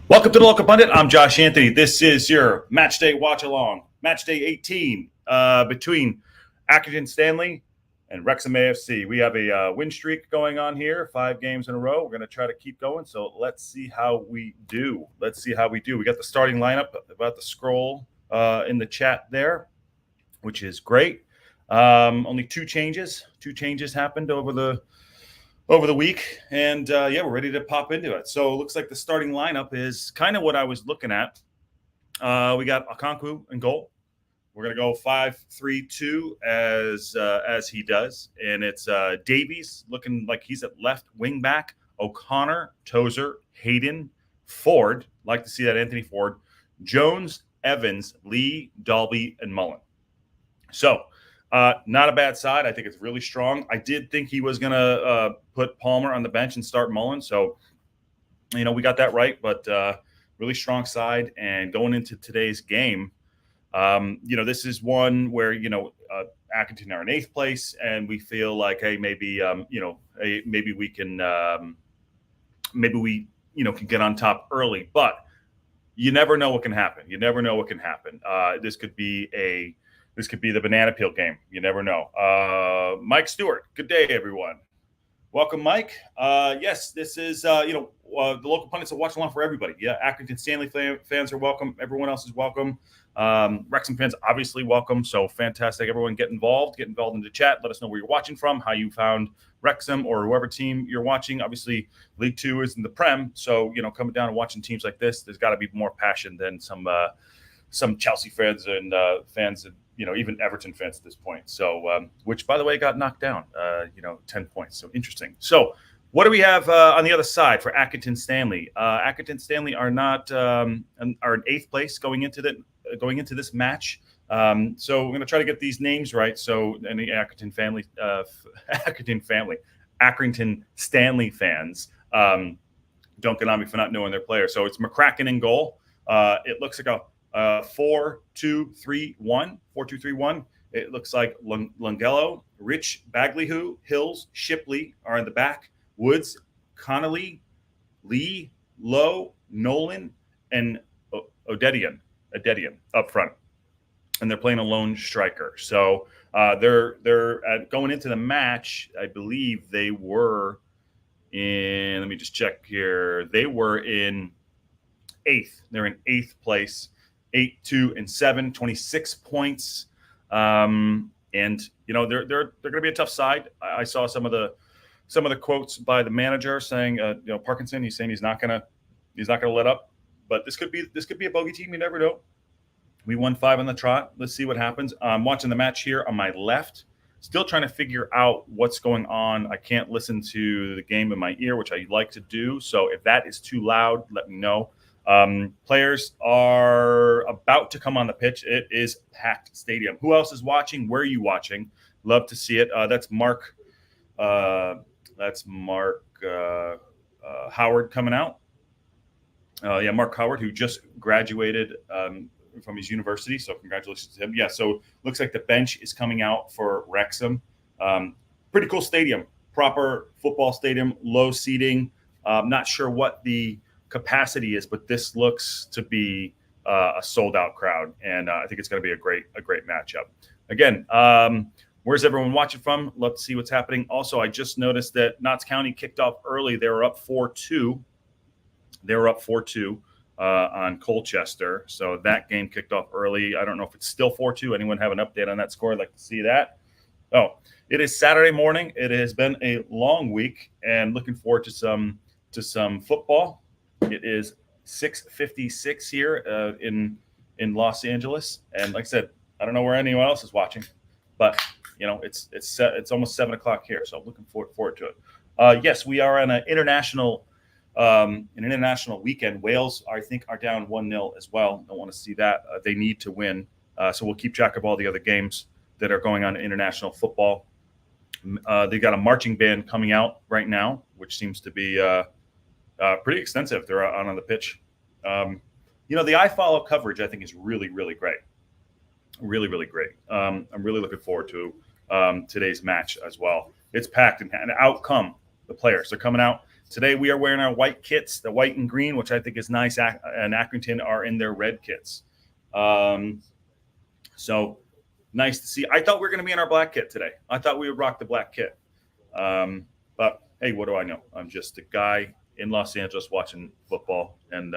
Welcome to the Local Pundit. I'm Josh Anthony. This is your match day watch along. Match day 18 between Accrington Stanley and Wrexham AFC. We have a win streak going on here, 5 games in a row. We're going to try to keep going. So let's see how we do. We got the starting lineup about to scroll in the chat there, which is great. Only two changes. Two changes happened over the week, and we're ready to pop into it. So it looks like the starting lineup is kind of what I was looking at. We got Okonkwo in goal. We're going to go 5-3-2 as he does, and it's Davies looking like he's at left wing back. O'Connor, Tozer, Hayden, Ford. Like to see that Anthony Ford, Jones, Evans, Lee, Dalby, and Mullen. So not a bad side. I think it's really strong. I did think he was going to put Palmer on the bench and start Mullen. So, we got that right, but really strong side. And going into today's game, this is one where, Accrington are in 8th place, and we feel like, hey, maybe we can, can get on top early. But you never know what can happen. This could be the banana peel game. You never know. Mike Stewart, good day, everyone. Welcome, Mike. Yes, this is, the local pundits are watching along for everybody. Yeah, Accrington Stanley fans are welcome. Everyone else is welcome. Wrexham fans, obviously, welcome. So fantastic. Everyone get involved in the chat. Let us know where you're watching from, how you found Wrexham or whoever team you're watching. Obviously, League Two is in the Prem. So, coming down and watching teams like this, there's got to be more passion than some Chelsea fans and even Everton fans at this point. So, which, by the way, got knocked down, 10 points. So interesting. So what do we have on the other side for Accrington Stanley? Accrington Stanley are not are in 8th place going into this match. So we're going to try to get these names right. So any Accrington Stanley fans don't get on me for not knowing their player. So it's McCracken in goal. It looks like a 4-2-3-1. 4-2-3-1. It looks like Lungello, Rich, Bagleyhu, Hills, Shipley are in the back. Woods, Connolly, Lee, Lowe, Nolan, and Odedian up front. And they're playing a lone striker. So they're going into the match. I believe they were in. Let me just check here. They were in 8th. They're in 8th place. 8-2-7, 26 points. And they're going to be a tough side. I saw some of the quotes by the manager saying, Parkinson, he's saying he's not going to let up. But this could be a bogey team. You never know. We won 5 on the trot. Let's see what happens. I'm watching the match here on my left. Still trying to figure out what's going on. I can't listen to the game in my ear, which I like to do. So if that is too loud, let me know. Players are about to come on the pitch. It is packed stadium. Who else is watching? Where are you watching? Love to see it. That's Mark. That's Mark Howard coming out. Mark Howard, who just graduated from his university. So congratulations to him. Yeah. So looks like the bench is coming out for Wrexham. Pretty cool stadium. Proper football stadium. Low seating. Not sure what the capacity is, but this looks to be a sold-out crowd, and I think it's going to be a great matchup. Again, where's everyone watching from? Love to see what's happening. Also, I just noticed that Notts County kicked off early. They were up 4-2. On Colchester, so that game kicked off early. I don't know if it's still 4-2. Anyone have an update on that score? I'd like to see that. Oh, it is Saturday morning. It has been a long week, and looking forward to some football. It is 6:56 here in Los Angeles, and like I said, I don't know where anyone else is watching, but it's almost 7 o'clock here, so I'm looking forward to it. Yes, we are on an international weekend. Wales, I think, are down 1-0 as well. Don't want to see that. They need to win, so we'll keep track of all the other games that are going on in international football. They've got a marching band coming out right now, which seems to be pretty extensive. They're on the pitch. The iFollow coverage, I think, is really, really great. Really, really great. I'm really looking forward to today's match as well. It's packed, and out come the players. They're coming out. Today we are wearing our white kits, the white and green, which I think is nice, and Accrington are in their red kits. So nice to see. I thought we were going to be in our black kit today. I thought we would rock the black kit. But hey, what do I know? I'm just a guy in Los Angeles watching football, and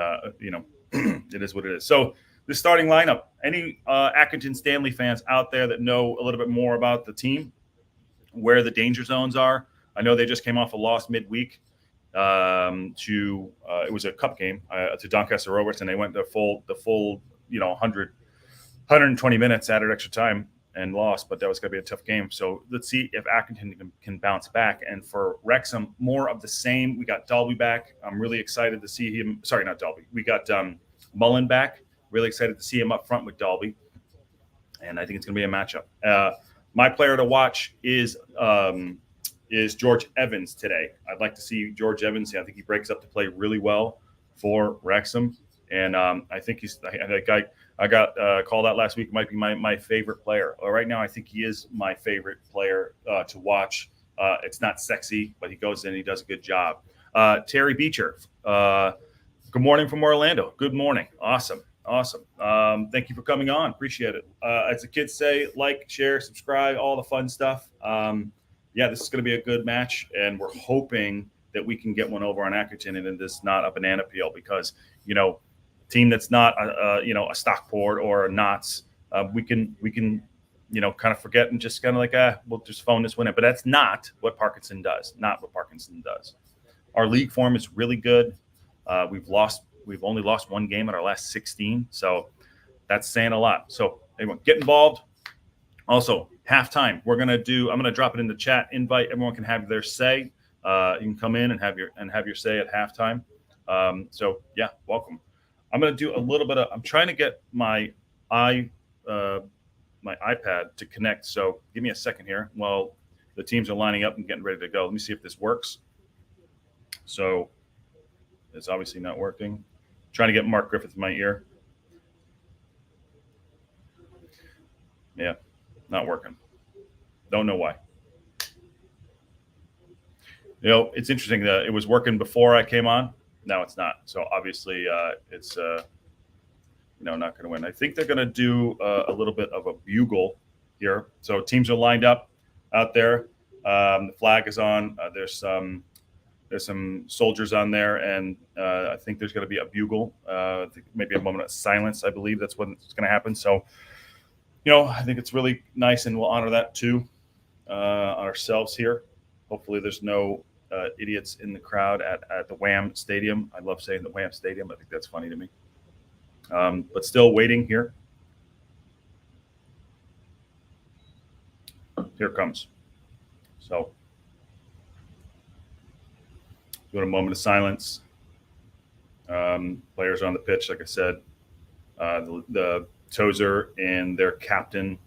it is what it is. So the starting lineup, any Accrington Stanley fans out there that know a little bit more about the team, where the danger zones are. I know they just came off a loss midweek to it was a cup game to Doncaster Rovers, and they went the full 120 minutes, added extra time, and lost. But that was going to be a tough game. So let's see if Accrington can bounce back. And for Wrexham, more of the same. We got Dalby back. I'm really excited to see him. Sorry, not Dalby. We got Mullen back. Really excited to see him up front with Dalby. And I think it's going to be a matchup. My player to watch is George Evans today. I'd like to see George Evans. I think he breaks up to play really well for Wrexham. And I think I got called out last week. Might be my favorite player. Right now, I think he is my favorite player to watch. It's not sexy, but he goes in. He does a good job. Terry Beecher. Good morning from Orlando. Good morning. Awesome. Thank you for coming on. Appreciate it. As the kids say, like, share, subscribe, all the fun stuff. This is going to be a good match, and we're hoping that we can get one over on Accrington, and it is not a banana peel because, team that's not a Stockport or a Knots, we can kind of forget and just kind of like we'll just phone this one in. But that's not what Parkinson does. Not what Parkinson does. Our league form is really good. We've only lost one game in our last 16, so that's saying a lot. So everyone, get involved. Also, halftime. I'm gonna drop it in the chat. Invite everyone can have their say. You can come in and have your say at halftime. Welcome. I'm going to do a little bit of. I'm trying to get my iPad to connect. So give me a second here while the teams are lining up and getting ready to go. Let me see if this works. So it's obviously not working. Trying to get Mark Griffith in my ear. Yeah, not working. Don't know why. It's interesting that it was working before I came on. Now it's not. So obviously it's not going to win. I think they're going to do a little bit of a bugle here. So teams are lined up out there. The flag is on. There's some soldiers on there, and I think there's going to be a bugle. Maybe a moment of silence. I believe that's what's going to happen. So I think it's really nice, and we'll honor that too ourselves here. Hopefully, there's no idiots in the crowd at the WHAM Stadium. I love saying the WHAM Stadium. I think that's funny to me. But still waiting here. Here it comes. So, doing a moment of silence. Players are on the pitch, like I said. The Tozer and their captain,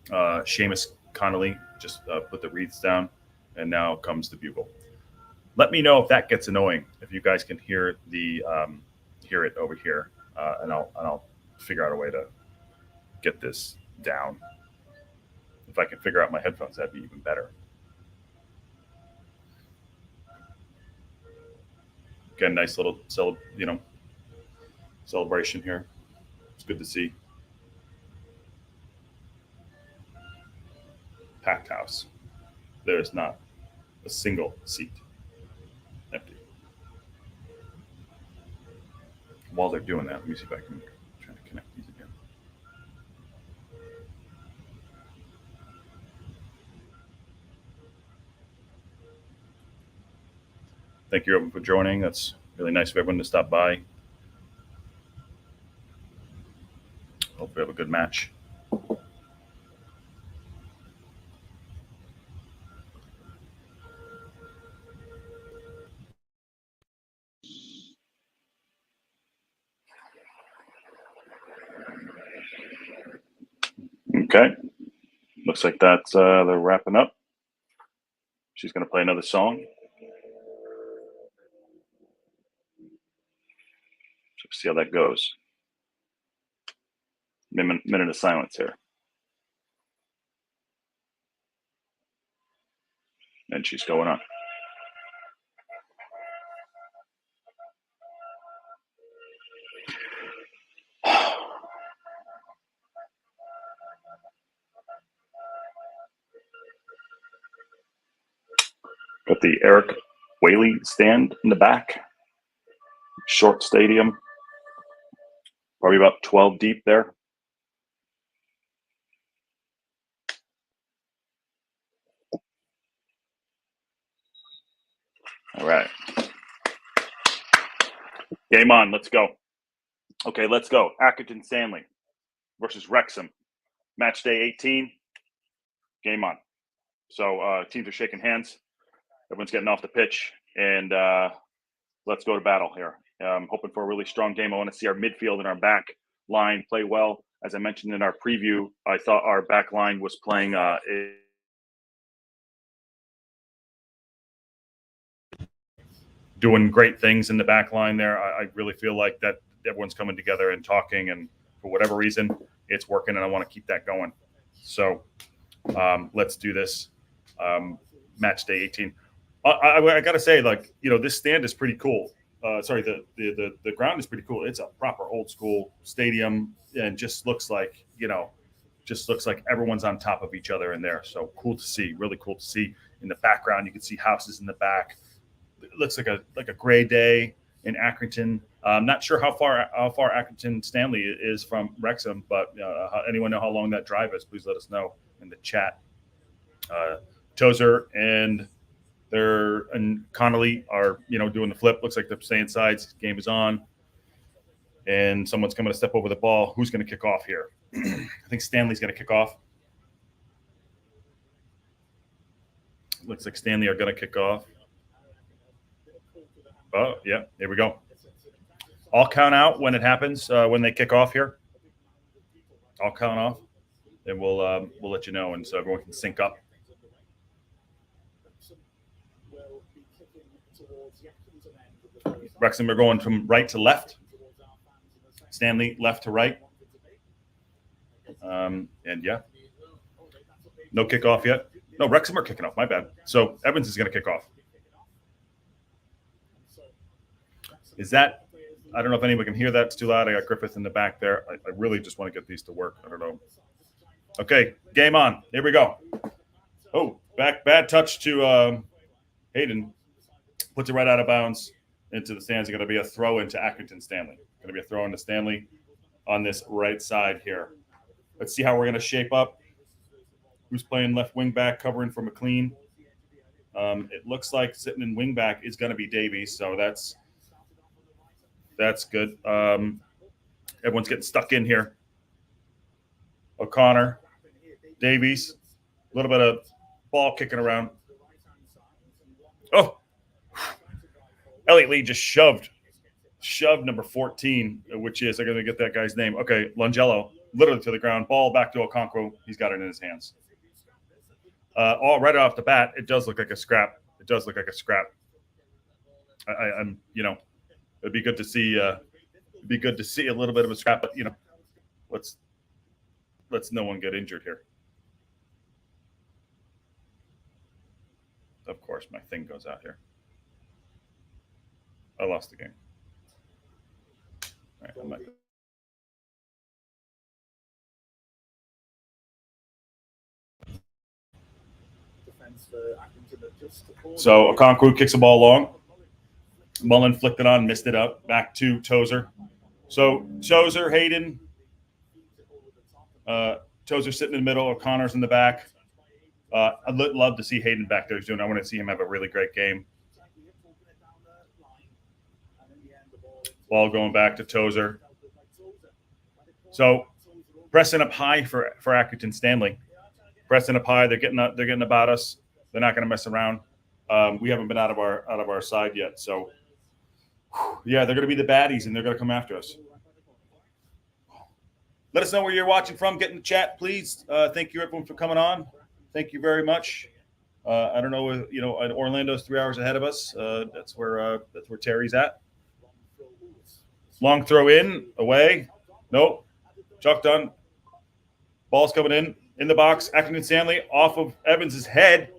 Seamus Connolly, just put the wreaths down, and now comes the bugle. Let me know if that gets annoying. If you guys can hear hear it over here, and I'll figure out a way to get this down. If I can figure out my headphones, that'd be even better. Again, nice little celebration here. It's good to see. Packed house. There is not a single seat empty. While they're doing that, let me see if I can try to connect these again. Thank you everyone for joining. That's really nice of everyone to stop by. Hope we have a good match. Okay. Looks like that's they're wrapping up. She's going to play another song. So see how that goes. Minute of silence here. And she's going on. with the Eric Whaley stand in the back. Short stadium, probably about 12 deep there. All right. Game on. Let's go. Okay, let's go. Accrington Stanley versus Wrexham. Match day 18. Game on. So teams are shaking hands. Everyone's getting off the pitch. And let's go to battle here. I'm hoping for a really strong game. I want to see our midfield and our back line play well. As I mentioned in our preview, I thought our back line was playing doing great things in the back line there. I really feel like that everyone's coming together and talking, and for whatever reason, it's working, and I want to keep that going. So let's do this. Match day 18. I got to say, like, this stand is pretty cool. Sorry, the ground is pretty cool. It's a proper old school stadium, and just looks like everyone's on top of each other in there. So cool to see, really cool to see. In the background, you can see houses in the back. It looks like a gray day in Accrington. I'm not sure how far Accrington Stanley is from Wrexham, but anyone know how long that drive is? Please let us know in the chat. Tozer and Connolly are doing the flip. Looks like they're staying sides. Game is on, and someone's coming to step over the ball. Who's going to kick off here? I think Stanley's going to kick off. Looks like Stanley are going to kick off. Oh, yeah, here we go. I'll count out when it happens, when they kick off here. I'll count off, and we'll let you know, and so everyone can sync up. Wrexham are going from right to left. Stanley left to right. And yeah, no kickoff yet. No, Wrexham are kicking off. My bad. So Evans is going to kick off. Is that? I don't know if anyone can hear that. It's too loud. I got Griffith in the back there. I really just want to get these to work. I don't know. Okay, game on. Here we go. Oh, bad touch to Hayden. Puts it right out of bounds into the stands. It's going to be a throw into Accrington Stanley. Going to be a throw into Stanley on this right side here. Let's see how we're going to shape up. Who's playing left wing back, covering for McLean? It looks like sitting in wing back is going to be Davies, so that's good. Everyone's getting stuck in here. O'Connor, Davies, a little bit of ball kicking around. Oh, Elliot Lee just shoved number 14, which is, I'm going to get that guy's name. Okay, Longello, literally to the ground. Ball back to Okonkwo. He's got it in his hands. All right off the bat, it does look like a scrap. I'm, it'd be good to see. It'd be good to see a little bit of a scrap, but let's no one get injured here. Of course, my thing goes out here. I lost the game. All right, I'm back. So Okonkwo kicks the ball long. Mullen flicked it on, missed it up. Back to Tozer. So Tozer, Hayden. Tozer sitting in the middle. O'Connor's in the back. I'd love to see Hayden back there. I want to see him have a really great game. Ball going back to Tozer. So pressing up high for Accrington Stanley. Pressing up high. They're getting about us. They're not going to mess around. We haven't been out of our side yet. So yeah, they're going to be the baddies, and they're going to come after us. Let us know where you're watching from. Get in the chat, please. Thank you, everyone, for coming on. Thank you very much. I don't know, Orlando's 3 hours ahead of us. That's where Terry's at. Long throw in, away. Nope. Chuck done. Ball's coming in the box. Accrington Stanley off of Evans' head.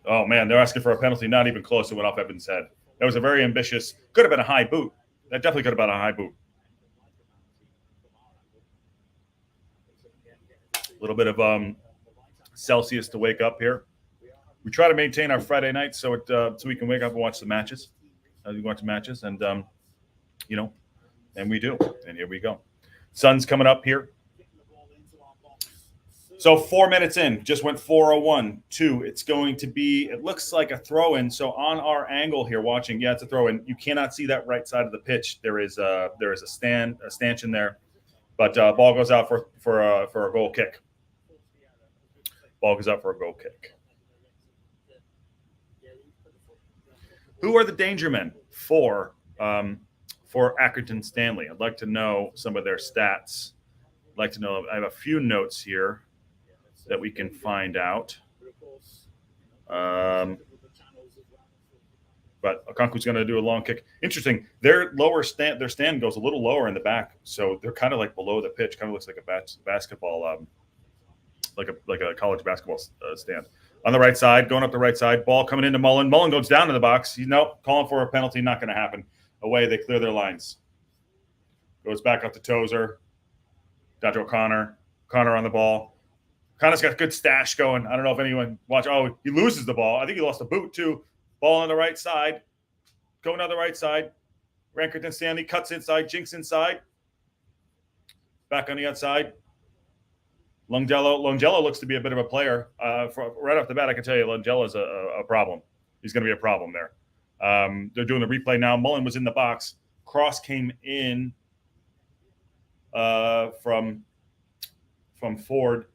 Oh, man, they're asking for a penalty. Not even close. It went off Evans' head. That was a very ambitious. Could have been a high boot. That definitely could have been a high boot. A little bit of Celsius to wake up here. We try to maintain our Friday nights so we can wake up and watch the matches. We watch the matches, and and we do. And here we go. Sun's coming up here. So 4 minutes in, just went 4:01. 2. It's going to be. It looks like a throw-in. So on our angle here, watching, yeah, it's a throw-in. You cannot see that right side of the pitch. There is a stanchion there, but ball goes out for a goal kick. Ball goes out for a goal kick. Who are the danger men for Accrington Stanley? I'd like to know some of their stats. I'd like to know. I have a few notes here that we can find out. But Okonkwo's going to do a long kick. Interesting. Their stand goes a little lower in the back, so they're kind of like below the pitch. Kind of looks like a basketball, like a college basketball stand. On the right side, going up the right side, ball coming into Mullen. Mullen goes down to the box. Calling for a penalty, not going to happen. Away, they clear their lines. Goes back up to Tozer. Down to O'Connor. O'Connor on the ball. O'Connor's got a good stash going. I don't know if anyone watched. Oh, he loses the ball. I think he lost a boot too. Ball on the right side. Going on the right side. Accrington Stanley cuts inside, jinks inside. Back on the outside. Longello looks to be a bit of a player. Right off the bat, I can tell you Longello's a problem. He's going to be a problem there. They're doing the replay now. Mullen was in the box. Cross came in from Ford.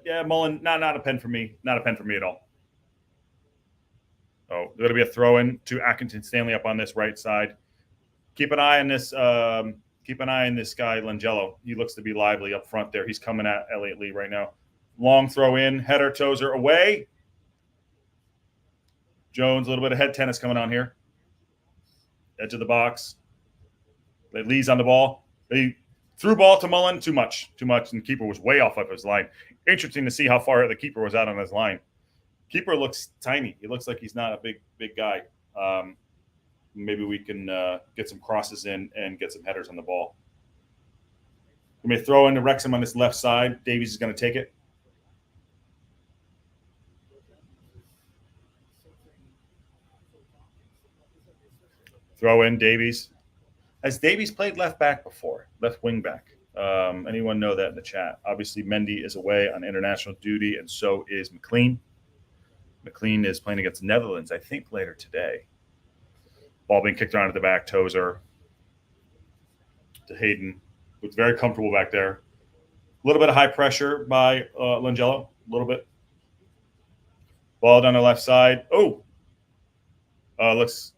Yeah, Mullen, not a pen for me. Not a pen for me at all. Oh, there's going to be a throw-in to Accrington Stanley up on this right side. Keep an eye on this. Keep an eye on this guy, Longello. He looks to be lively up front there. He's coming at Elliott Lee right now. Long throw in. Header, Tozer away. Jones, a little bit of head tennis coming on here. Edge of the box. Lee's on the ball. They threw ball to Mullen. Too much. And the keeper was way off of his line. Interesting to see how far the keeper was out on his line. Keeper looks tiny. He looks like he's not a big guy. Maybe we can get some crosses in and get some headers on the ball. We may throw into Wrexham on this left side. Davies is going to take it. Throw in Davies. Has Davies played left back before? Left wing back? Anyone know that in the chat? Obviously, Mendy is away on international duty, and so is McLean. McLean is playing against Netherlands, I think, later today. Ball being kicked around at the back. Tozer to Hayden. Looks very comfortable back there. A little bit of high pressure by Longello. A little bit. Ball down the left side. Oh! It's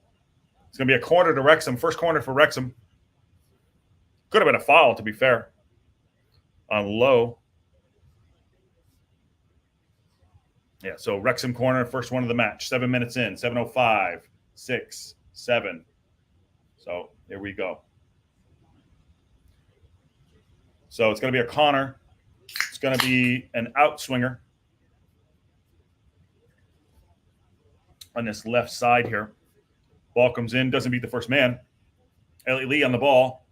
going to be a corner to Wrexham. First corner for Wrexham. Could have been a foul, to be fair. On low. Yeah, so Wrexham corner, first one of the match. 7 minutes in. 7:05. 6, 7. So here we go. So it's going to be a corner. It's going to be an outswinger on this left side here. Ball comes in, doesn't beat the first man. Elliott Lee on the ball.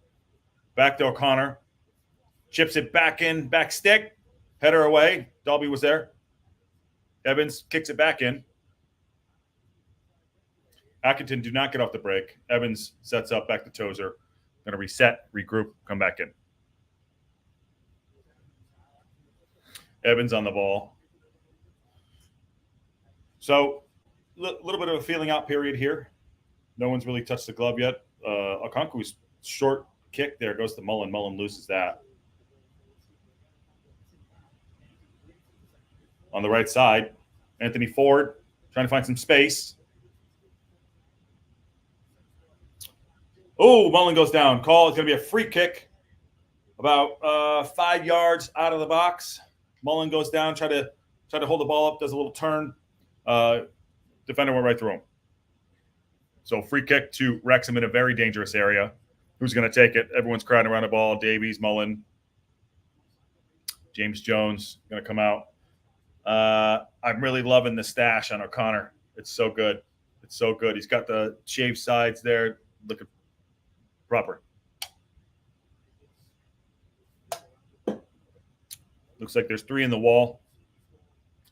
Back to O'Connor. Chips it back in, back stick. Header away. Dalby was there. Evans kicks it back in. Accrington do not get off the break. Evans sets up back to Tozer. Going to reset, regroup, come back in. Evans on the ball. So a little bit of a feeling out period here. No one's really touched the glove yet. Okonkwo's short kick there goes to Mullen. Mullen loses that. On the right side, Anthony Ford trying to find some space. Oh, Mullen goes down. Call. It's going to be a free kick about 5 yards out of the box. Mullen goes down, try to hold the ball up, does a little turn. Defender went right through him. So free kick to Wrexham in a very dangerous area. Who's going to take it? Everyone's crowding around the ball. Davies, Mullen, James Jones going to come out. I'm really loving the stash on O'Connor. It's so good. It's so good. He's got the shaved sides there, looking proper. Looks like there's 3 in the wall.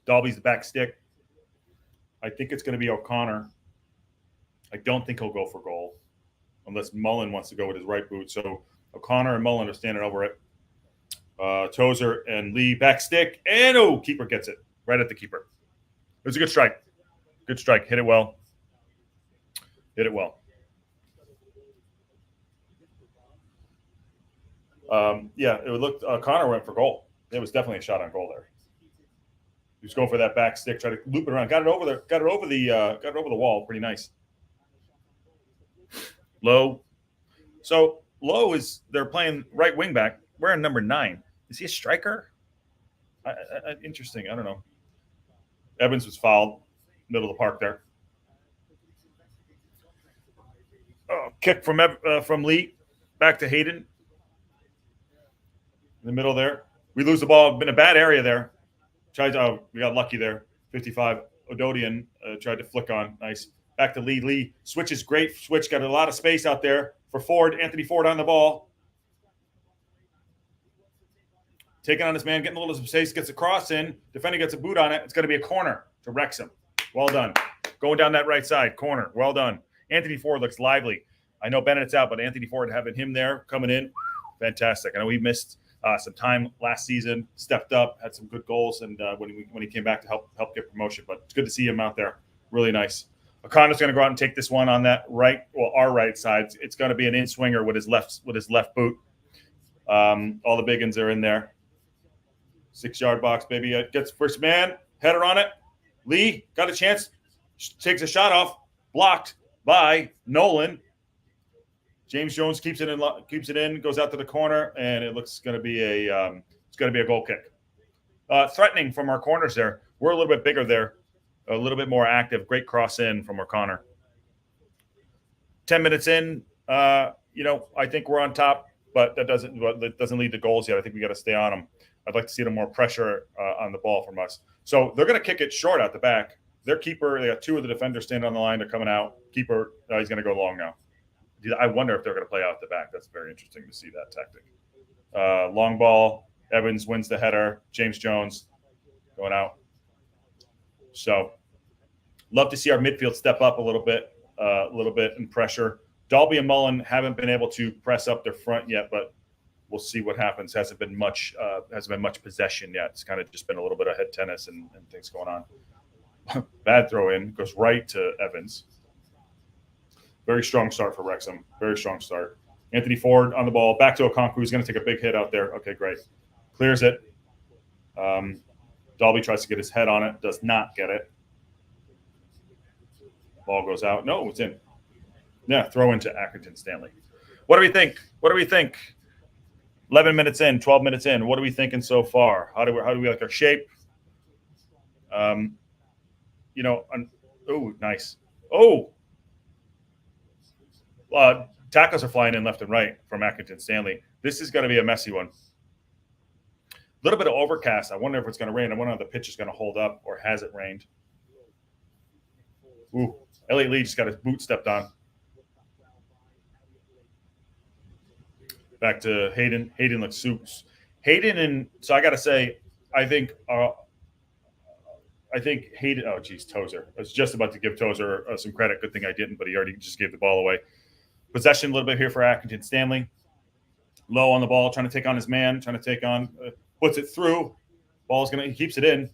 Dalby's the back stick. I think it's going to be O'Connor. I don't think he'll go for goal unless Mullen wants to go with his right boot. So O'Connor and Mullen are standing over it. Tozer and Lee back stick. And, keeper gets it right at the keeper. It was a good strike. Good strike. Hit it well. Hit it well. It looked Connor went for goal. It was definitely a shot on goal there. He was going for that back stick, tried to loop it around, got it over the wall. Pretty nice. Lowe. So Lowe they're playing right wing back. Wearing number 9. Is he a striker? Interesting. I don't know. Evans was fouled, middle of the park there. Kick from Lee, back to Hayden. In the middle there. We lose the ball. Been a bad area there. We got lucky there. 55. Ododian tried to flick on. Nice. Back to Lee. Lee switches. Great switch. Got a lot of space out there for Ford. Anthony Ford on the ball. Taking on his man. Getting a little space. Gets a cross in. Defender gets a boot on it. It's going to be a corner to Wrexham. Well done. Going down that right side. Corner. Well done. Anthony Ford looks lively. I know Bennett's out, but Anthony Ford having him there coming in. Fantastic. I know he missed some time last season, stepped up, had some good goals, and when he came back to help get promotion. But it's good to see him out there. Really nice. O'Connor's going to go out and take this one on that our right side. It's going to be an in swinger with his left boot. All the big uns are in there. 6-yard box, baby. Gets first man, header on it. Lee got a chance, takes a shot off, blocked by Nolan. James Jones keeps it in, goes out to the corner, and it looks going to be a goal kick. Threatening from our corners there. We're a little bit bigger there, a little bit more active. Great cross in from O'Connor. 10 minutes in, I think we're on top, but that doesn't lead to goals yet. I think we got to stay on them. I'd like to see a little more pressure on the ball from us. So they're going to kick it short out the back. Their keeper, they got 2 of the defenders standing on the line. They're coming out. Keeper, he's going to go long now. I wonder if they're going to play out the back. That's very interesting to see that tactic. Long ball. Evans wins the header. James Jones going out. So love to see our midfield step up a little bit in pressure. Dalby and Mullen haven't been able to press up their front yet, but we'll see what happens. Hasn't been much possession yet. It's kind of just been a little bit of head tennis and things going on. Bad throw in. Goes right to Evans. Very strong start for Wrexham. Very strong start. Anthony Ford on the ball. Back to Okonkwo. Who's going to take a big hit out there. Okay, great. Clears it. Dalby tries to get his head on it. Does not get it. Ball goes out. No, it's in. Yeah, throw into Accrington Stanley. What do we think? 11 minutes in, 12 minutes in. What are we thinking so far? How do we like our shape? Nice. Tackles are flying in left and right from Accrington Stanley. This is going to be a messy one. A little bit of overcast. I wonder if it's going to rain. I wonder if the pitch is going to hold up, or has it rained? Elliot Lee just got his boot stepped on. Back to Hayden. Hayden looks soups. So I got to say, I think Hayden. Oh, geez, Tozer. I was just about to give Tozer some credit. Good thing I didn't, but he already just gave the ball away. Possession a little bit here for Accrington Stanley. Low on the ball, trying to take on his man, puts it through. He keeps it in.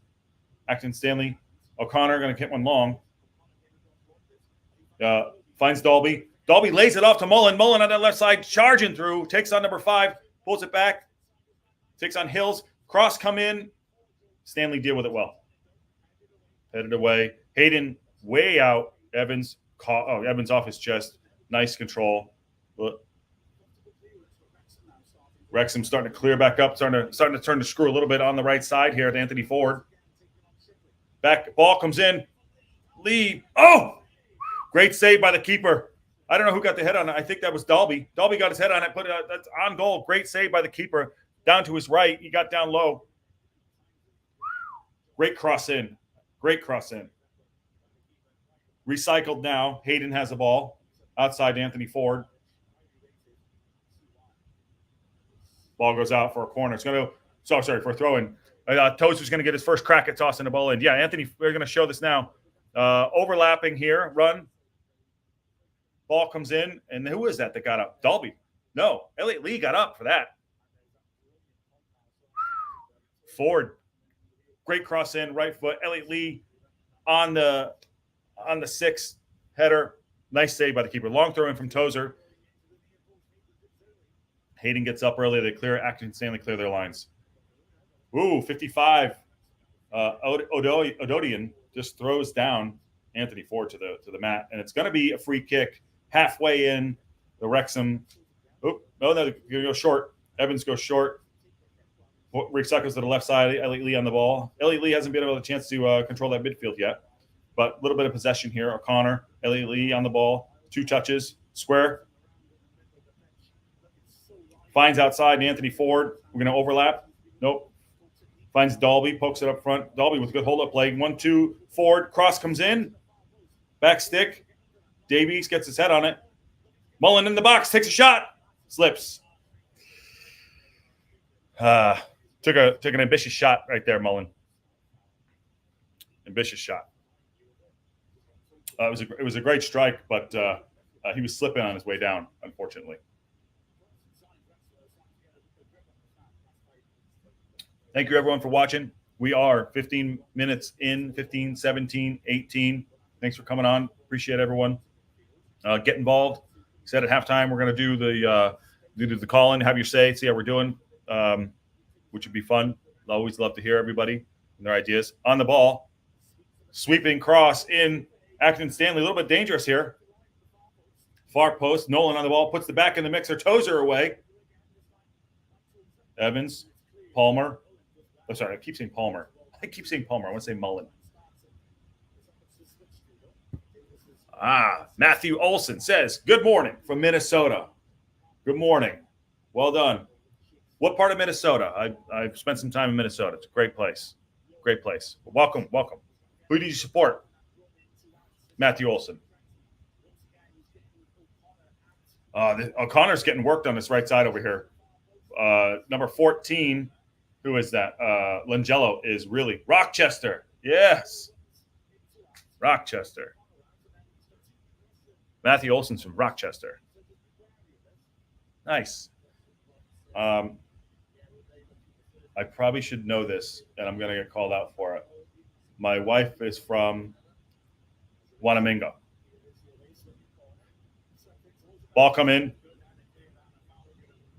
Accrington Stanley. O'Connor going to hit one long. Finds Dalby. Dalby lays it off to Mullen. Mullen on that left side, charging through. Takes on number 5. Pulls it back. Takes on Hills. Cross come in. Stanley deal with it well. Headed away. Hayden way out. Evans off his chest. Nice control. Wrexham starting to clear back up, starting to turn the screw a little bit on the right side here at Anthony Ford. Back ball comes in. Lee. Oh! Great save by the keeper. I don't know who got the head on it. I think that was Dalby. Dalby got his head on it, but that's on goal. Great save by the keeper. Down to his right. He got down low. Great cross in. Recycled now. Hayden has the ball. Outside Anthony Ford. Ball goes out for a corner. For a throw-in. Tozer's going to get his first crack at tossing the ball in. Yeah, Anthony, we're going to show this now. Overlapping here, run. Ball comes in, and who is that got up? Dalby. No, Elliott Lee got up for that. Ford, great cross in, right foot. Elliott Lee on the 6 header. Nice save by the keeper. Long throw in from Tozer. Hayden gets up early. They clear. Accrington Stanley clear their lines. Ooh, 55. Ododian just throws down Anthony Ford to the mat, and it's going to be a free kick halfway in the Wrexham. Oh no, they're going to go short. Evans goes short. Rick Suckers to the left side. Elliott Lee on the ball. Elliott Lee hasn't been able to chance to control that midfield yet, but a little bit of possession here. O'Connor, Elliott Lee on the ball. 2 touches. Square. Finds outside and Anthony Ford. We're going to overlap. Nope. Finds Dalby, pokes it up front. Dalby with a good hold-up play. 1-2, Ford. Cross comes in. Back stick. Davies gets his head on it. Mullen in the box. Takes a shot. Slips. Took an ambitious shot right there, Mullen. Ambitious shot. It was a great strike, but he was slipping on his way down, unfortunately. Thank you, everyone, for watching. We are 15 minutes in, 15, 17, 18. Thanks for coming on. Appreciate everyone. Get involved. Said at halftime we're going to do the call-in, have your say, see how we're doing, which would be fun. I always love to hear everybody and their ideas. On the ball, sweeping cross in Accrington Stanley. A little bit dangerous here. Far post. Nolan on the ball. Puts the back in the mixer. Tozer away. Evans. Palmer. Oh, sorry. I keep saying Palmer. I want to say Mullen. Matthew Olson says, good morning from Minnesota. Good morning. Well done. What part of Minnesota? I've spent some time in Minnesota. It's a great place. Great place. Welcome. Who do you support? Matthew Olson. O'Connor's getting worked on this right side over here. Number 14, who is that? Langello is really Rochester. Yes. Rochester. Matthew Olson's from Rochester. Nice. I probably should know this, and I'm going to get called out for it. My wife is from Wanamingo. Ball come in.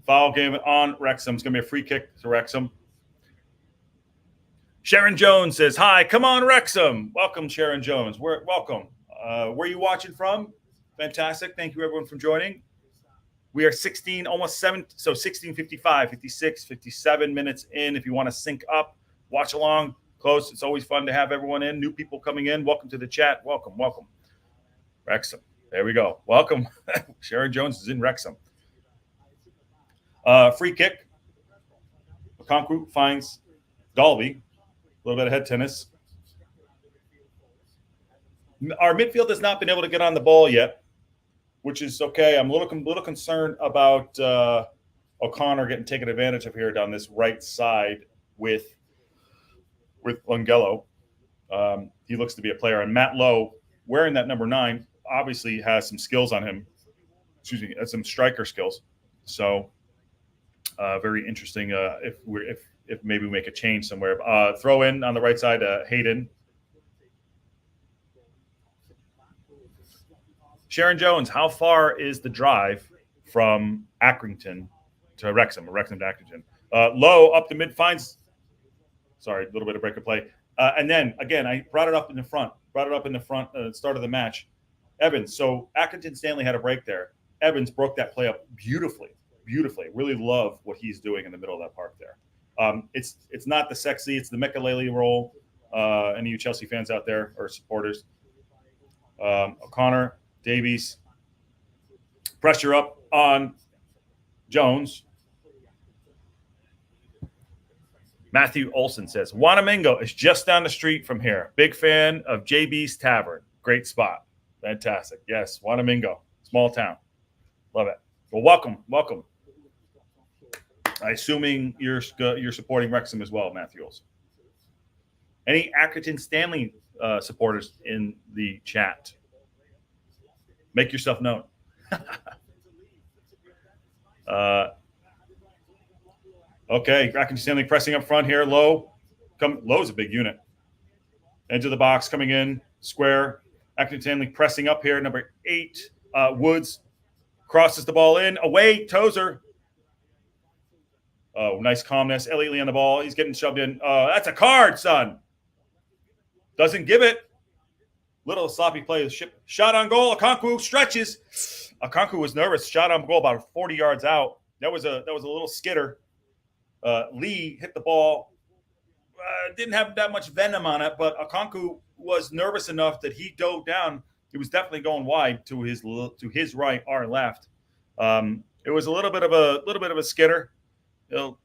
Foul game on Wrexham. It's going to be a free kick to Wrexham. Sharon Jones says, hi, come on, Wrexham. Welcome, Sharon Jones. Welcome. Where are you watching from? Fantastic. Thank you, everyone, for joining. We are 16, almost 7, so 16:55, 56, 57 minutes in. If you want to sync up, watch along close. It's always fun to have everyone in. New people coming in. Welcome to the chat. Welcome. Wrexham. There we go. Welcome. Sharon Jones is in Wrexham. Free kick. Okonkwo finds Dalby. A little bit of head tennis. Our midfield has not been able to get on the ball yet, which is okay. I'm a little concerned about O'Connor getting taken advantage of here down this right side with Langello. He looks to be a player. And Matt Lowe, wearing that number 9, obviously has some skills on him. Excuse me, has some striker skills. So very interesting if maybe we make a change somewhere. Throw in on the right side, Hayden. Sharon Jones, how far is the drive from Accrington to Wrexham, or Wrexham to Accrington? Low up the mid, finds. Sorry, a little bit of break of play. And then, again, I brought it up in the front at the start of the match. Evans, so Accrington Stanley had a break there. Evans broke that play up beautifully. Really love what he's doing in the middle of that park there. It's not the sexy, it's the Mekalele role. Any of you Chelsea fans out there or supporters. O'Connor, Davies, pressure up on Jones. Matthew Olson says, Wanamingo is just down the street from here. Big fan of JB's Tavern. Great spot. Fantastic. Yes, Wanamingo, small town. Love it. Well, welcome. I'm assuming you're supporting Wrexham as well, Matthew Olson. Any Accrington Stanley supporters in the chat? Make yourself known. Okay, Accrington Stanley pressing up front here. Low's a big unit. Into the box, coming in, square. Accrington Stanley pressing up here. Number 8, Woods crosses the ball in. Away, Tozer. Oh, nice calmness. Elliott Lee on the ball. He's getting shoved in. That's a card, son. Doesn't give it. Little sloppy play. Shot on goal. Okonkwo stretches. Okonkwo was nervous. Shot on goal about 40 yards out. That was a little skitter. Lee hit the ball. Didn't have that much venom on it, but Okonkwo was nervous enough that he dove down. He was definitely going wide to his right, our left. It was a little bit of a skitter. Not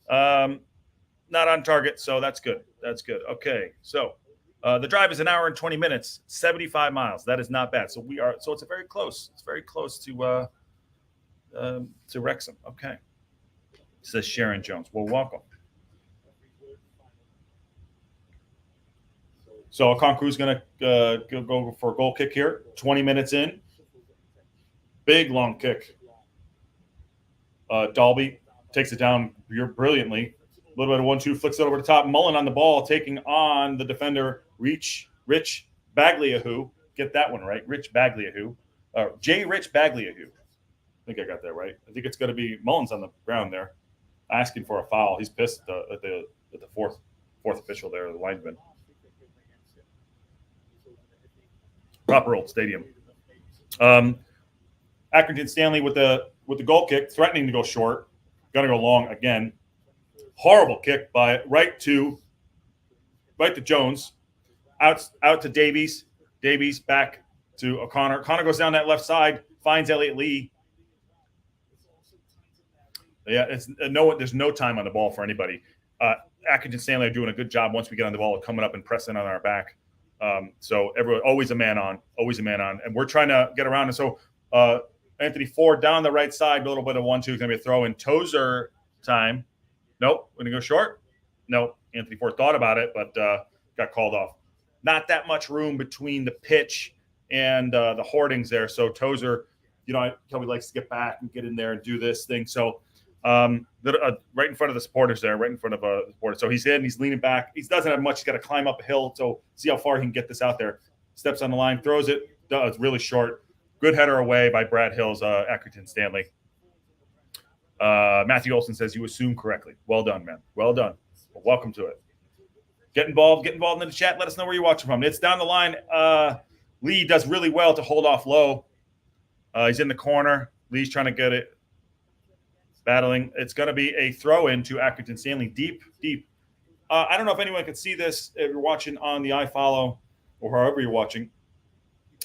on target, so that's good. That's good. Okay, so the drive is an hour and 20 minutes, 75 miles. That is not bad. So it's very close. It's very close to Wrexham. Okay, says Sharon Jones. Well, welcome. So Okonkwo's going to go for a goal kick here. 20 minutes in. Big, long kick. Dalby takes it down brilliantly. A little bit of 1-2, flicks it over the top. Mullen on the ball, taking on the defender, Rich Bagliahu. Get that one right. Rich Bagliahu. Rich Bagliahu. I think I got that right. I think it's going to be Mullen's on the ground there, asking for a foul. He's pissed at the fourth official there, the linesman. Proper Old Stadium. Accrington Stanley with the goal kick, threatening to go short. Got to go long again. Horrible kick by right to Jones. Out to Davies. Davies back to O'Connor. O'Connor goes down that left side, finds Elliott Lee. Yeah, there's no time on the ball for anybody. Accrington Stanley are doing a good job once we get on the ball of coming up and pressing on our back. So everyone always a man on, and we're trying to get around. And so Anthony Ford down the right side, a little bit of 1-2, going to be a throw in. Tozer time. Nope. Going to go short. Nope. Anthony Ford thought about it, but got called off. Not that much room between the pitch and the hoardings there. So Tozer, probably likes to get back and get in there and do this thing. So right in front of the supporters there, right in front of the supporters. So he's in, he's leaning back. He doesn't have much. He's got to climb up a hill. So see how far he can get this out there. Steps on the line, throws it. It's really short. Good header away by Brad Hills, Accrington Stanley. Matthew Olson says you assumed correctly. Well done, man. Well done. Well, welcome to it. Get involved in the chat. Let us know where you're watching from. It's down the line. Lee does really well to hold off Low. He's in the corner. Lee's trying to get it. Battling. It's going to be a throw-in to Accrington Stanley. Deep. I don't know if anyone can see this if you're watching on the iFollow or however you're watching.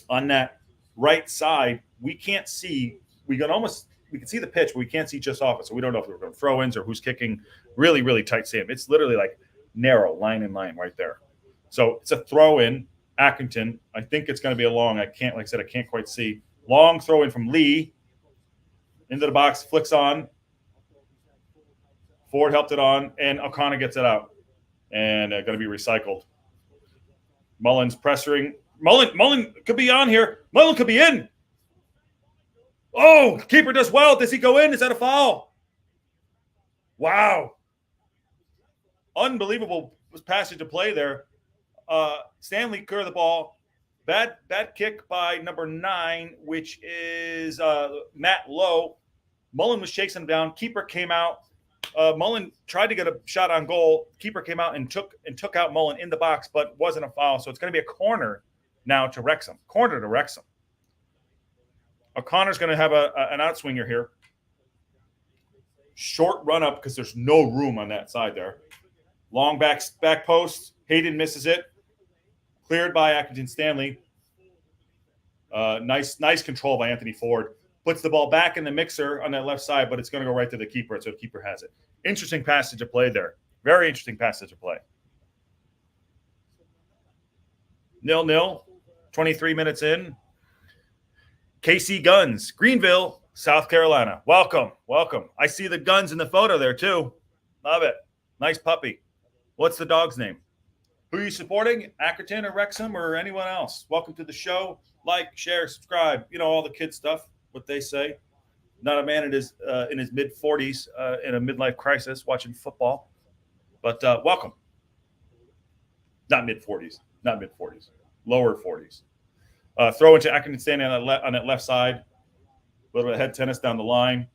On that right side, we can't see. We can see the pitch, but we can't see just off it. So we don't know if we're going to throw-ins or who's kicking. Really, really tight seam. It's literally like narrow, line in line right there. So it's a throw-in. Accrington. I think it's going to be a long. I can't quite see. Long throw-in from Lee. Into the box, flicks on. Ford helped it on, and O'Connor gets it out. And going to be recycled. Mullen's pressuring. Mullen could be on here. Mullen could be in. Oh, keeper does well. Does he go in? Is that a foul? Wow. Unbelievable passage of play there. Stanley cleared the ball. Bad kick by number 9, which is Matt Lowe. Mullen was chasing him down. Keeper came out. Mullen tried to get a shot on goal. Keeper came out and took out Mullen in the box, but wasn't a foul. So it's going to be a corner now to Wrexham. Corner to Wrexham. O'Connor's going to have an outswinger here. Short run up because there's no room on that side there. Long back post. Hayden misses it. Cleared by Accrington Stanley. Nice control by Anthony Ford. Puts the ball back in the mixer on that left side, but it's going to go right to the keeper, so the keeper has it. Interesting passage of play there. Very interesting passage of play. 0-0, 23 minutes in. KC Guns, Greenville, South Carolina. Welcome. I see the guns in the photo there, too. Love it. Nice puppy. What's the dog's name? Who are you supporting? Accrington or Wrexham or anyone else? Welcome to the show. Like, share, subscribe. You know, all the kid stuff, what they say. Not a man in his mid-40s in a midlife crisis watching football. But welcome. Not mid-40s. Not mid-40s. Lower 40s. Throw into Accrington Stanley on that left side. A little bit of head tennis down the line.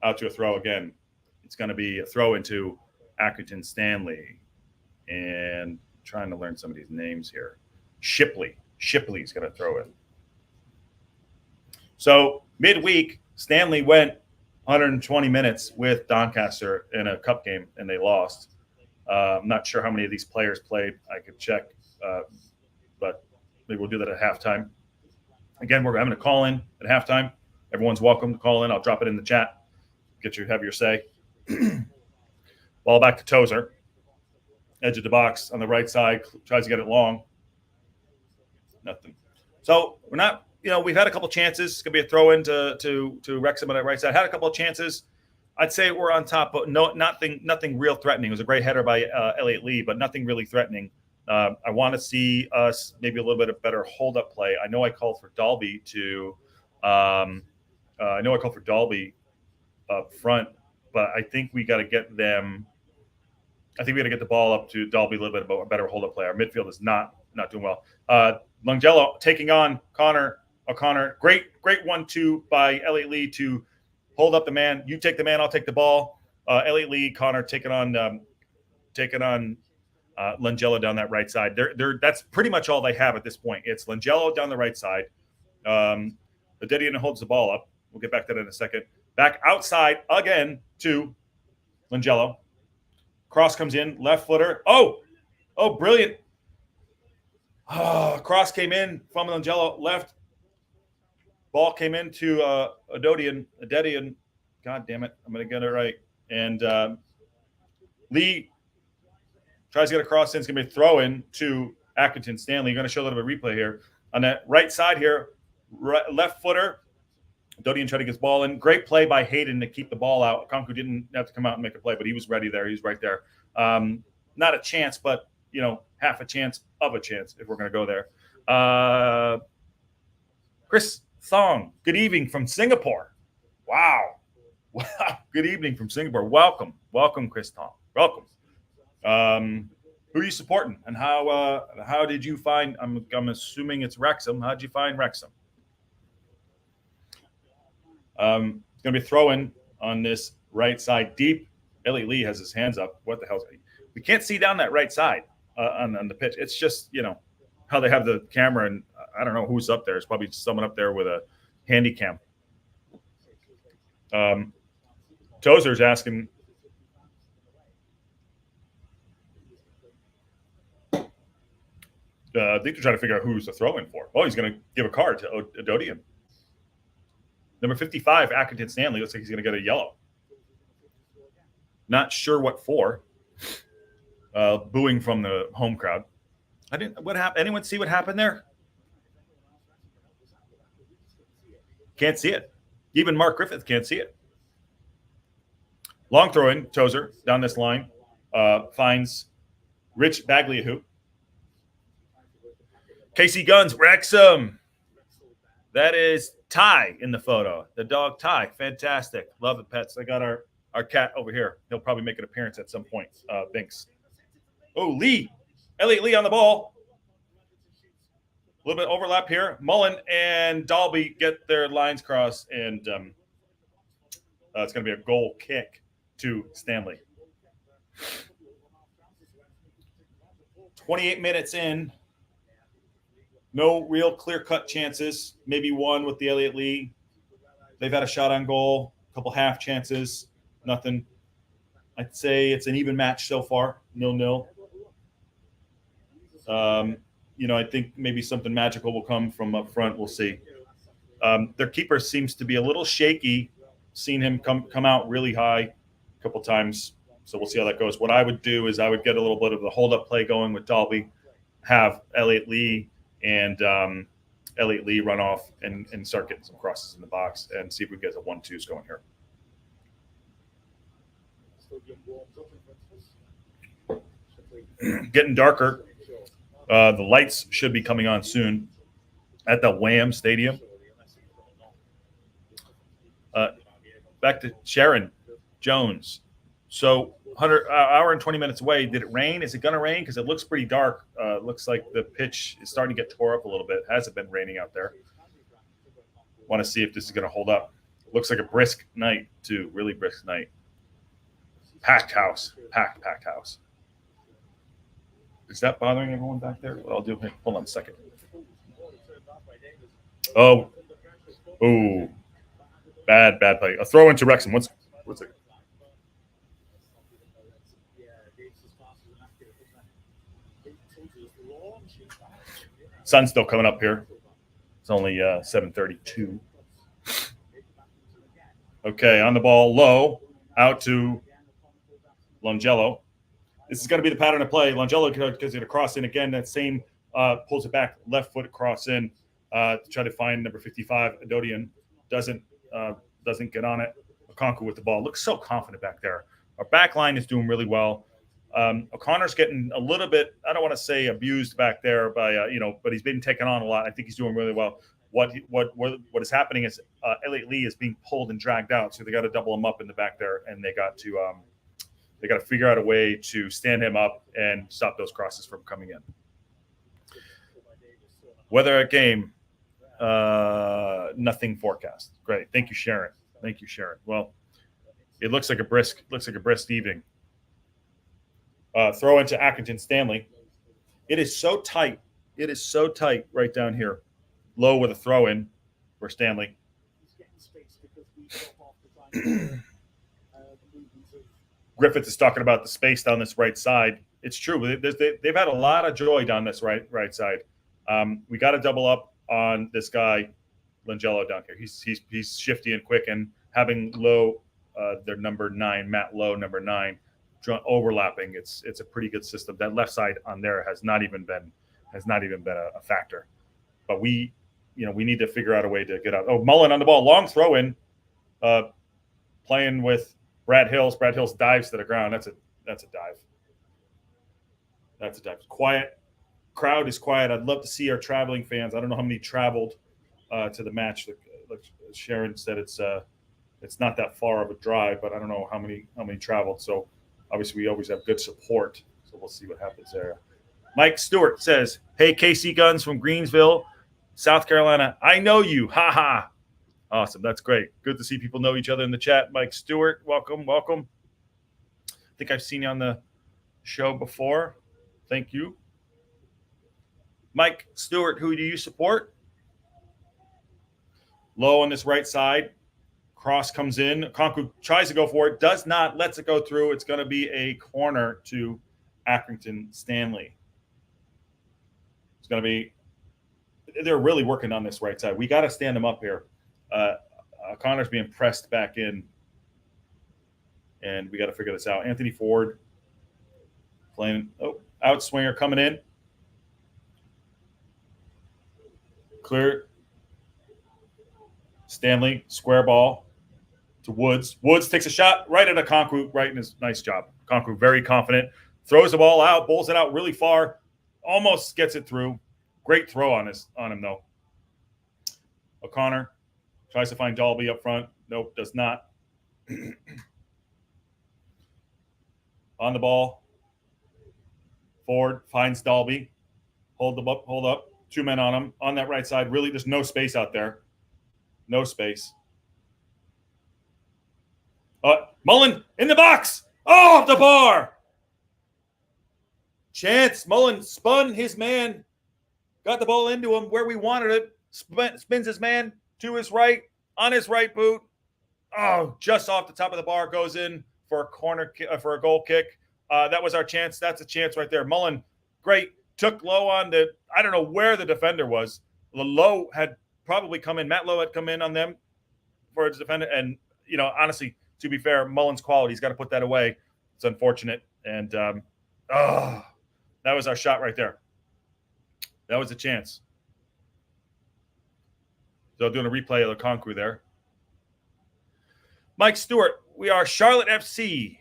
Out to a throw again. It's going to be a throw into Accrington Stanley. And trying to learn some of these names here. Shipley's going to throw it. So midweek, Stanley went 120 minutes with Doncaster in a cup game, and they lost. I'm not sure how many of these players played. I could check, but maybe we'll do that at halftime. Again, we're having a call-in at halftime. Everyone's welcome to call in. I'll drop it in the chat. Have your say. Ball back to Tozer. Edge of the box on the right side. Tries to get it long. Nothing. So we're not, we've had a couple chances. It's going to be a throw in to Wrexham on that right side. Had a couple of chances. I'd say we're on top, but nothing real threatening. It was a great header by Elliott Lee, but nothing really threatening. I want to see us maybe a little bit of better hold-up play. I know I called for Dalby up front, but I think we got to get them. I think we got to get the ball up to Dalby a little bit of a better hold-up play. Our midfield is not doing well. Longello taking on Connor O'Connor. Great 1-2 by Elliott Lee to hold up the man. You take the man, I'll take the ball. Elliott Lee, Connor taking on Longello down that right side. That's pretty much all they have at this point. It's Longello down the right side. Adedian holds the ball up. We'll get back to that in a second. Back outside again to Longello. Cross comes in, left footer. Oh, brilliant. Cross came in from Longello, left. Ball came into Adedian. God damn it. I'm going to get it right. And Lee tries to get a cross in. It's going to be a throw in to Accrington Stanley. You're going to show a little bit of replay here. On that right side here, left footer. Dodian tried to get his ball in. Great play by Hayden to keep the ball out. Konku didn't have to come out and make a play, but he was ready there. He was right there. Not a chance, but, half a chance of a chance if we're going to go there. Chris Thong, good evening from Singapore. Wow. Good evening from Singapore. Welcome, Chris Thong. Welcome. Who are you supporting, and how did you find? I'm assuming it's Wrexham. How did you find Wrexham? It's going to be a throw-in on this right side deep. Elliott Lee has his hands up. What the hell? We can't see down that right side on the pitch. It's just, how they have the camera, and I don't know who's up there. It's probably someone up there with a handy cam. Tozer's asking. I think they're trying to figure out who's the throw-in for. Oh, he's going to give a card to Adodian. Number 55, Accrington Stanley. Looks like he's going to get a yellow. Not sure what for. Booing from the home crowd. What happened? Anyone see what happened there? Can't see it. Even Mark Griffith can't see it. Long throw in, Tozer down this line. Finds Rich Bagliahu. Casey Guns, Wrexham. That is Ty in the photo. The dog Ty. Fantastic. Love the pets. I got our cat over here. He'll probably make an appearance at some point. Binks. Oh, Lee. Elliott Lee on the ball. A little bit of overlap here. Mullen and Dalby get their lines crossed, and it's going to be a goal kick to Stanley. 28 minutes in. No real clear-cut chances. Maybe one with the Elliott Lee. They've had a shot on goal, a couple half chances, nothing. I'd say it's an even match so far, 0-0. I think maybe something magical will come from up front. We'll see. Their keeper seems to be a little shaky. Seen him come out really high a couple times, so we'll see how that goes. What I would do is I would get a little bit of the hold-up play going with Dalby, have Elliott Lee run off and start getting some crosses in the box and see if we get the 1-2s going here. getting darker. The lights should be coming on soon at the WHAM Stadium. Back to Sharon Jones. So 100 hour and 20 minutes away. Did it rain? Is it going to rain? Because it looks pretty dark. Looks like the pitch is starting to get tore up a little bit. Hasn't been raining out there. Want to see if this is going to hold up. Looks like a brisk night too. Really brisk night. Packed house. Packed house. Is that bothering everyone back there? What I'll do? Hold on a second. Oh. Bad play. A throw into Wrexham. What's it? Sun's still coming up here. It's only 7:32. Okay, on the ball, low, out to Longello. This is going to be the pattern of play. Longello is going to cross in again. That same pulls it back, left foot cross in to try to find number 55. Adodian doesn't get on it. Okonkwo with the ball. Looks so confident back there. Our back line is doing really well. O'Connor's getting a little bit, I don't want to say abused back there by, but he's been taken on a lot. I think he's doing really well. What is happening is Elliot Lee is being pulled and dragged out, so they got to double him up in the back there, and they got to figure out a way to stand him up and stop those crosses from coming in. Weather at game, nothing forecast. Great, thank you, Sharon. Well, it looks like a brisk evening. Throw into Accrington Stanley. It is so tight. Right down here. Low with a throw in for Stanley. Griffith is talking about the space down this right side. It's true. They've had a lot of joy down this right side. We got to double up on this guy, Longello, down here. He's shifty and quick, and having Lowe, their number 9, Matt Lowe, number 9, overlapping. It's a pretty good system. That left side on there has not even been a factor. But we need to figure out a way to get out. Oh, Mullen on the ball, long throw in, playing with Brad Hills. Brad Hills dives to the ground. That's a dive. That's a dive. Quiet. Crowd is quiet. I'd love to see our traveling fans. I don't know how many traveled to the match. Like Sharon said, it's not that far of a drive, but I don't know how many traveled. So obviously we always have good support. So we'll see what happens there. Mike Stewart says, "Hey, KC Guns from Greensville, South Carolina. I know you. Ha ha." Awesome. That's great. Good to see people know each other in the chat. Mike Stewart, welcome. I think I've seen you on the show before. Thank you. Mike Stewart, who do you support? Low on this right side. Cross comes in. Okonkwo tries to go for it. Does not. Lets it go through. It's going to be a corner to Accrington Stanley. It's going to be – they're really working on this right side. We got to stand them up here. Connor's being pressed back in, and we got to figure this out. Anthony Ford playing – out swinger coming in. Clear. Stanley, square ball to Woods. Woods takes a shot right at Okonkwo, right in his nice job. Okonkwo very confident. Throws the ball out, bowls it out really far. Almost gets it through. Great throw on him, though. O'Connor tries to find Dalby up front. Nope, does not. On the ball. Ford finds Dalby. Hold up. 2 men on him. On that right side. Really, there's no space out there. No space. Mullen in the box. Oh, off the bar. Chance. Mullen spun his man. Got the ball into him where we wanted it. Spins his man to his right. On his right boot. Oh, just off the top of the bar. Goes in for a corner, for a goal kick. That was our chance. That's a chance right there. Mullen, great. Took Lowe on the, I don't know where the defender was. Lowe had probably come in. Matt Lowe had come in on them for his defender. And, honestly, to be fair, Mullen's quality, he's got to put that away. It's unfortunate. And, that was our shot right there. That was a chance. So doing a replay of the Okonkwo there. Mike Stewart, we are Charlotte FC.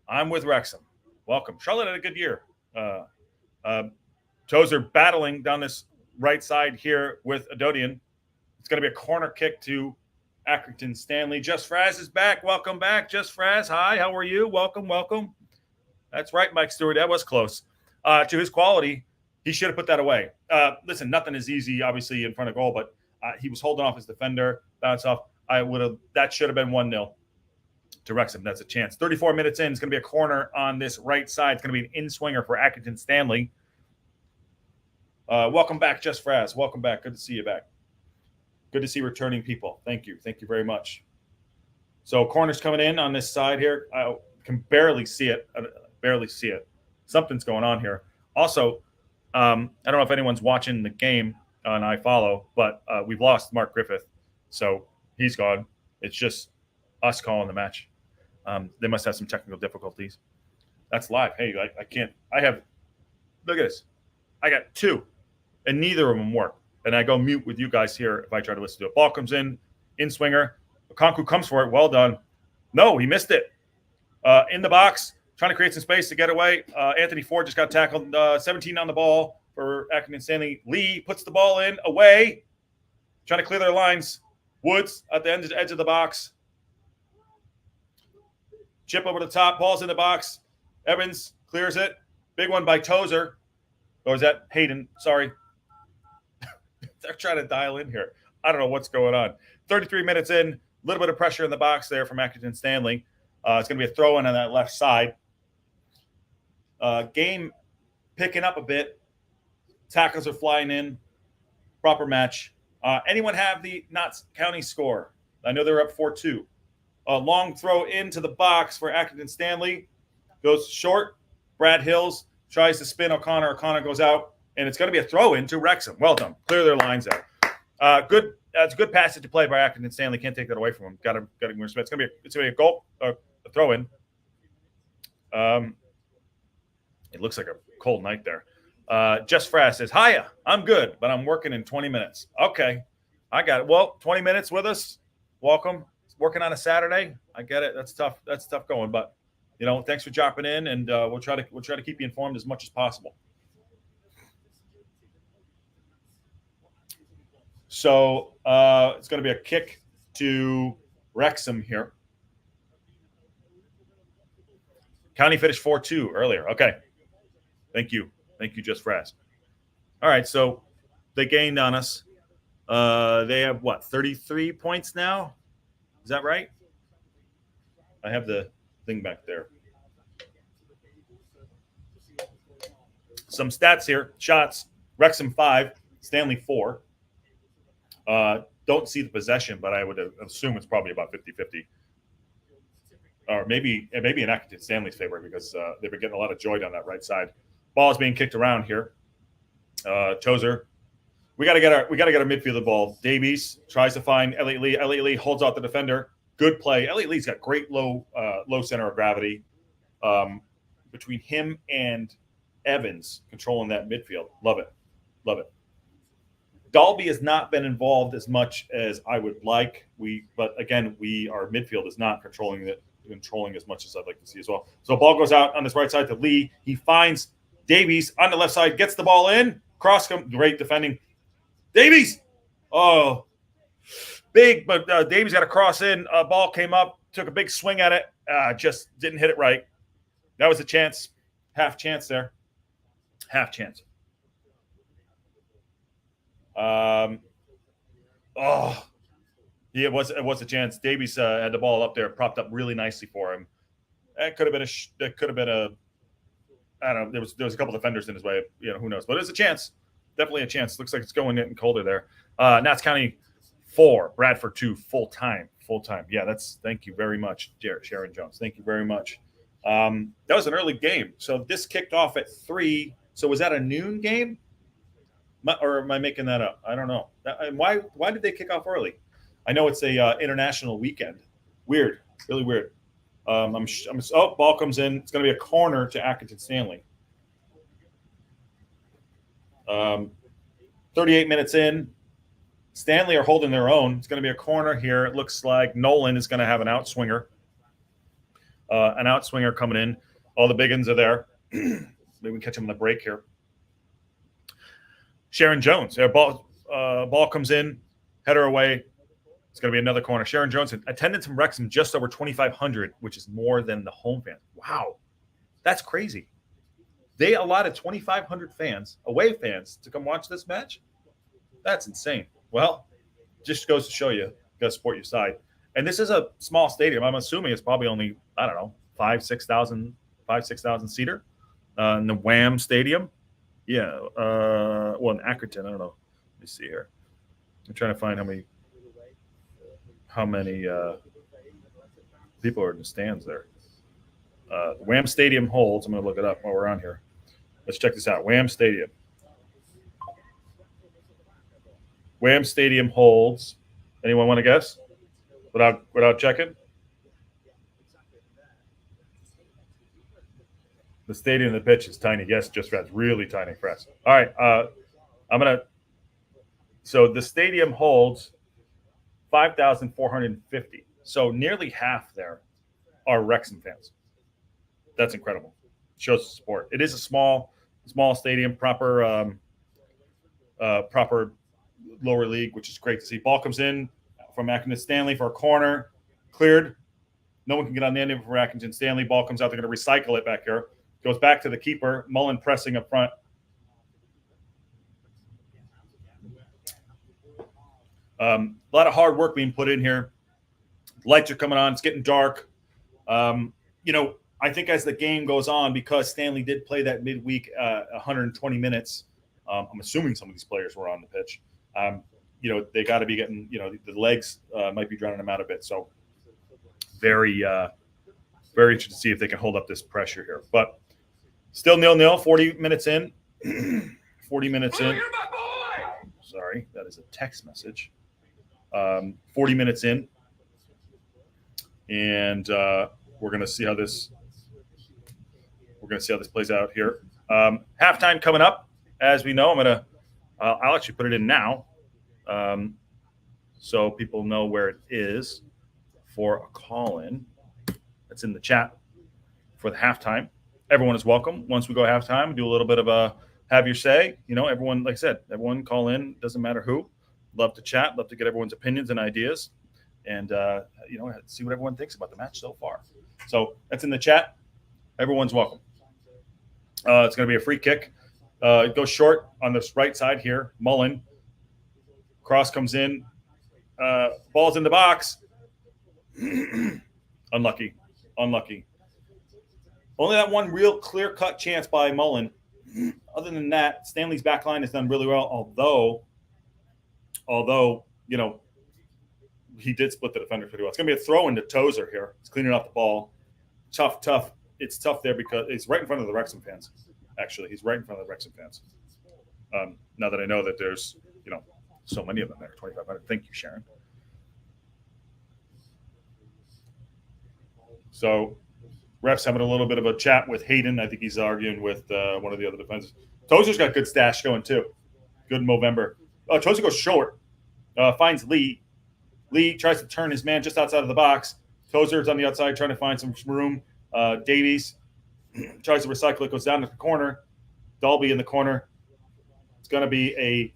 I'm with Wrexham. Welcome. Charlotte had a good year. Tozer battling down this right side here with Adodian. It's going to be a corner kick to Accrington Stanley. Just Fraz is back. Welcome back, Just Fraz. Hi, how are you? Welcome, welcome. That's right, Mike Stewart. That was close. To his quality, he should have put that away. Listen, nothing is easy, obviously, in front of goal, but he was holding off his defender, bounce off. That should have been 1-0 to Wrexham. That's a chance. 34 minutes in, it's going to be a corner on this right side. It's going to be an in-swinger for Accrington Stanley. Welcome back, Just Fraz. Welcome back. Good to see you back. Good to see returning people. Thank you. Thank you very much. So corners coming in on this side here. I can barely see it. Barely see it. Something's going on here. Also, I don't know if anyone's watching the game on iFollow, but we've lost Mark Griffith. So he's gone. It's just us calling the match. They must have some technical difficulties. That's live. Hey, I can't. Look at this. I got 2, and neither of them work. And I go mute with you guys here if I try to listen to it. Ball comes in swinger. Okonkwo comes for it. Well done. No, he missed it. In the box, trying to create some space to get away. Anthony Ford just got tackled. 17 on the ball for Accrington Stanley. Lee puts the ball in, away. Trying to clear their lines. Woods at the edge of the box. Chip over the top. Ball's in the box. Evans clears it. Big one by Tozer. Or is that Hayden? Sorry. They're trying to dial in here. I don't know what's going on. 33 minutes in. A little bit of pressure in the box there from Accrington Stanley. It's going to be a throw-in on that left side. Game picking up a bit. Tackles are flying in. Proper match. Anyone have the Notts County score? I know they're up 4-2. A long throw into the box for Accrington Stanley. Goes short. Brad Hills tries to spin O'Connor. O'Connor goes out. And it's going to be a throw-in to Wrexham. Well done. Clear their lines out. Good. That's a good passage to play by Accrington Stanley. Can't take that away from him. Got to give him respect. It's going to be a goal, a throw-in. It looks like a cold night there. Just Fraz says, "Hiya, I'm good, but I'm working in 20 minutes." Okay, I got it. Well, 20 minutes with us. Welcome. Working on a Saturday. I get it. That's tough. That's tough going, but thanks for dropping in, and we'll try to keep you informed as much as possible. So it's going to be a kick to Wrexham here. County finished 4-2 earlier. Okay. Thank you. Thank you, Just Fraz. All right, so they gained on us. They have, 33 points now? Is that right? I have the thing back there. Some stats here. Shots. Wrexham 5, Stanley 4. Don't see the possession, but I would assume it's probably about 50-50. Or maybe in Accrington Stanley's favor because they've been getting a lot of joy down that right side. Ball is being kicked around here. Tozer. We got to get our midfielder ball. Davies tries to find Elliot Lee. Elliot Lee holds out the defender. Good play. Elliot Lee's got great low center of gravity. Between him and Evans controlling that midfield. Love it. Love it. Dalby has not been involved as much as I would like. But again, our midfield is not controlling as much as I'd like to see as well. So ball goes out on this right side to Lee. He finds Davies on the left side, gets the ball in. Cross come, great defending. Davies! Oh, big, but Davies got a cross in. Ball came up, took a big swing at it. Just didn't hit it right. That was a chance. Half chance there. Half chance. It was a chance. Davies had the ball up there, propped up really nicely for him. That could have been a. I don't know. There was a couple defenders in his way. Who knows? But it's a chance. Definitely a chance. Looks like it's going in colder there. Notts County 4, Bradford 2, full time. Yeah, thank you very much, Sharon Jones. Thank you very much. That was an early game. So this kicked off at 3. So was that a noon game? Or am I making that up? I don't know. Why did they kick off early? I know it's a international weekend. Weird, really weird. Ball comes in. It's going to be a corner to Accrington Stanley. 38 minutes in. Stanley are holding their own. It's going to be a corner here. It looks like Nolan is going to have an outswinger. An outswinger coming in. All the big uns are there. Maybe we can catch him on the break here. Sharon Jones. Ball comes in, header away. It's going to be another corner. Sharon Jones, attendance from Wrexham just over 2,500, which is more than the home fans. Wow. That's crazy. They allotted 2,500 fans, away fans, to come watch this match. That's insane. Well, just goes to show you got to support your side. And this is a small stadium. I'm assuming it's probably only, I don't know, 6,000 seater in the WHAM Stadium. Yeah. Well, in Accrington, I don't know. Let me see here. I'm trying to find how many people are in the stands there. The WHAM Stadium holds. I'm going to look it up while we're on here. Let's check this out. WHAM Stadium. WHAM Stadium holds. Anyone want to guess? Without checking? The stadium, the pitch is tiny. Yes, just that's really tiny for us. All right. So the stadium holds 5,450. So nearly half there are Wrexham fans. That's incredible. Shows the support. It is a small stadium, proper lower league, which is great to see. Ball comes in from Accrington Stanley for a corner, cleared. No one can get on the end of it for Accrington Stanley. Ball comes out. They're going to recycle it back here. Goes back to the keeper. Mullen pressing up front. A lot of hard work being put in here. Lights are coming on. It's getting dark. I think as the game goes on, because Stanley did play that midweek 120 minutes, I'm assuming some of these players were on the pitch. They got to be getting, the legs might be drowning them out a bit. So very, very interested to see if they can hold up this pressure here. But still 0-0, 40 minutes in. 40 minutes in. Sorry, that is a text message. 40 minutes in. And we're going to see how this plays out here. Halftime coming up. As we know, I'll actually put it in now, so people know where it is for a call-in. That's in the chat for the halftime. Everyone is welcome. Once we go halftime, do a little bit of a have your say. Everyone, like I said, everyone call in. Doesn't matter who. Love to chat. Love to get everyone's opinions and ideas, and see what everyone thinks about the match so far. So that's in the chat. Everyone's welcome. It's going to be a free kick. It goes short on the right side here. Mullen. Cross comes in. Ball's in the box. Unlucky. Only that one real clear-cut chance by Mullen. Other than that, Stanley's back line has done really well, although he did split the defender pretty well. It's going to be a throw into Tozer here. He's cleaning off the ball. Tough. It's tough there because it's right in front of the Wrexham fans. Actually, he's right in front of the Wrexham fans. Now that I know that there's, so many of them there, 2,500. Thank you, Sharon. So, refs having a little bit of a chat with Hayden. I think he's arguing with one of the other defenders. Tozer's got good stash going too. Good Movember. Tozer goes short. Finds Lee. Lee tries to turn his man just outside of the box. Tozer's on the outside trying to find some room. Davies tries to recycle it, goes down to the corner. Dalby in the corner. It's going to be a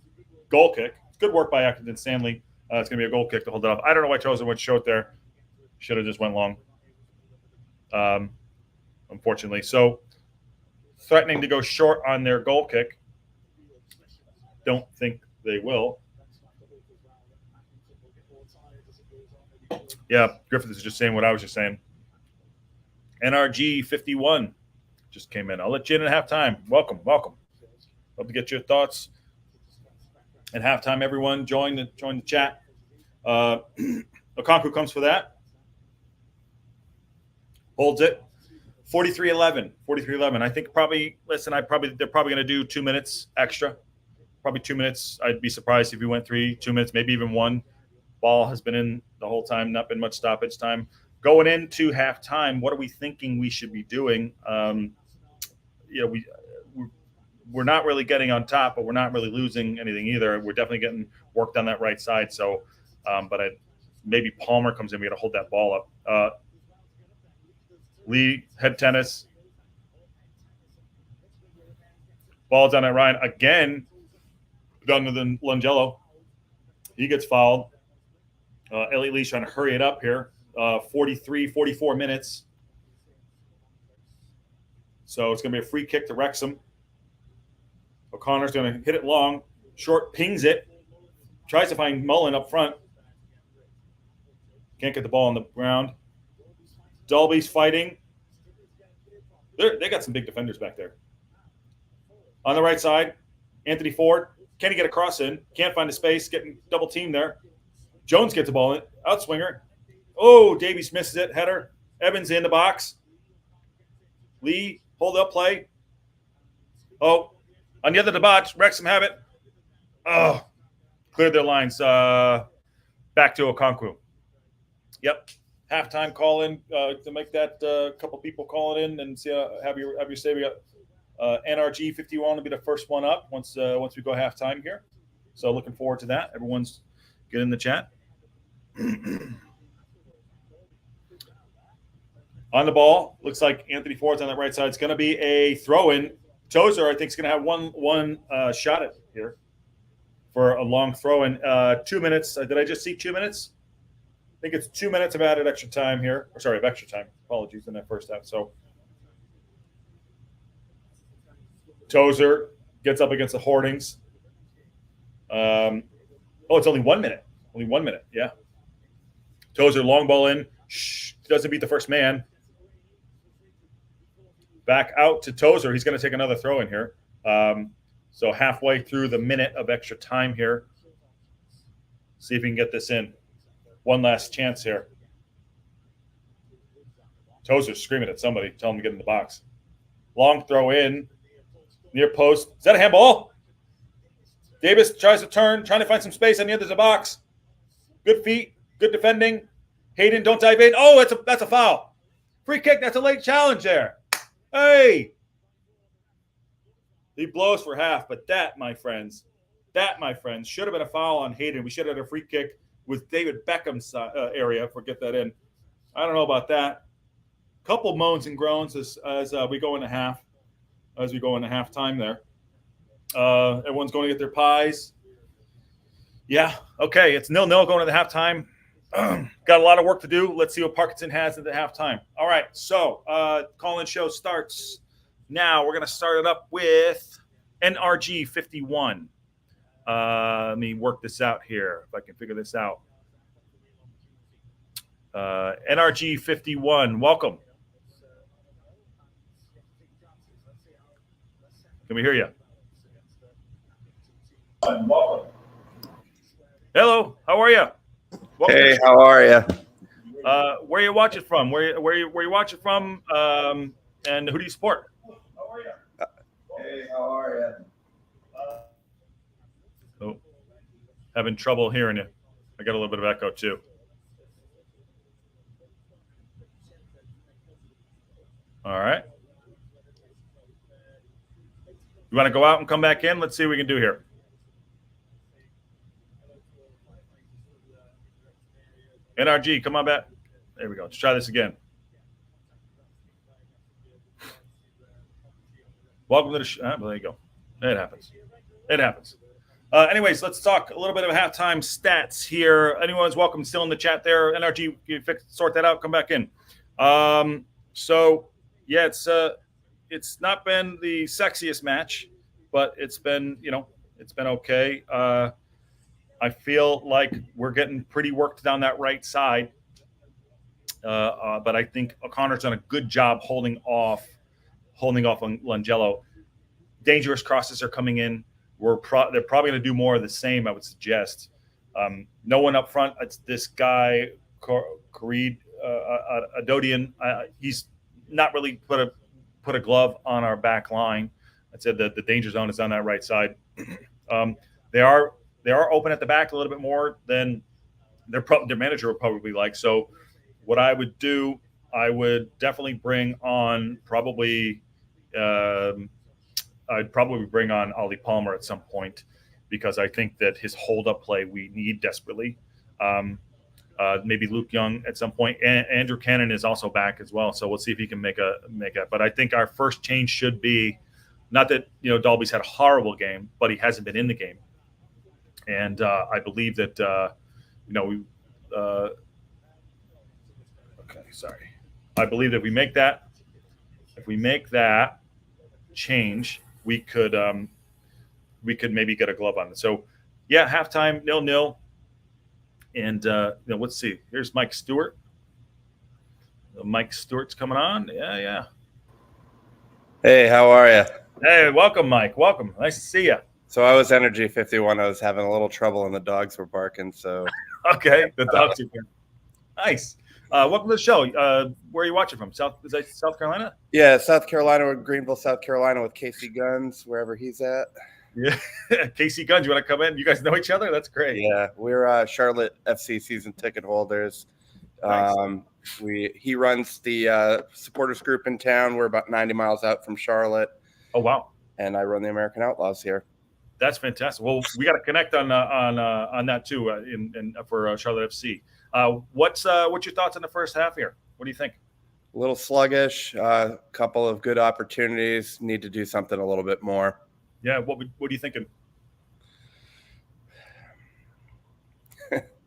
goal kick. It's good work by Accrington Stanley. It's going to be a goal kick to hold it off. I don't know why Tozer went short there. Should have just went long. Unfortunately. So threatening to go short on their goal kick. Don't think they will. Yeah, Griffith is just saying what I was just saying. NRG 51 just came in. I'll let you in at halftime. Welcome. Love to get your thoughts at halftime. Everyone, join the chat. Okonkwo comes for that. Holds it. 43-11. I think probably. Listen, they're probably going to do 2 minutes extra. Probably 2 minutes. I'd be surprised if you went 2 minutes, maybe even one. Ball has been in the whole time. Not been much stoppage time. Going into halftime, what are we thinking we should be doing? We're not really getting on top, but we're not really losing anything either. We're definitely getting worked on that right side. So, maybe Palmer comes in. We got to hold that ball up. Lee head tennis. Ball down at Ryan again. Done to the Langello. He gets fouled. Elliot Lee's trying to hurry it up here. 43, 44 minutes. So it's going to be a free kick to Wrexham. O'Connor's going to hit it long. Short pings it. Tries to find Mullen up front. Can't get the ball on the ground. Dolby's fighting. They got some big defenders back there. On the right side, Anthony Ford. Can he get a cross in? Can't find a space. Getting double teamed there. Jones gets the ball in. Outswinger. Oh, Davies misses it. Header. Evans in the box. Lee, hold up play. Oh, on the other debauch, Wrexham have it. Oh, cleared their lines. Back to Okonkwo. Yep. Halftime call in to make that couple people call it in and see have your say. We got NRG 51 will be the first one up once we go halftime here. So looking forward to that. Everyone's get in the chat. On the ball, looks like Anthony Ford's on the right side. It's going to be a throw-in. Tozer, I think, is going to have one shot at here for a long throw-in. 2 minutes. Did I just see 2 minutes? I think it's 2 minutes of added extra time here. Or sorry, of extra time. Apologies in that first half. So Tozer gets up against the Hoardings. It's only 1 minute. Only 1 minute. Yeah. Tozer, long ball in. Doesn't beat the first man. Back out to Tozer. He's going to take another throw in here. So halfway through the minute of extra time here. See if we can get this in. One last chance here. Tozer's screaming at somebody. Tell him to get in the box. Long throw in. Near post. Is that a handball? Davis tries to turn. Trying to find some space on the end of the box. Good feet. Good defending. Hayden, don't dive in. Oh, that's a foul. Free kick. That's a late challenge there. Hey. He blows for half, but that, my friends, should have been a foul on Hayden. We should have had a free kick with David Beckham's area. Get that in. I don't know about that. Couple moans and groans as we go into half. As we go into halftime there. Everyone's going to get their pies. Yeah. Okay. It's 0-0 going to the halftime. Got a lot of work to do. Let's see what Parkinson has at the halftime. All right. So call-in show starts now. We're going to start it up with NRG 51. Let me work this out here if I can figure this out. NRG 51. Welcome. Can we hear you? Welcome. Hello. How are you? Welcome. Hey, how are you? Where are you watching from? Where you watching from? And who do you support? How are you? Hey, how are you? Oh, having trouble hearing you. I got a little bit of echo too. All right. You want to go out and come back in? Let's see what we can do here. NRG, come on back. There we go. Let's try this again. Welcome to the show. Well, there you go. It happens. It happens. Anyways, let's talk a little bit of halftime stats here. Anyone's welcome still in the chat there. NRG, you sort that out. Come back in. So, yeah, it's not been the sexiest match, but it's been okay. I feel like we're getting pretty worked down that right side. But I think O'Connor's done a good job holding off on Langello. Dangerous crosses are coming in. They're probably going to do more of the same, I would suggest. No one up front. It's this guy, Khalid Adodian. He's not really put a glove on our back line. I said that the danger zone is on that right side. They are open at the back a little bit more than their manager would probably like. So what I would do, I would definitely bring on I'd probably bring on Ollie Palmer at some point because I think that his hold-up play we need desperately. Maybe Luke Young at some point. And Andrew Cannon is also back as well, so we'll see if he can make a. But I think our first change should be Not that Dalby's had a horrible game, but he hasn't been in the game, and I believe that I believe that if we make that change, we could maybe get a glove on it. So yeah, halftime 0-0, and let's see. Here's Mike Stewart. Mike Stewart's coming on. Yeah. Hey, how are you? Hey, welcome, Mike. Welcome. Nice to see you. So I was Energy 51. I was having a little trouble and the dogs were barking. So okay, the dogs are good. Nice. Welcome to the show. Where are you watching from? Is that South Carolina? Yeah, South Carolina, Greenville, South Carolina, with Casey Guns, wherever he's at. Yeah, Casey Guns. You want to come in? You guys know each other? That's great. Yeah, we're Charlotte FC season ticket holders. Nice. He runs the supporters group in town. We're about 90 miles out from Charlotte. Oh wow! And I run the American Outlaws here. That's fantastic. Well, we got to connect on that too. For Charlotte FC. What's your thoughts on the first half here? What do you think? A little sluggish. A couple of good opportunities. Need to do something a little bit more. Yeah. What are you thinking?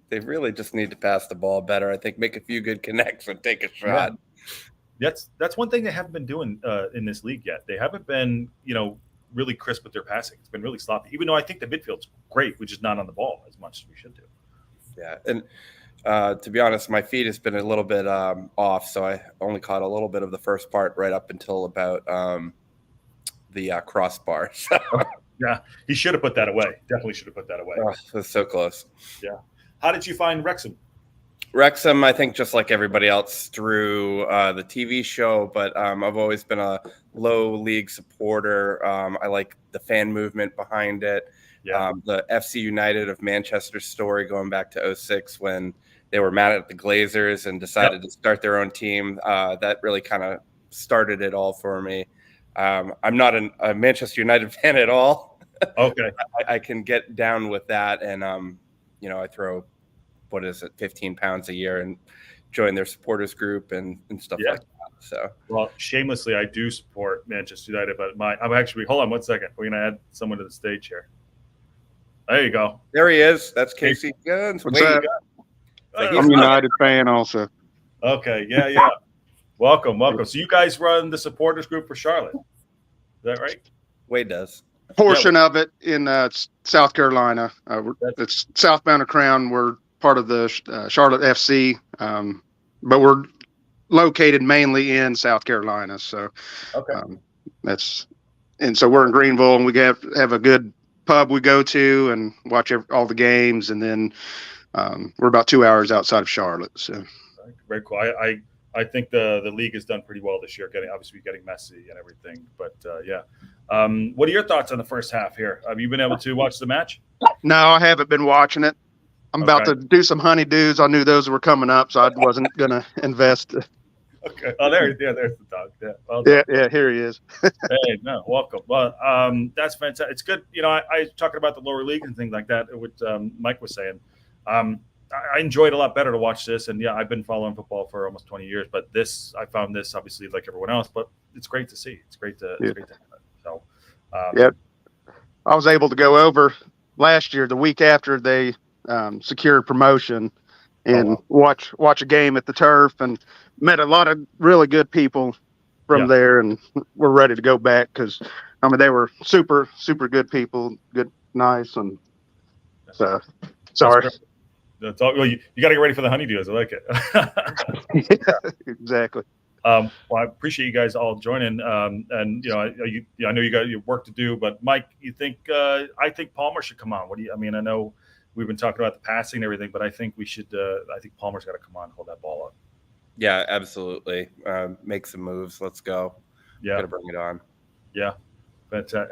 They really just need to pass the ball better. I think make a few good connects and take a shot. Yeah. That's one thing they haven't been doing in this league yet. They haven't been, really crisp with their passing. It's been really sloppy. Even though I think the midfield's great, which is not on the ball as much as we should do. Yeah. And to be honest, my feed has been a little bit off, so I only caught a little bit of the first part right up until about the crossbar. So. Yeah, he should have put that away. Definitely should have put that away. Oh, it was so close. Yeah. How did you find Wrexham? Wrexham, I think, just like everybody else, through the TV show, but I've always been a low league supporter. I like the fan movement behind it. Yeah. The FC United of Manchester story going back to 2006 when they were mad at the Glazers and decided to start their own team. That really kind of started it all for me. I'm not a Manchester United fan at all. Okay. I can get down with that, and I throw, 15 pounds a year and join their supporters group and stuff like that. So, well, shamelessly, I do support Manchester United, but I'm actually, hold on 1 second. We're going to add someone to the stage here. There you go. There he is. That's Casey Guns. What's up? I'm a United fan also. Okay. Yeah. Welcome. So you guys run the supporters group for Charlotte. Is that right? Wade does. Portion of it in South Carolina. It's southbound of Crown. We're part of the Charlotte FC, but we're located mainly in South Carolina. So so we're in Greenville, and we have a good pub we go to and watch all the games, and then we're about 2 hours outside of Charlotte. So very cool. I think the league has done pretty well this year, getting messy and everything. But what are your thoughts on the first half here? Have you been able to watch the match? No, I haven't been watching it. I'm about to do some honeydews. I knew those were coming up, so I wasn't gonna invest. Okay. Oh, there's the dog. Yeah. Well, yeah. Here he is. Hey, no, welcome. Well, that's fantastic. It's good. I talking about the lower league and things like that. What Mike was saying. I enjoyed a lot better to watch this, and I've been following football for almost 20 years. But I found this obviously like everyone else, but it's great to see. It's great to have it. So, I was able to go over last year, the week after they secured promotion, and watch a game at the Turf, and met a lot of really good people from there, and we're ready to go back because they were super good people, good, nice, and so sorry. That's all. Well, you got to get ready for the honeydews. I like it. Exactly. Well, I appreciate you guys all joining. And I know you got your work to do, but Mike, you think I think Palmer should come on. What do you? I mean, I know we've been talking about the passing and everything, but I think we should. I think Palmer's got to come on, hold that ball up. Yeah, absolutely. Make some moves. Let's go. Yeah, got to bring it on. Yeah.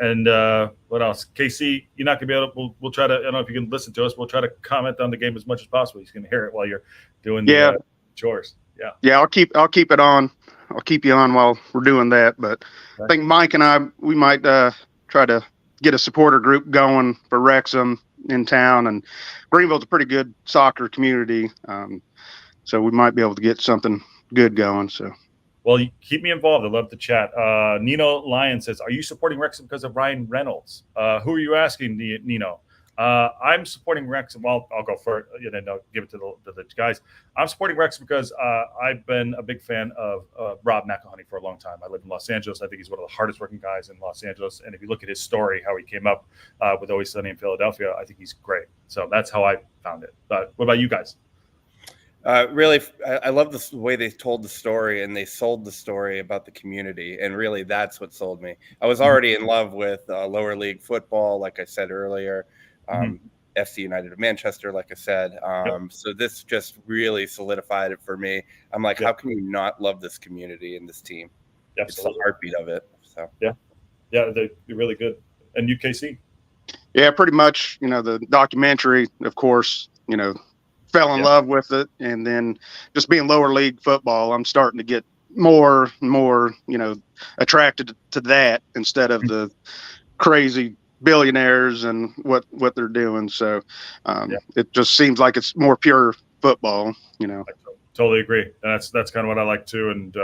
And what else? KC, you're not going to be able to – we'll try to – I don't know if you can listen to us. We'll try to comment on the game as much as possible. He's going to hear it while you're doing the chores. Yeah. Yeah, I'll keep it on. I'll keep you on while we're doing that. But I think Mike and we might try to get a supporter group going for Wrexham in town. And Greenville's a pretty good soccer community. So we might be able to get something good going. So Well, you keep me involved. I love to chat. Nino Lyon says, "Are you supporting Wrexham because of Ryan Reynolds?" Who are you asking, Nino? I'm supporting Wrexham. Well, I'll go for it. I'll give it to the guys. I'm supporting Wrexham because I've been a big fan of Rob McElhenney for a long time. I live in Los Angeles. I think he's one of the hardest working guys in Los Angeles. And if you look at his story, how he came up with Always Sunny in Philadelphia, I think he's great. So that's how I found it. But what about you guys? Really, I love the way they told the story, and they sold the story about the community. And really, that's what sold me. I was already in love with lower league football, like I said earlier. FC United of Manchester, like I said. So this just really solidified it for me. I'm like, how can you not love this community and this team? Absolutely. It's the heartbeat of it. So yeah, they're really good. And UKC? Yeah, pretty much. The documentary, of course, fell in love with it, and then just being lower league football, I'm starting to get more and more, attracted to that instead of the crazy billionaires and what they're doing. So it just seems like it's more pure football. I totally agree. That's kind of what I like too. And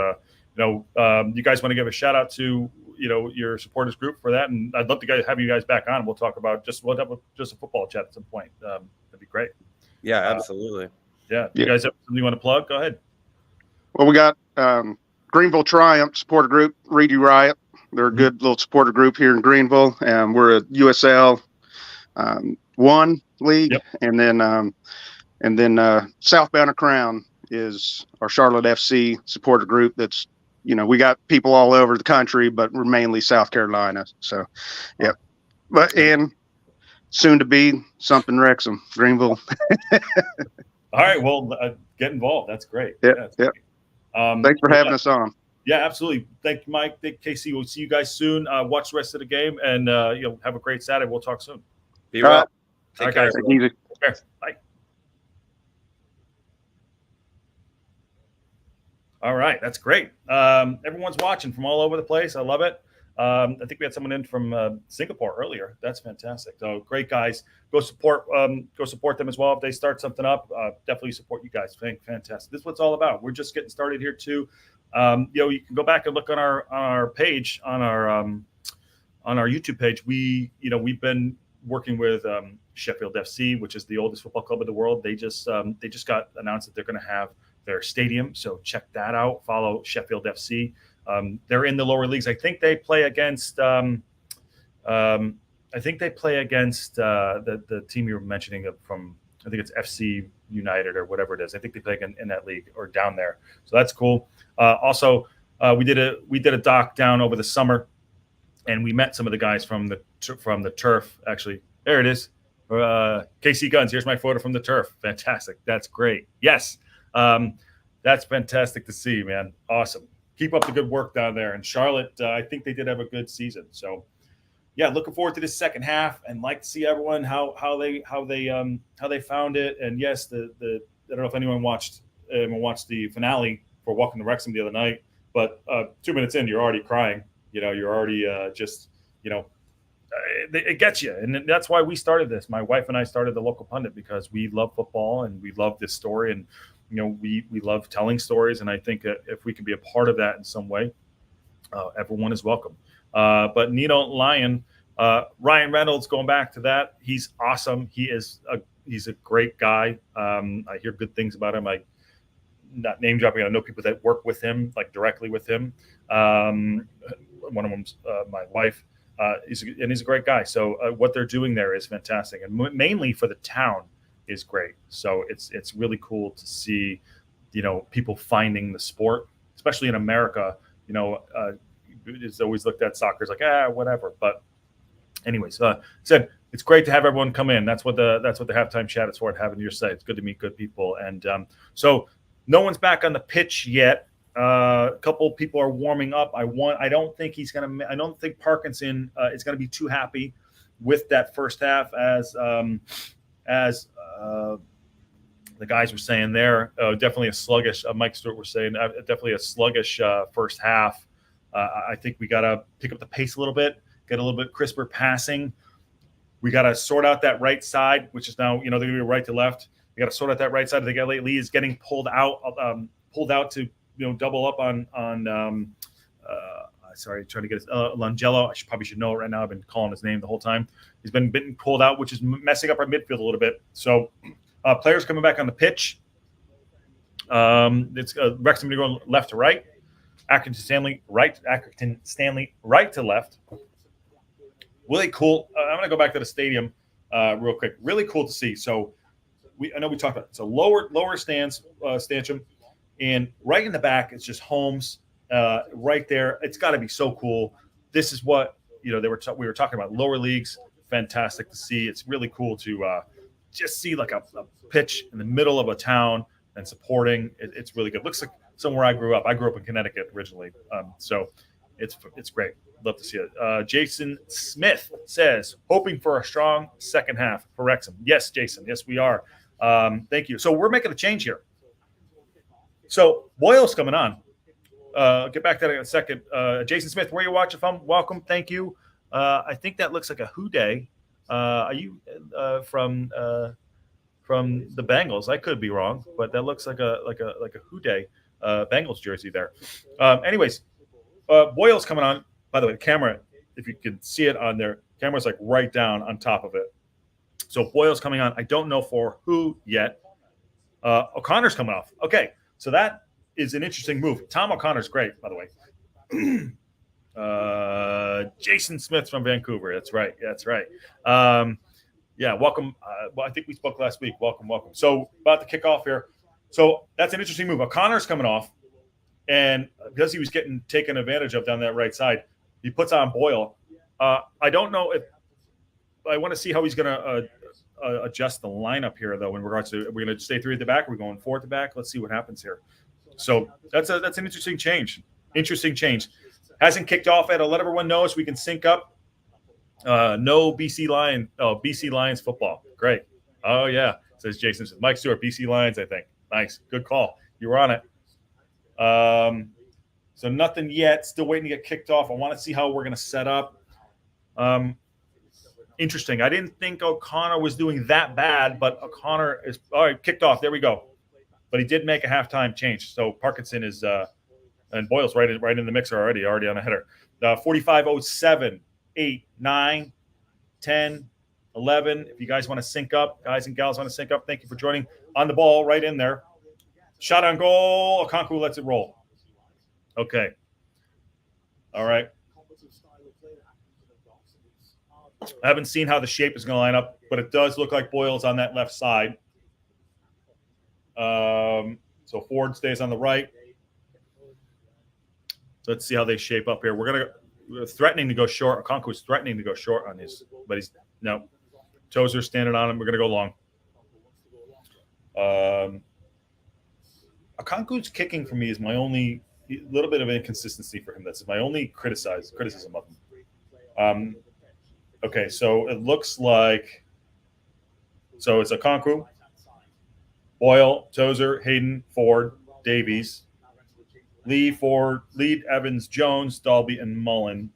you guys want to give a shout out to your supporters group for that, and I'd love to have you guys back on. We'll talk about we'll have just a football chat at some point. That'd be great. Yeah, absolutely. You guys have something you want to plug? Go ahead. Well, we got Greenville Triumph supporter group, Reedy Riot. They're a good little supporter group here in Greenville. We're a USL 1 league, and then Southbound of Crown is our Charlotte FC supporter group. That's we got people all over the country, but we're mainly South Carolina. So, and soon to be something Wrexham, Greenville. All right, well, get involved. That's great. Thanks for having us on. Yeah, absolutely. Thank you, Mike. Thank you, Casey. We'll see you guys soon. Watch the rest of the game, and have a great Saturday. We'll talk soon. Be well. Take care. Bye. All right, that's great. Everyone's watching from all over the place. I love it. I think we had someone in from Singapore earlier. That's fantastic. So great guys. Go support them as well. If they start something up, definitely support you guys. Fantastic. This is what it's all about. We're just getting started here too. You can go back and look on our page on our YouTube page. We've been working with Sheffield FC, which is the oldest football club in the world. They just got announced that they're going to have their stadium. So check that out. Follow Sheffield FC. They're in the lower leagues. I think they play against the team you were mentioning from, I think it's FC United or whatever it is. I think they play in that league or down there. So that's cool. Also, we did a doc down over the summer, and we met some of the guys from the turf. Actually, there it is. KC Guns. Here's my photo from the turf. Fantastic. That's great. Yes. That's fantastic to see, man. Awesome. Keep up the good work down there. And Charlotte, I think they did have a good season. So, yeah, looking forward to this second half, and like to see everyone how they found it. And yes, I don't know if anyone watched the finale for Walking the Wrexham the other night, but 2 minutes in, you're already crying. You're already it gets you, and that's why we started this. My wife and I started the Local Pundit because we love football and we love this story, and we love telling stories, and I think if we can be a part of that in some way, everyone is welcome. But Nino Lyon, Ryan Reynolds, going back to that, he's awesome. He's a great guy. I hear good things about him. I not name dropping. I know people that work with him, like directly with him. One of them's my wife. He's a great guy. So what they're doing there is fantastic, and mainly for the town is great. So it's really cool to see, people finding the sport, especially in America. It's always looked at soccer as like whatever. But anyways, said it's great to have everyone come in. That's what the halftime chat is for. Having your say, it's good to meet good people. And so no one's back on the pitch yet. A couple people are warming up. I don't think Parkinson is gonna be too happy with that first half as the guys were saying there. Definitely a sluggish. Mike Stewart was saying definitely a sluggish first half. I think we gotta pick up the pace a little bit, get a little bit crisper passing. We gotta sort out that right side, which is now they're gonna be right to left. We gotta sort out that right side. I think Elliot Lee is getting pulled out to double up on sorry, trying to get his Langelo. Probably should know it right now. I've been calling his name the whole time. He's been pulled out, which is messing up our midfield a little bit. So players coming back on the pitch. It's Wrexham going left to right. Accrington Stanley right. Accrington Stanley right to left. Really cool. I'm going to go back to the stadium real quick. Really cool to see. So I know we talked about it. It's a lower stanchium, and right in the back it's just homes. Right there, it's got to be so cool. This is what we were talking about. Lower leagues, fantastic to see. It's really cool to just see like a pitch in the middle of a town and supporting. It's really good. Looks like somewhere I grew up. I grew up in Connecticut originally, so it's great. Love to see it. Jason Smith says, hoping for a strong second half for Wrexham. Yes, Jason. Yes, we are. Thank you. So we're making a change here. So Boyle's coming on. Get back to that in a second. Jason Smith, where you watching from? Welcome. Thank you. I think that looks like a Who Day. Are you from the Bengals? I could be wrong, but that looks like a Who Day Bengals jersey there. Anyways, Boyle's coming on. By the way, the camera, if you can see it on there, camera's like right down on top of it. So Boyle's coming on. I don't know for who yet. O'Connor's coming off. Okay, so that is an interesting move. Tom O'Connor's great, by the way. Jason Smith from Vancouver. That's right. Yeah, welcome. Well, I think we spoke last week. Welcome. So about to kick off here. So that's an interesting move. O'Connor's coming off, and because he was getting taken advantage of down that right side, he puts on Boyle. I don't know if I want to see how he's going to adjust the lineup here, though, in regards to, we're going to stay 3 at the back. We're going 4 at the back. Let's see what happens here. So that's an interesting change. Hasn't kicked off yet. I'll let everyone know so we can sync up. No BC Lions football. Great. Oh yeah, says Jason. Mike Stewart, BC Lions. I think. Nice. Good call. You were on it. So nothing yet. Still waiting to get kicked off. I want to see how we're going to set up. Interesting. I didn't think O'Connor was doing that bad, but O'Connor is all right. Kicked off. There we go. But he did make a halftime change. So Parkinson is and Boyle's right in the mixer already on a header. 45:07, 8, 9, 10, 11. If you guys want to sync up, guys and gals want to sync up, thank you for joining. On the ball, right in there. Shot on goal. Okonkwo lets it roll. Okay. All right. I haven't seen how the shape is going to line up, but it does look like Boyle's on that left side. So Ford stays on the right. So let's see how they shape up here. We're threatening to go short. Okonkwo's threatening to go short on these, but he's no. Tozer's standing on him. We're going to go long. Okonkwo's kicking for me is my only little bit of inconsistency for him. That's my only criticism of him. Okay, so it looks like it's Okonkwo, Boyle, Tozer, Hayden, Ford, Davies, Lee, Ford, Lead, Evans, Jones, Dalby, and Mullen.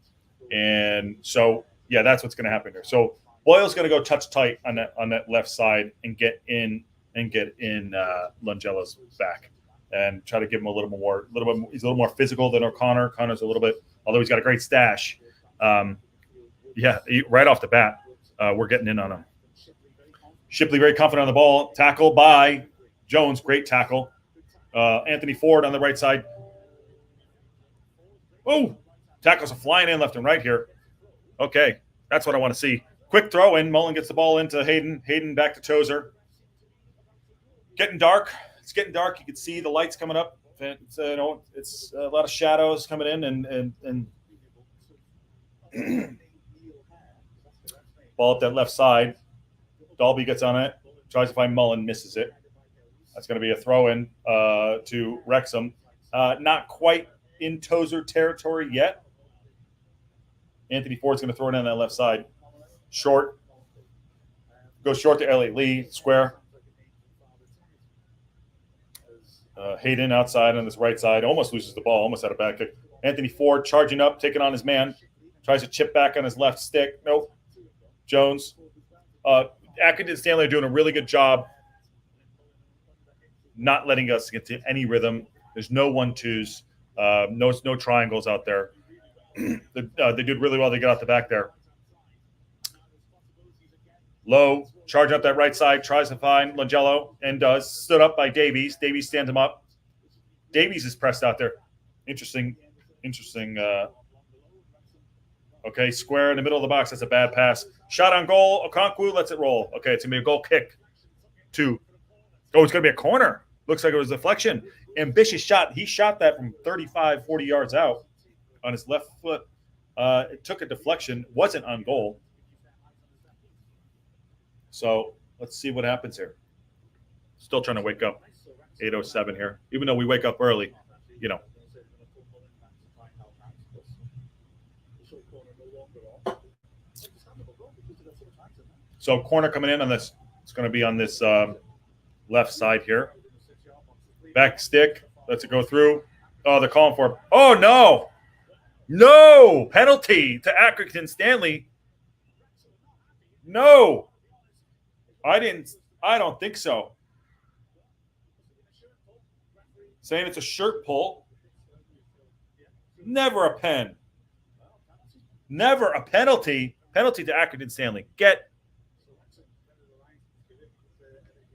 And so, yeah, that's what's going to happen here. So Boyle's going to go touch tight on that left side and get in Langelo's back and try to give him a little bit. He's a little more physical than O'Connor. Connor's a little bit, although he's got a great stash. Right off the bat, we're getting in on him. Shipley very confident on the ball. Tackle by Jones. Great tackle. Anthony Ford on the right side. Oh, tackles are flying in left and right here. Okay, that's what I want to see. Quick throw in. Mullen gets the ball into Hayden. Hayden back to Tozer. Getting dark. It's getting dark. You can see the lights coming up. It's it's a lot of shadows coming in and ball up that left side. Dalby gets on it. Tries to find Mullen. Misses it. That's going to be a throw-in to Wrexham. Not quite in Tozer territory yet. Anthony Ford's going to throw it on that left side. Short. Goes short to Elliott Lee. Square. Hayden outside on his right side. Almost loses the ball. Almost had a back kick. Anthony Ford charging up, taking on his man. Tries to chip back on his left stick. Nope. Jones. Accrington Stanley are doing a really good job not letting us get to any rhythm. There's no 1-2s, no triangles out there. They did really well. They got out the back there. Low, charge up that right side, tries to find Langello, and does. Stood up by Davies. Davies stands him up. Davies is pressed out there. Interesting. Okay, square in the middle of the box. That's a bad pass. Shot on goal. Okonkwo lets it roll. Okay, it's going to be a goal kick. 2. Oh, it's going to be a corner. Looks like it was a deflection. Ambitious shot. He shot that from 35, 40 yards out on his left foot. It took a deflection. Wasn't on goal. So let's see what happens here. Still trying to wake up. 8:07 here. Even though we wake up early, you know. So corner coming in on this. It's going to be on this left side here. Back stick. Lets it go through. Oh, they're calling for it. Oh, no. No. Penalty to Accrington Stanley. No. I don't think so. Saying it's a shirt pull. Never a pen. Never a penalty. Penalty to Accrington Stanley.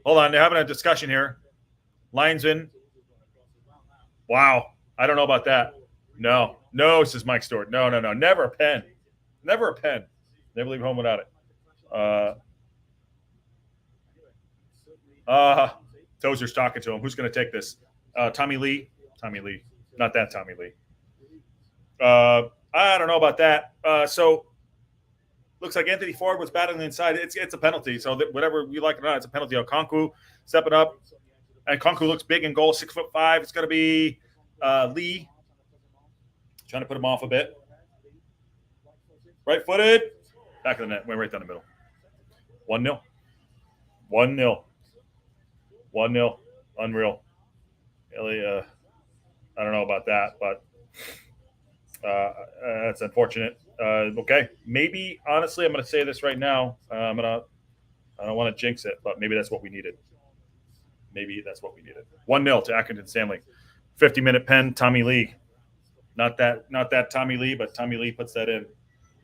Hold on. They're having a discussion here. Linesman. Wow. I don't know about that. No, says Mike Stewart. No. Never a pen. Never a pen. Never leave home without it. Tozer's talking to him. Who's going to take this? Tommy Lee. Not that Tommy Lee. I don't know about that. So looks like Anthony Ford was battling inside. It's a penalty. So whatever you like or not, it's a penalty. Okonkwo stepping up. And Okonkwo looks big in goal, 6'5". It's going to be Lee. Trying to put him off a bit. Right-footed. Back of the net. Went right down the middle. 1-0. 1-0. Unreal. Really, I don't know about that, but that's unfortunate. Okay. Maybe, honestly, I'm going to say this right now. I don't want to jinx it, but maybe that's what we needed. 1-0 to Accrington Stanley. 50-minute pen, Tommy Lee. Not that Tommy Lee, but Tommy Lee puts that in.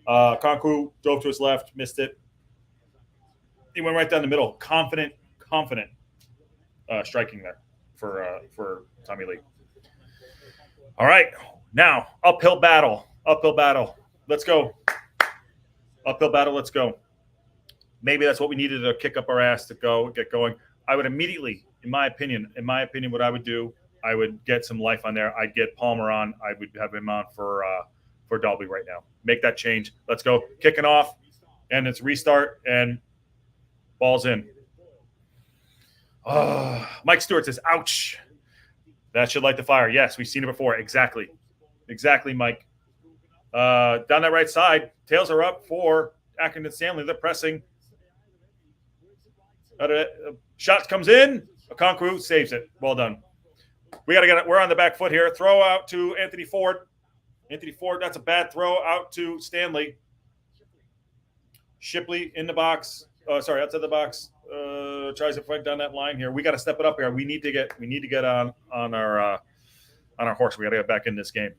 Okonkwo drove to his left, missed it. He went right down the middle. Confident striking there for Tommy Lee. All right, now uphill battle. Let's go. Uphill battle. Let's go. Maybe that's what we needed to kick up our ass to get going. I would immediately, in my opinion, what I would do, I would get some life on there. I'd get Palmer on. I would have him on for Dalby right now. Make that change. Let's go. Kicking off, and it's restart, and ball's in. Mike Stewart says, ouch. That should light the fire. Yes, we've seen it before. Exactly, Mike. Down that right side, tails are up for Accrington Stanley. They're pressing. Shot comes in. Okonkwo saves it. Well done. We got to get it. We're on the back foot here. Throw out to Anthony Ford. That's a bad throw out to Stanley. Shipley in the box. Outside the box. Tries to fight down that line here. We got to step it up here. We need to get on our horse. We got to get back in this game.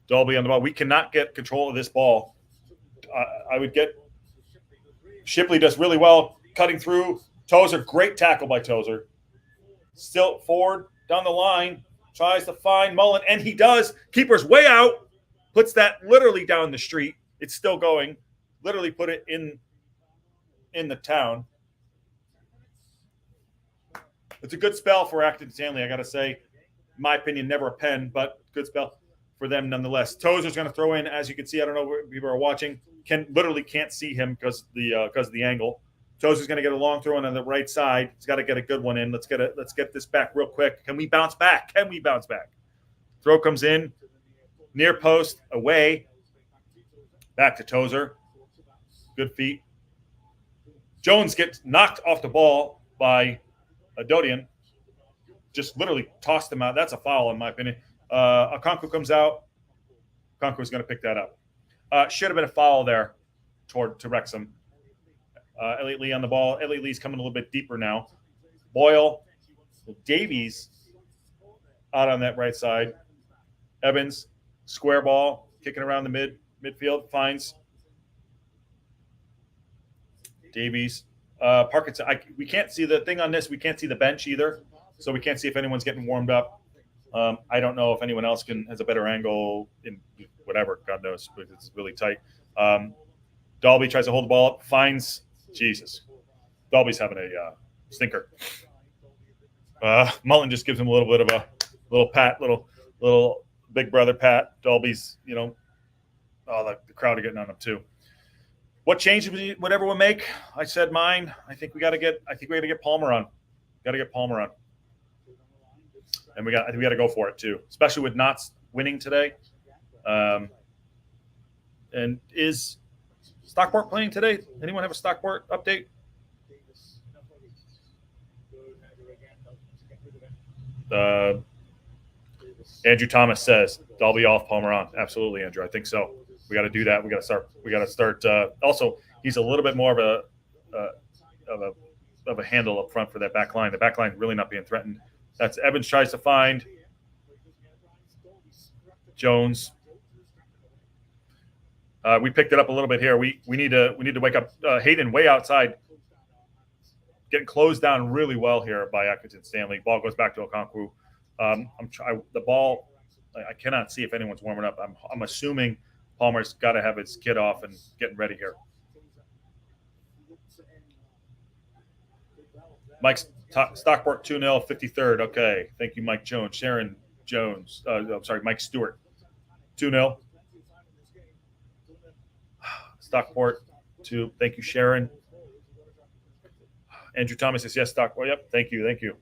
Dalby on the ball. We cannot get control of this ball. I would get Shipley does really well cutting through. Tozer, great tackle by Tozer. Still forward down the line. Tries to find Mullen, and he does. Keeper's way out. Puts that literally down the street. It's still going. Literally put it in the town. It's a good spell for Accrington Stanley, I got to say. In my opinion, never a pen, but good spell for them nonetheless. Tozer's going to throw in, as you can see. I don't know where people are watching. Literally can't see him because of the angle. Tozer's going to get a long throw in on the right side. He's got to get a good one in. Let's get this back real quick. Can we bounce back? Throw comes in. Near post, away. Back to Tozer. Good feet. Jones gets knocked off the ball by Dodian. Just literally tossed him out. That's a foul, in my opinion. Okonkwo comes out. Okonkwo's going to pick that up. Should have been a foul there to Wrexham. Elliot Lee on the ball. Elliot Lee's coming a little bit deeper now. Boyle Davies out on that right side. Evans, square ball, kicking around the midfield, finds Davies. Parkinson, we can't see the thing on this. We can't see the bench either, so we can't see if anyone's getting warmed up. I don't know if anyone else has a better angle in whatever, God knows, but it's really tight. Dalby tries to hold the ball up, finds Jesus. Dalby's having a stinker. Mullen just gives him a little bit of a little pat, little big brother pat. Dalby's, the crowd are getting on him too. What changes would everyone make? I said mine. I think we got to get Palmer on. Got to get Palmer on. And I think we got to go for it too, especially with Knott's winning today. And is Stockport playing today? Anyone have a Stockport update? Andrew Thomas says Dalby off, Palmer on. Absolutely, Andrew. I think so. We got to do that. We got to start. Also, he's a little bit more of a handle up front for that back line. The back line really not being threatened. That's Evans tries to find Jones. We picked it up a little bit here. We need to wake up Hayden way outside, getting closed down really well here by Accrington Stanley. Ball goes back to Okonkwo. The ball. I cannot see if anyone's warming up. I'm assuming Palmer's got to have his kid off and getting ready here. Mike's Stockport 2-0, 53rd. Okay. Thank you, Mike Jones. Sharon Jones. Mike Stewart. 2-0. Stockport 2. Thank you, Sharon. Andrew Thomas says, yes, Stockport. Yep. Thank you.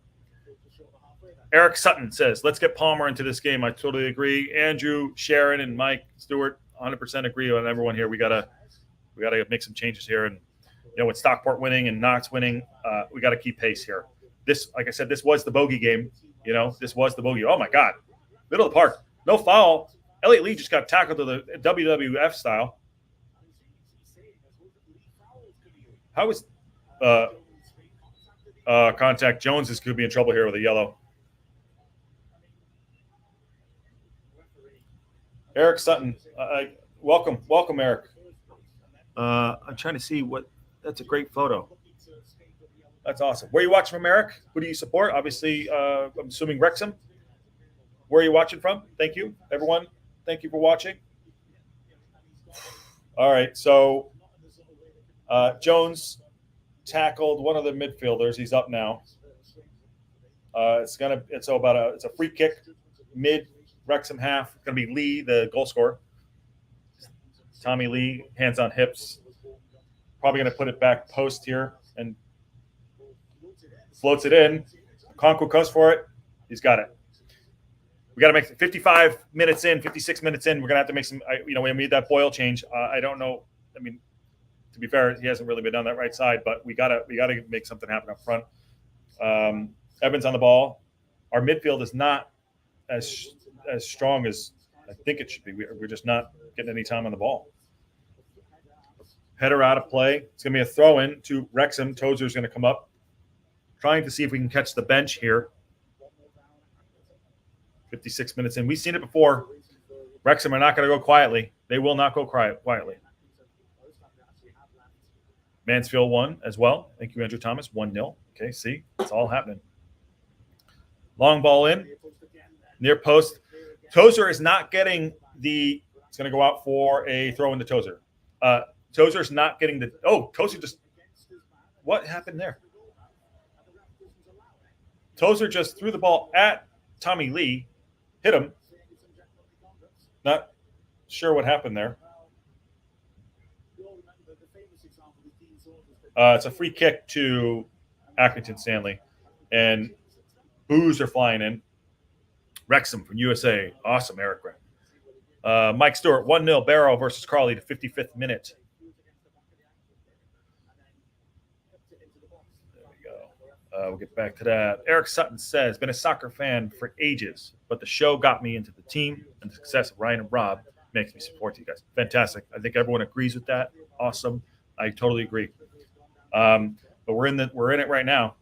Eric Sutton says, let's get Palmer into this game. I totally agree. Andrew, Sharon, and Mike Stewart 100% agree on everyone here. We gotta make some changes here. And with Stockport winning and Knox winning, we got to keep pace here. This, like I said, this was the bogey game. This was the bogey. Oh my God, middle of the park, no foul. Elliot Lee just got tackled to the WWF style. How is contact? Jones could be in trouble here with a yellow. Eric Sutton, welcome, Eric. I'm trying to see that's a great photo. That's awesome. Where are you watching from, Eric? Who do you support? Obviously, I'm assuming Wrexham. Where are you watching from? Thank you, everyone. Thank you for watching. All right, so Jones tackled one of the midfielders. He's up now. It's a free kick mid Wrexham half. It's going to be Lee, the goal scorer. Tommy Lee, hands on hips. Probably going to put it back post here and floats it in. Okonkwo goes for it. He's got it. We got to make 56 minutes in. We're going to have to make some, we made that Boyle change. I don't know. I mean, to be fair, he hasn't really been on that right side, but we got to make something happen up front. Evans on the ball. Our midfield is not as strong as I think it should be. We're just not getting any time on the ball. Header out of play. It's going to be a throw-in to Wrexham. Tozer's going to come up, trying to see if we can catch the bench here. 56 minutes in. We've seen it before. Wrexham are not going to go quietly. They will not go quietly. Mansfield won as well. Thank you, Andrew Thomas. 1-0. Okay, see? It's all happening. Long ball in. Near post. Tozer is not getting it's going to go out for a throw into Tozer. Tozer's not getting Tozer just, what happened there? Tozer just threw the ball at Tommy Lee, hit him. Not sure what happened there. It's a free kick to Accrington Stanley, and boos are flying in. Wrexham from USA. Awesome, Eric Grant. Mike Stewart, 1-0 Barrow versus Crawley to 55th minute. There we go. We'll get back to that. Eric Sutton says, been a soccer fan for ages, but the show got me into the team, and the success of Ryan and Rob makes me support you guys. Fantastic. I think everyone agrees with that. Awesome. I totally agree. But we're in it right now.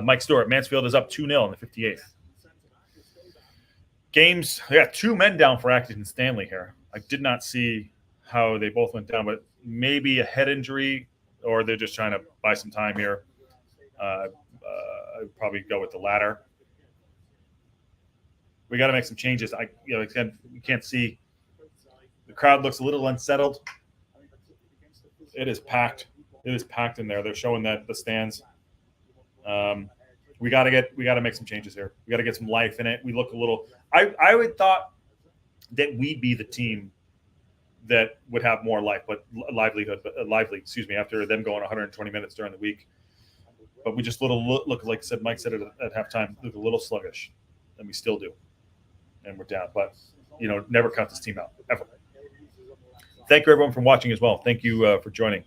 Mike Stewart, Mansfield is up 2-0 in the 58th. Games, yeah, 2 men down for Accrington Stanley here. I did not see how they both went down, but maybe a head injury or they're just trying to buy some time here. I'd probably go with the latter. We got to make some changes. Again, you can't see. The crowd looks a little unsettled. It is packed. It is packed in there. They're showing that the stands. We got to make some changes here. We got to get some life in it. We look a little. I would thought that we'd be the team that would have more life, but lively. Excuse me. After them going 120 minutes during the week, but we just look like Mike said at halftime. Look a little sluggish, and we still do, and we're down. But never count this team out ever. Thank you everyone for watching as well. Thank you for joining.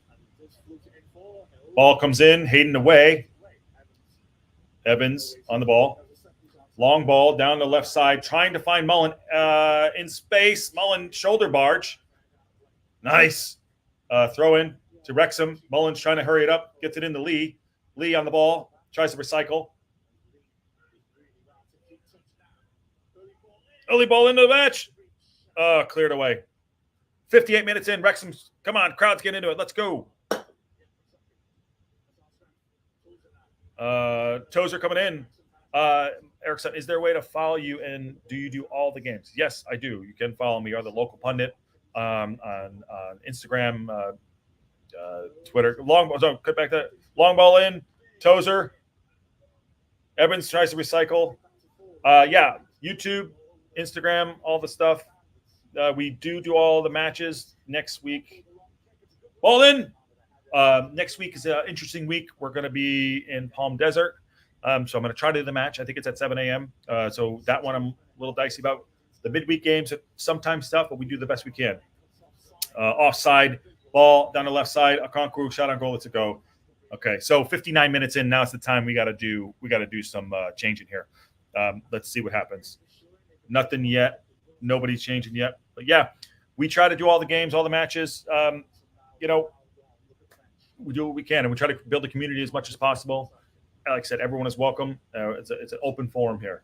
Ball comes in, Hayden away. Evans on the ball. Long ball down the left side, trying to find Mullen in space. Mullen shoulder barge. Nice. Throw in to Wrexham. Mullen's trying to hurry it up. Gets it into Lee. Lee on the ball. Tries to recycle. Early ball into the match. Cleared away. 58 minutes in. Wrexham, come on. Crowds get into it. Let's go. Tozer coming in. Erickson, is there a way to follow you, and do you do all the games? Yes, I do. You can follow me, or the local pundit on Instagram, Twitter. Cut back that long ball in. Tozer. Evans tries to recycle. YouTube, Instagram, all the stuff. We do all the matches next week. Ball in. Next week is an interesting week. We're going to be in Palm Desert. So I'm going to try to do the match. I think it's at 7 a.m. So that one I'm a little dicey about. The midweek games are sometimes tough, but we do the best we can. Offside, ball down the left side. Okonkwo shot on goal. Let's go. Okay, so 59 minutes in. Now it's the time we got to do some changing here. Let's see what happens. Nothing yet. Nobody's changing yet. But yeah, we try to do all the games, all the matches. We do what we can, and we try to build the community as much as possible. Like I said, everyone is welcome. It's an open forum here.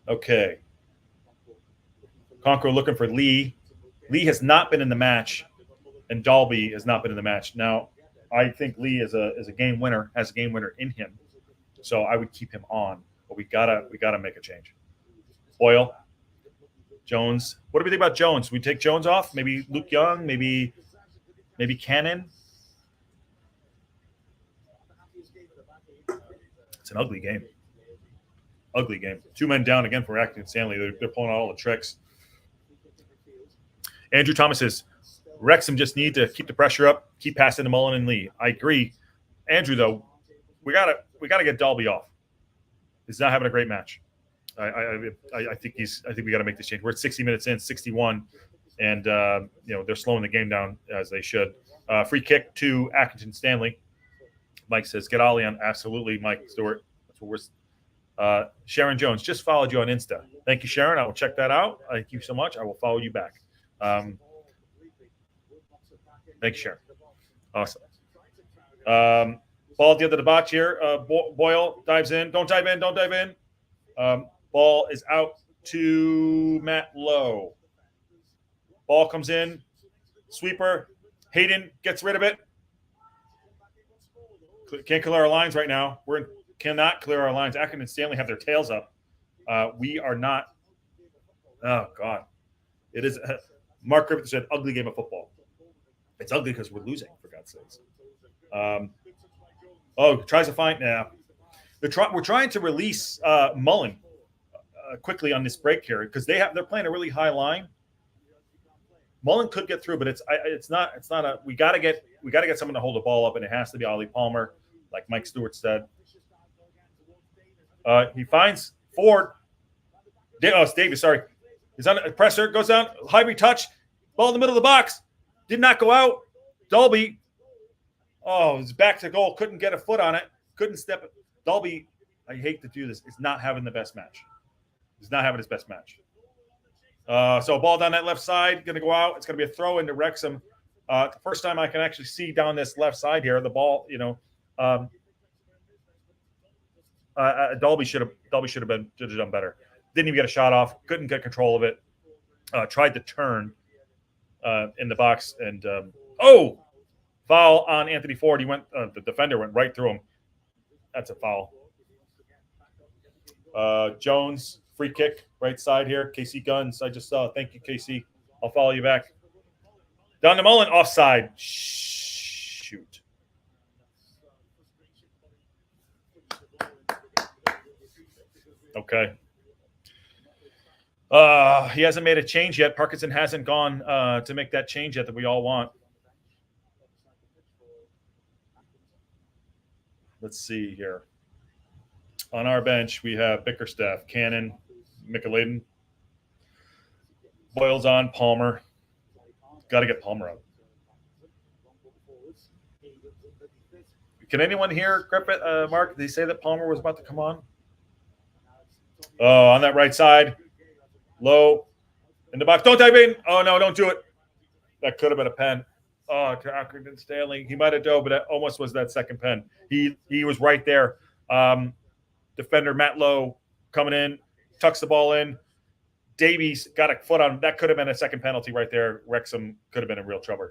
Okay. Conqueror looking for Lee. Lee has not been in the match, and Dalby has not been in the match. Now, I think Lee is a game winner, has a game winner in him. So I would keep him on, but we gotta make a change. Boyle, Jones. What do we think about Jones? We take Jones off? Maybe Luke Young, maybe Cannon. It's an ugly game. Ugly game. 2 men down again for Accrington Stanley. They're pulling out all the tricks. Andrew Thomas says, Wrexham just need to keep the pressure up, keep passing to Mullen and Lee. I agree. Andrew, though, we gotta get Dalby off. He's not having a great match. I think we got to make this change. We're at 60 minutes in, 61, and they're slowing the game down as they should. Free kick to Accrington Stanley. Mike says, get Ollie on. Absolutely, Mike Stewart. That's what we're. Sharon Jones just followed you on Insta. Thank you, Sharon. I will check that out. Thank you so much. I will follow you back. Thank you, Sharon. Awesome. Ball at the end of the box here. Boyle dives in. Don't dive in. Ball is out to Matt Lowe. Ball comes in. Sweeper. Hayden gets rid of it. Can't clear our lines right now. Cannot clear our lines. Accrington and Stanley have their tails up. We are not. Oh, God. It is. Mark Griffith said, ugly game of football. It's ugly because we're losing, for God's sakes. Tries to find. Nah. We're trying to release Mullen quickly on this break here because they're playing a really high line. Mullen could get through, but it's not a. We gotta get someone to hold the ball up, and it has to be Ollie Palmer, like Mike Stewart said. He finds Ford. It's Davis. Sorry, he's on a presser. Goes down. Hybrid touch. Ball in the middle of the box. Did not go out. Dalby. Oh, it's back to goal. Couldn't get a foot on it. Couldn't step it. Dalby, I hate to do this, is not having the best match. He's not having his best match. So ball down that left side, going to go out. It's going to be a throw into Wrexham. The first time I can actually see down this left side here, the ball, Dalby should have done better. Didn't even get a shot off. Couldn't get control of it. Tried to turn in the box and foul on Anthony Ford. He went. The defender went right through him. That's a foul. Jones, free kick, right side here. KC Guns. I just saw. Thank you, KC. I'll follow you back. Down to Mullen, offside. Shoot. Okay. He hasn't made a change yet. Parkinson hasn't gone to make that change yet that we all want. Let's see here. On our bench, we have Bickerstaff, Cannon, Michelin, Boyle's on, Palmer. Got to get Palmer out. Can anyone hear Griffith, Mark? Did he say that Palmer was about to come on? Oh, on that right side. Low. In the box. Don't dive in. Oh, no, don't do it. That could have been a pen. Oh, to Accrington Stanley. He might have dove, but that almost was that second pen. He was right there. Defender Matt Lowe coming in, tucks the ball in. Davies got a foot on. That could have been a second penalty right there. Wrexham could have been in real trouble.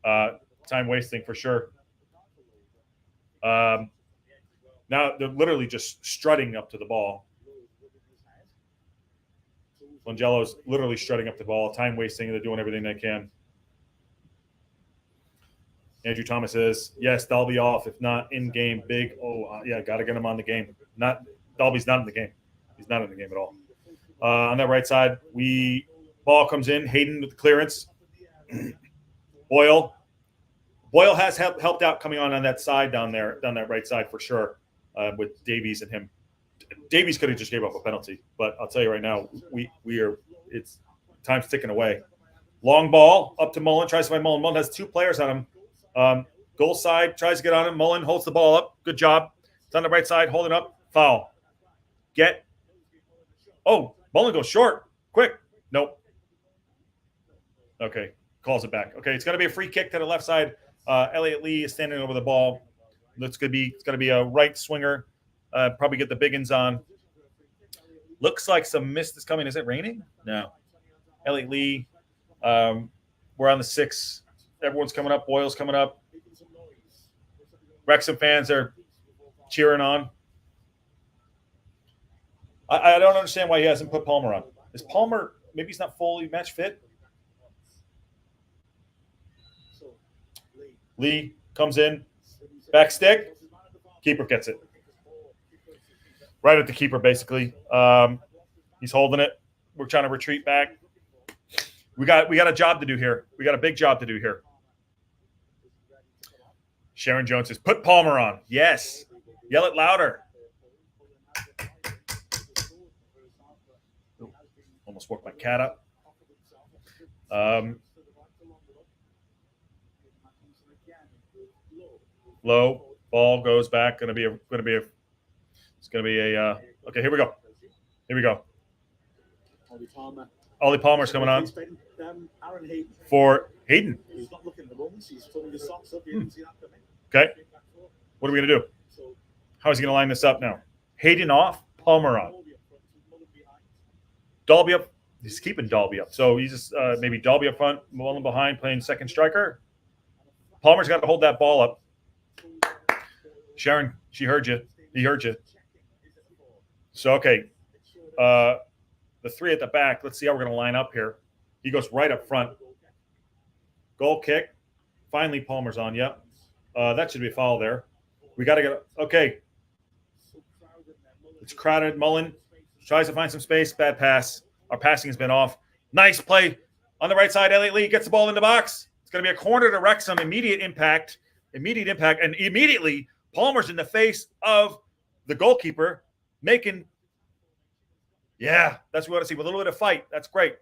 Time wasting for sure. Now they're literally just strutting up to the ball. Langello's literally strutting up the ball. Time wasting. They're doing everything they can. Andrew Thomas says, yes, Dalby off. If not in game, big. Yeah, got to get him on the game. Dalby's not in the game. He's not in the game at all. On that right side, ball comes in. Hayden with the clearance. Boyle has helped out coming on that side down that right side for sure with Davies and him. Davies could have just gave up a penalty, but I'll tell you right now, it's time's ticking away. Long ball up to Mullen, tries to find Mullen. Mullen has two players on him. Goal side, tries to get on him. Mullen holds the ball up. Good job. It's on the right side, holding up. Foul. Mullen goes short. Quick. Nope. Okay. Calls it back. Okay, it's going to be a free kick to the left side. Elliot Lee is standing over the ball. It's going to be a right swinger. Probably get the biggins on. Looks like some mist is coming. Is it raining? No. Elliot Lee. We're on the 6. Everyone's coming up. Boyle's coming up. Wrexham fans are cheering on. I don't understand why he hasn't put Palmer on. Is Palmer, maybe he's not fully match fit? Lee comes in. Back stick. Keeper gets it. Right at the keeper, basically. He's holding it. We're trying to retreat back. We got a job to do here. We got a big job to do here. Sharon Jones says, put Palmer on. Yes. Yell it louder. Almost woke my cat up. Low ball goes back. Okay, here we go. Ollie Palmer's coming on for Hayden. He's not looking at the moments. He's pulling his socks up. You can see that coming. Okay. What are we going to do? How is he going to line this up now? Hayden off, Palmer on. Dalby up. He's keeping Dalby up. So he's just maybe Dalby up front, Mullen behind, playing second striker. Palmer's got to hold that ball up. Sharon, she heard you. He heard you. So, okay. The 3 at the back. Let's see how we're going to line up here. He goes right up front. Goal kick. Finally, Palmer's on. Yep. That should be a foul there. We got to get – okay. It's crowded. Mullen tries to find some space. Bad pass. Our passing has been off. Nice play on the right side. Elliot Lee gets the ball in the box. It's going to be a corner to Wrexham. Immediate impact. And immediately Palmer's in the face of the goalkeeper making – yeah, that's what we want to see. With a little bit of fight. That's great.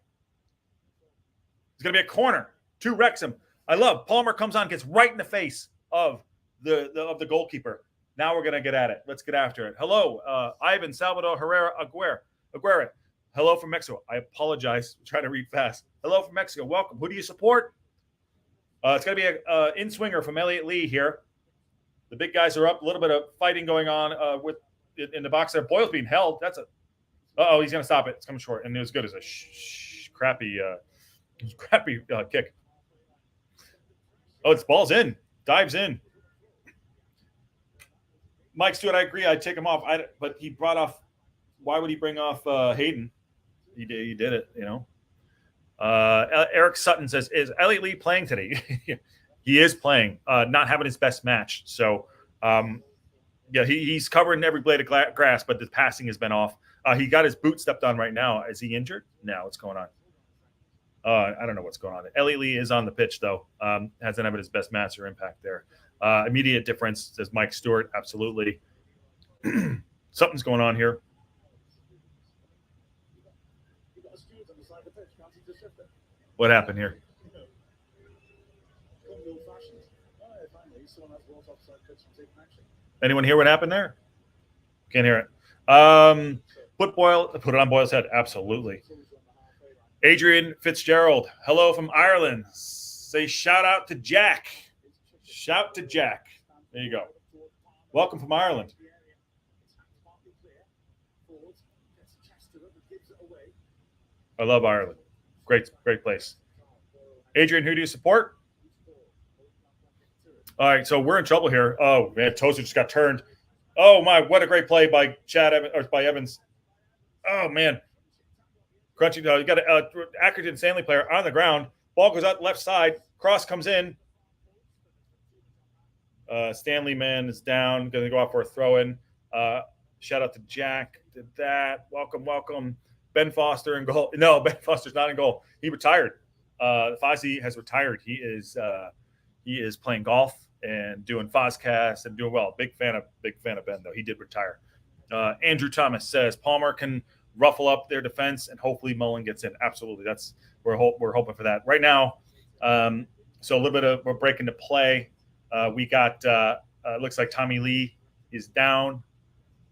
It's going to be a corner to Wrexham. I love Palmer comes on, gets right in the face of the goalkeeper. Now we're going to get at it. Let's get after it. Hello, Ivan Salvador Herrera Aguirre. Hello from Mexico. I apologize. I'm trying to read fast. Hello from Mexico. Welcome. Who do you support? It's going to be an in-swinger from Elliot Lee here. The big guys are up. A little bit of fighting going on in the box there. Boyle's being held. That's a. Oh, he's gonna stop it. It's coming short, and it was good as a crappy kick. Oh, it's ball's in, dives in. Mike Stewart, I agree. I'd take him off. But he brought off. Why would he bring off Hayden? He did it. Eric Sutton says, "Is Elliot Lee playing today?" He is playing. Not having his best match. So, he's covering every blade of grass, but the passing has been off. He got his boot stepped on right now. Is he injured? No, what's going on? I don't know what's going on. Elliot Lee is on the pitch, though. Hasn't had his best match or impact there. Immediate difference, says Mike Stewart. Absolutely. Something's going on here. What happened here? Anyone hear what happened there? Can't hear it. Put it on Boyle's head. Absolutely. Adrian Fitzgerald, hello from Ireland. Say shout out to Jack. Shout to Jack. There you go. Welcome from Ireland. I love Ireland. Great place. Adrian, who do you support? All right, so we're in trouble here. Oh man, Tozer just got turned. Oh my, what a great play by by Evans. Oh man, crunchy. You got an Accrington Stanley player on the ground. Ball goes out left side. Cross comes in. Stanley man is down. Going to go out for a throw in. Shout out to Jack. Did that. Welcome. Ben Foster in goal. No, Ben Foster's not in goal. He retired. Fozzie has retired. He is playing golf and doing Fozcast and doing well. Big fan of Ben, though. He did retire. Andrew Thomas says Palmer can ruffle up their defense and hopefully Mullen gets in. Absolutely. We're hoping for that right now. So a little bit of we're breaking to play. We got looks like Tommy Lee is down.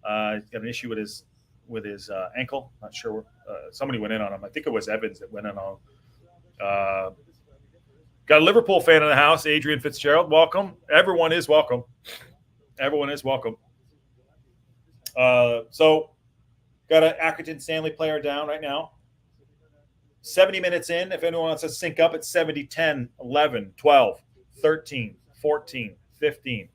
He's got an issue with his ankle. Not sure. Somebody went in on him. I think it was Evans that went in on him. Got a Liverpool fan in the house, Adrian Fitzgerald. Welcome. Everyone is welcome. So got an Accrington Stanley player down right now. 70 minutes in. If anyone wants to sync up, it's 70, 10, 11, 12, 13, 14, 15.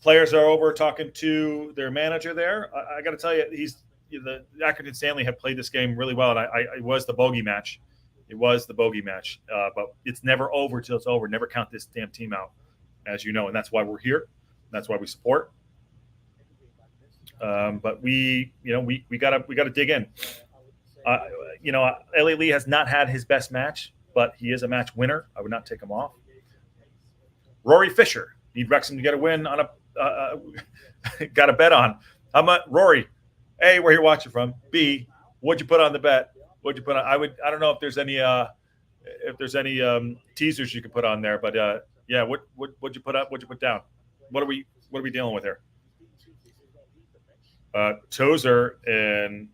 Players are over talking to their manager there. I got to tell you, the Accrington Stanley have played this game really well, and it was the bogey match. But it's never over till it's over. Never count this damn team out, as you know, and that's why we're here. That's why we support. But we gotta dig in. Elliot Lee has not had his best match, but he is a match winner. I would not take him off. Rory Fisher, need Wrexham to get a win on got a bet on. How much, Rory? A, where you're watching from. B, what'd you put on the bet? What'd you put on? I don't know if there's any teasers you could put on there, but what'd you put up? What'd you put down? What are we dealing with here? Tozer and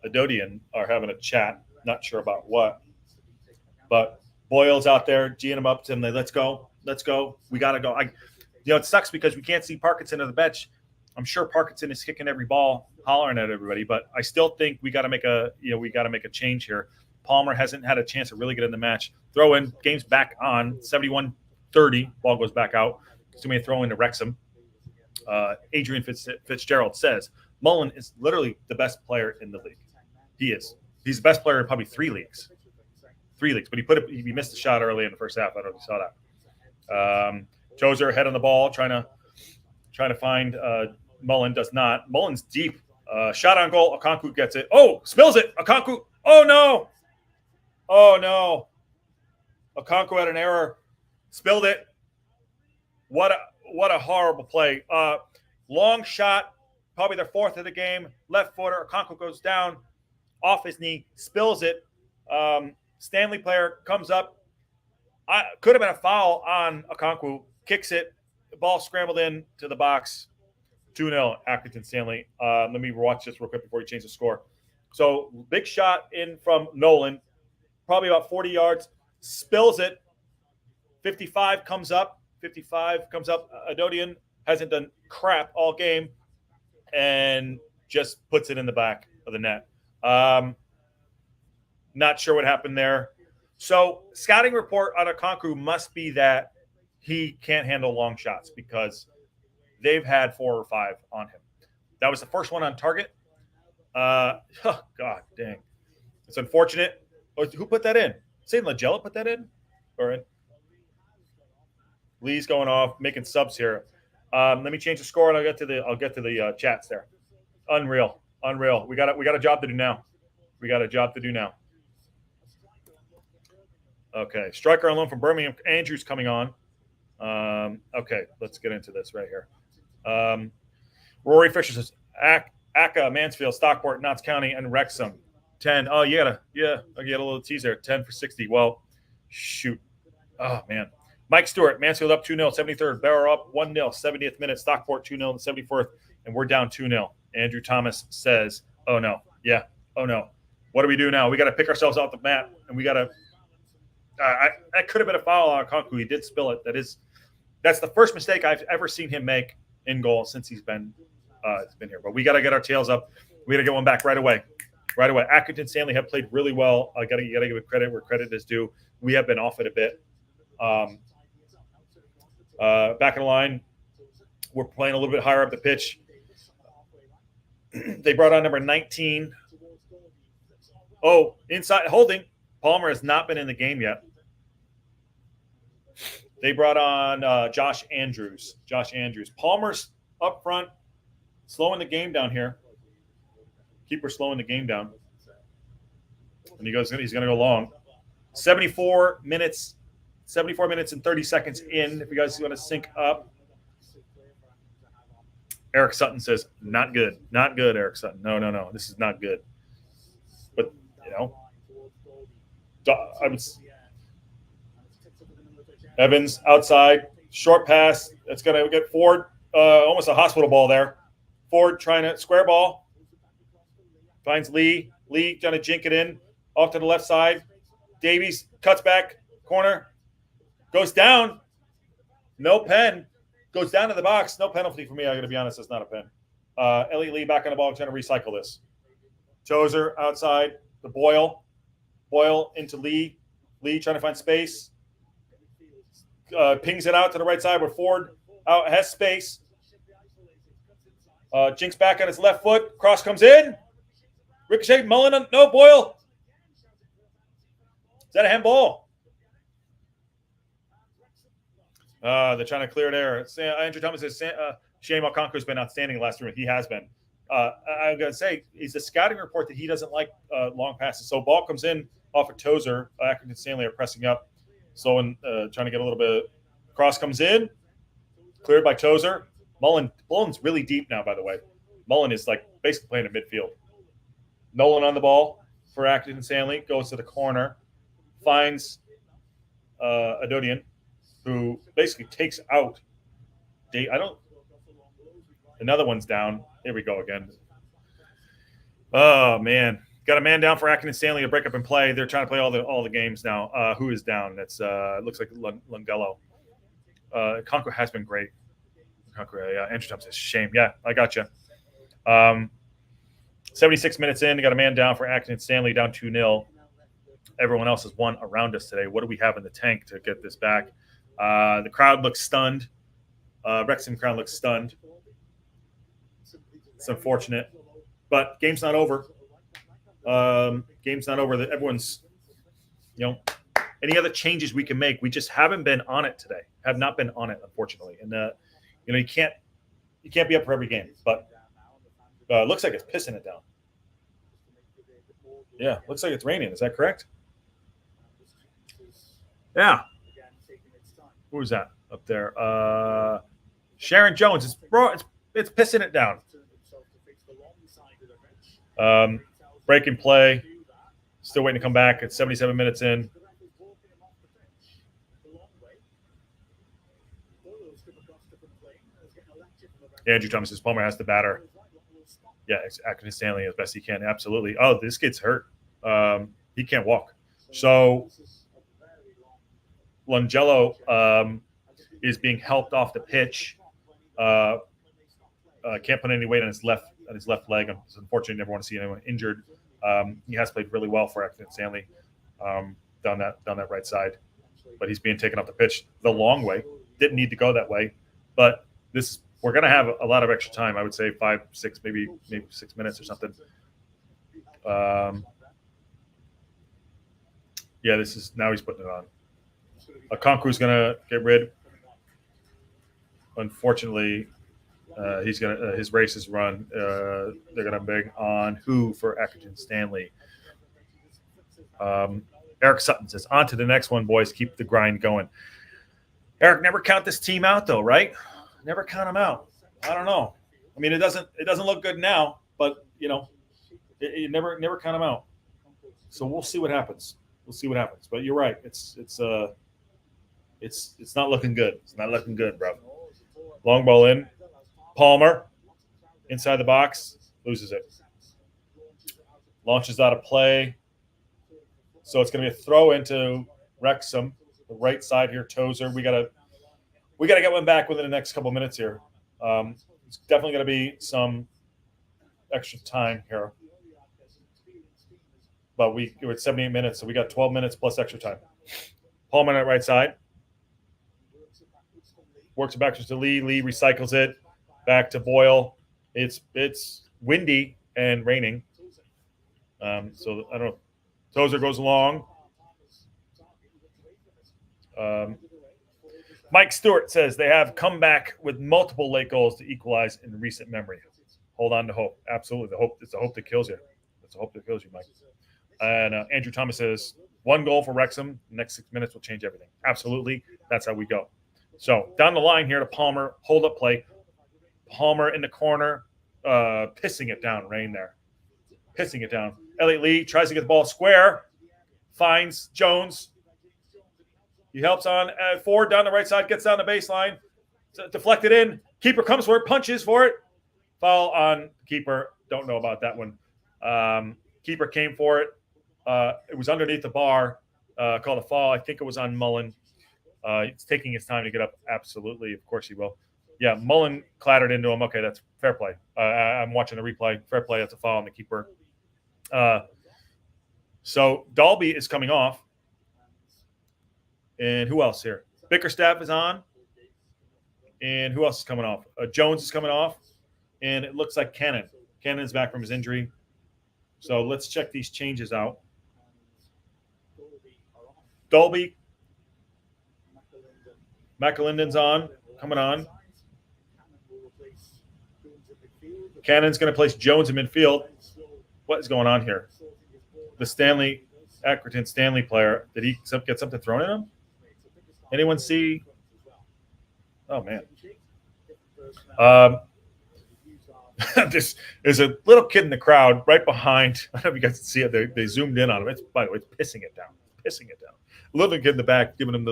Adodian are having a chat. Not sure about what, but Boyle's out there geeing him up to him. Let's go. We gotta go. It sucks because we can't see Parkinson on the bench. I'm sure Parkinson is kicking every ball, hollering at everybody, but I still think we got to make a change here. Palmer hasn't had a chance to really get in the match. Throw in, game's back on 71-30. Ball goes back out. So we throw into Wrexham. Adrian Fitzgerald says Mullen is literally the best player in the league. He is. He's the best player in probably three leagues. But he missed a shot early in the first half. I don't know if you saw that. Tozer head on the ball, trying to find Mullen. Does not. Mullen's deep. Shot on goal. Okonkwo gets it. Oh, spills it. Okonkwo. Oh no. Okonkwo had an error. Spilled it. What a horrible play. Long shot. Probably their fourth of the game. Left footer. Okonkwo goes down off his knee. Spills it. Stanley player comes up. Could have been a foul on Okonkwo. Kicks it. The ball scrambled in to the box. 2-0, Accrington Stanley. Let me watch this real quick before you change the score. So, big shot in from Nolan. Probably about 40 yards. Spills it. 55 comes up. 55 comes up. Adodian hasn't done crap all game and just puts it in the back of the net. Not sure what happened there. So scouting report on Okonkwo must be that he can't handle long shots because they've had 4 or 5 on him. That was the first one on target. God dang. It's unfortunate. Oh, who put that in? St. Langella put that in? Or in? Lee's going off, making subs here. Let me change the score and I'll get to the chats there. Unreal. We got a job to do now. Okay. Striker on loan from Birmingham. Andrews coming on. Okay, let's get into this right here. Rory Fisher says Aka, Mansfield, Stockport, Notts County, and Wrexham. 10. Oh, I get a little tease there. 10 for 60. Well, shoot. Oh, man. Mike Stewart, Mansfield up 2-0, 73rd. Barrow up 1-0, 70th minute. Stockport 2-0 in the 74th, and we're down 2-0. Andrew Thomas says, oh, no. Yeah, oh, no. What do we do now? We got to pick ourselves off the map, and we got to that could have been a foul on Okonkwo. He did spill it. That's the first mistake I've ever seen him make in goal since he's been here. But we got to get our tails up. We got to get one back right away. Accrington Stanley have played really well. I got to give it credit where credit is due. We have been off it a bit. Back in the line, we're playing a little bit higher up the pitch. They brought on number 19. Oh, inside holding. Palmer has not been in the game yet. They brought on Josh Andrews. Palmer's up front, slowing the game down here. Keeper slowing the game down. And he's going to go long. 74 minutes and 30 seconds in. If you guys want to sync up. Eric Sutton says, not good. Not good, Eric Sutton. No. This is not good. But, Evans outside, short pass. That's going to get Ford, almost a hospital ball there. Ford trying to square ball. Finds Lee. Lee trying to jink it in. Off to the left side. Davies cuts back. Corner. Goes down. No pen. Goes down to the box. No penalty for me. I got to be honest. It's not a pen. Elliot Lee back on the ball trying to recycle this. Tozer outside. The Boyle. Boyle into Lee. Lee trying to find space. Pings it out to the right side where Ford has space. Jinks back on his left foot. Cross comes in. Ricochet. Mullen. No, Boyle. Is that a handball? They're trying to clear it there. Andrew Thomas says Shane Okonkwo has been outstanding the last 3 months. He has been. I'm going to say it's a scouting report that he doesn't like long passes. So ball comes in off of Tozer. Accrington Stanley are pressing up. So trying to get a little bit. Cross comes in. Cleared by Tozer. Mullen's really deep now, by the way. Mullen is basically playing in midfield. Nolan on the ball for Accrington Stanley. Goes to the corner. Finds Adodian, who basically takes out. Another one's down. Here we go again. Oh man, got a man down for Accrington Stanley to break up and play. They're trying to play all the games now. Who is down? That's looks like Lungello. Okonkwo has been great. Andrew Thompson says shame. Yeah, I got you. 76 minutes in, they got a man down for Accrington Stanley, down 2-0. Everyone else has won around us today. What do we have in the tank to get this back? The crowd looks stunned. Wrexham crowd looks stunned. It's unfortunate, but game's not over. Game's not over. Everyone's, any other changes we can make. We just haven't been on it today. Have not been on it, unfortunately. And you can't be up for every game. But it looks like it's pissing it down. Yeah, looks like it's raining. Is that correct? Yeah. Who was that up there? Sharon Jones. It's pissing it down. Breaking play. Still waiting to come back. It's 77 minutes in. Andrew Thomas says Palmer has to batter. Yeah, Accrington Stanley as best he can. Absolutely. Oh, this kid's hurt. He can't walk. So Lungello, is being helped off the pitch. Can't put any weight on his left leg. It's unfortunate. Never want to see anyone injured. He has played really well for Accrington Stanley down that right side, but he's being taken off the pitch the long way. Didn't need to go that way, but we're going to have a lot of extra time. I would say 5, 6, maybe 6 minutes or something. Yeah, this is now he's putting it on. Okonkwo's going to get rid. Unfortunately, his race is run. They're gonna bring on who for Accrington Stanley. Eric Sutton says, "On to the next one, boys. Keep the grind going." Eric, never count this team out, though, right? Never count them out. I don't know. I mean, it doesn't look good now, but you never count them out. So we'll see what happens. But you're right. It's not looking good. It's not looking good, bro. Long ball in. Palmer, inside the box, loses it. Launches out of play. So it's going to be a throw into Wrexham, the right side here. Tozer, we got to get one back within the next couple minutes here. It's definitely going to be some extra time here. But we're at 78 minutes, so we got 12 minutes plus extra time. Palmer on that right side. Works it backwards to Lee. Lee recycles it. Back to Boyle. It's windy and raining. So I don't know. Tozer goes along. Mike Stewart says they have come back with multiple late goals to equalize in recent memory. Hold on to hope. Absolutely. It's the hope that kills you. It's the hope that kills you, Mike. And Andrew Thomas says 1 goal for Wrexham. The next 6 minutes will change everything. Absolutely. That's how we go. So down the line here to Palmer. Hold up play. Palmer in the corner, pissing it down. Rain there. Pissing it down. Elliot Lee tries to get the ball square. Finds Jones. He helps on forward down the right side. Gets down the baseline. Deflected in. Keeper comes for it. Punches for it. Foul on keeper. Don't know about that one. Keeper came for it. It was underneath the bar. Called a foul. I think it was on Mullen. It's taking his time to get up. Absolutely. Of course he will. Yeah, Mullen clattered into him. Okay, that's fair play. I'm watching the replay. Fair play. That's a foul on the keeper. So Dalby is coming off. And who else here? Bickerstaff is on. And who else is coming off? Jones is coming off. And it looks like Cannon. Cannon is back from his injury. So let's check these changes out. Dalby. McAlinden's on. Coming on. Cannon's going to place Jones in midfield. What is going on here? The Accrington Stanley player, did he get something thrown at him? Anyone see? Oh, man. There's a little kid in the crowd right behind. I don't know if you guys can see it. They zoomed in on him. By the way, it's pissing it down. A little kid in the back giving him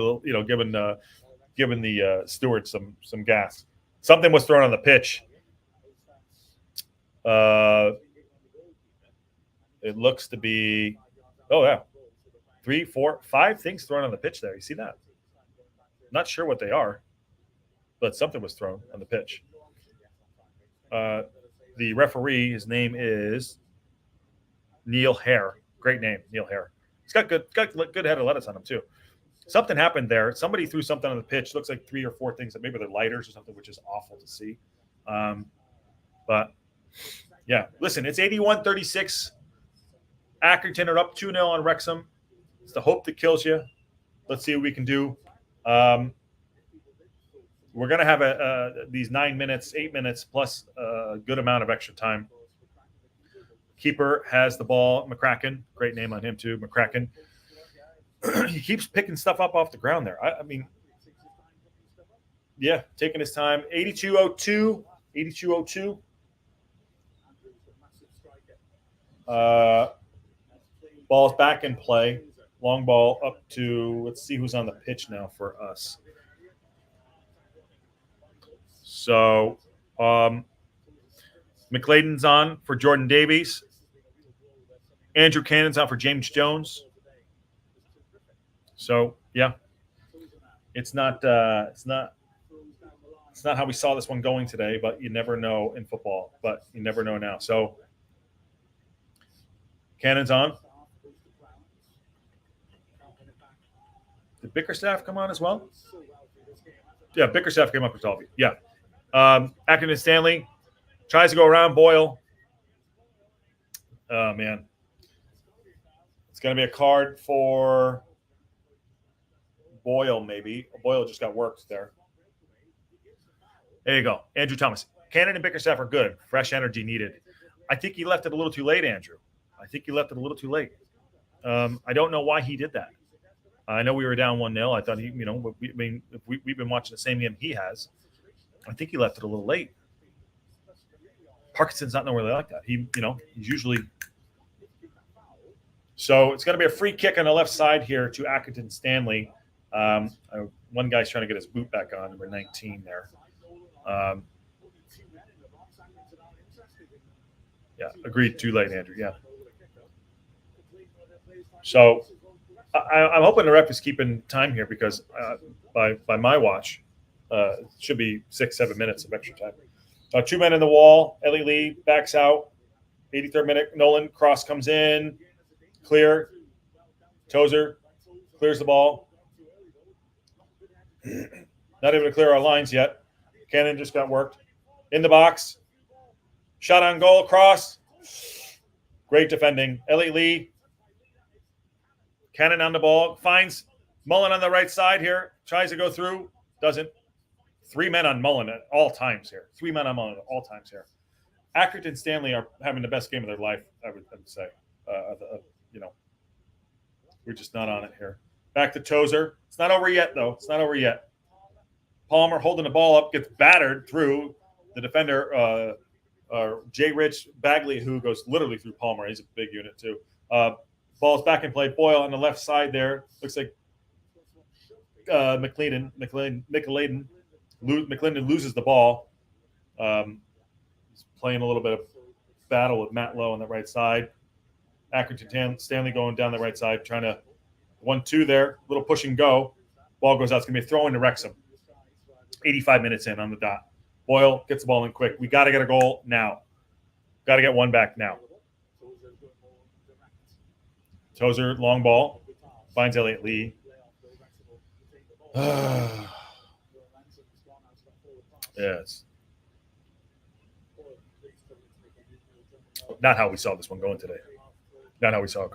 giving the steward some gas. Something was thrown on the pitch. It looks to be, 3, 4, 5 things thrown on the pitch there. You see that? Not sure what they are, but something was thrown on the pitch. The referee, his name is Neil Hare. Great name, Neil Hare. He's got good head of lettuce on him too. Something happened there. Somebody threw something on the pitch. Looks like 3 or 4 things that maybe they're lighters or something, which is awful to see. But yeah, listen, it's 81-36. Accrington are up 2-0 on Wrexham. It's the hope that kills you. Let's see what we can do. We're going to have these 9 minutes, 8 minutes, plus a good amount of extra time. Keeper has the ball. McCracken. Great name on him, too. McCracken. He keeps picking stuff up off the ground there. I mean, yeah, taking his time. 82-02. 82-02. Ball's back in play. Long ball up to, let's see who's on the pitch now for us. So McLeod's on for Jordan Davies. Andrew Cannon's on for James Jones. So yeah, it's not It's not how we saw this one going today, but you never know in football. But you never know now. So Cannon's on. Did Bickerstaff come on as well? Yeah, Bickerstaff came up with all of you. Yeah. Accrington Stanley tries to go around Boyle. Oh, man. It's going to be a card for Boyle, maybe. Boyle just got worked there. There you go. Andrew Thomas. Cannon and Bickerstaff are good. Fresh energy needed. I think he left it a little too late, Andrew. I think he left it a little too late. I don't know why he did that. I know we were down 1-0. I thought we've been watching the same game he has. I think he left it a little late. Parkinson's not really like that. He's usually. So it's going to be a free kick on the left side here to Accrington Stanley. One guy's trying to get his boot back on, number 19 there. Yeah, agreed. Too late, Andrew. Yeah. So I'm hoping the ref is keeping time here because by my watch, it should be 6-7 minutes of extra time. 2 men in the wall. Ellie Lee backs out. 83rd minute. Nolan cross comes in. Clear. Tozer clears the ball. Not able to clear our lines yet. Cannon just got worked. In the box. Shot on goal. Cross. Great defending. Ellie Lee. Cannon on the ball. Finds Mullen on the right side here. Tries to go through. Doesn't. 3 men on Mullen at all times here. 3 men on Mullen at all times here. Accrington Stanley are having the best game of their life, I would say. We're just not on it here. Back to Tozer. It's not over yet, though. It's not over yet. Palmer holding the ball up, gets battered through the defender, J. Rich Bagley, who goes literally through Palmer. He's a big unit, too. Ball's back in play. Boyle on the left side there. Looks like McClendon loses the ball. He's playing a little bit of battle with Matt Lowe on the right side. Accrington Stanley going down the right side, trying to 1-2 there. Little push and go. Ball goes out. It's going to be a throw into Wrexham. 85 minutes in on the dot. Boyle gets the ball in quick. We got to get a goal now. Got to get one back now. Tozer, long ball. Finds Elliott Lee. Yes. Not how we saw this one going today. Not how we saw it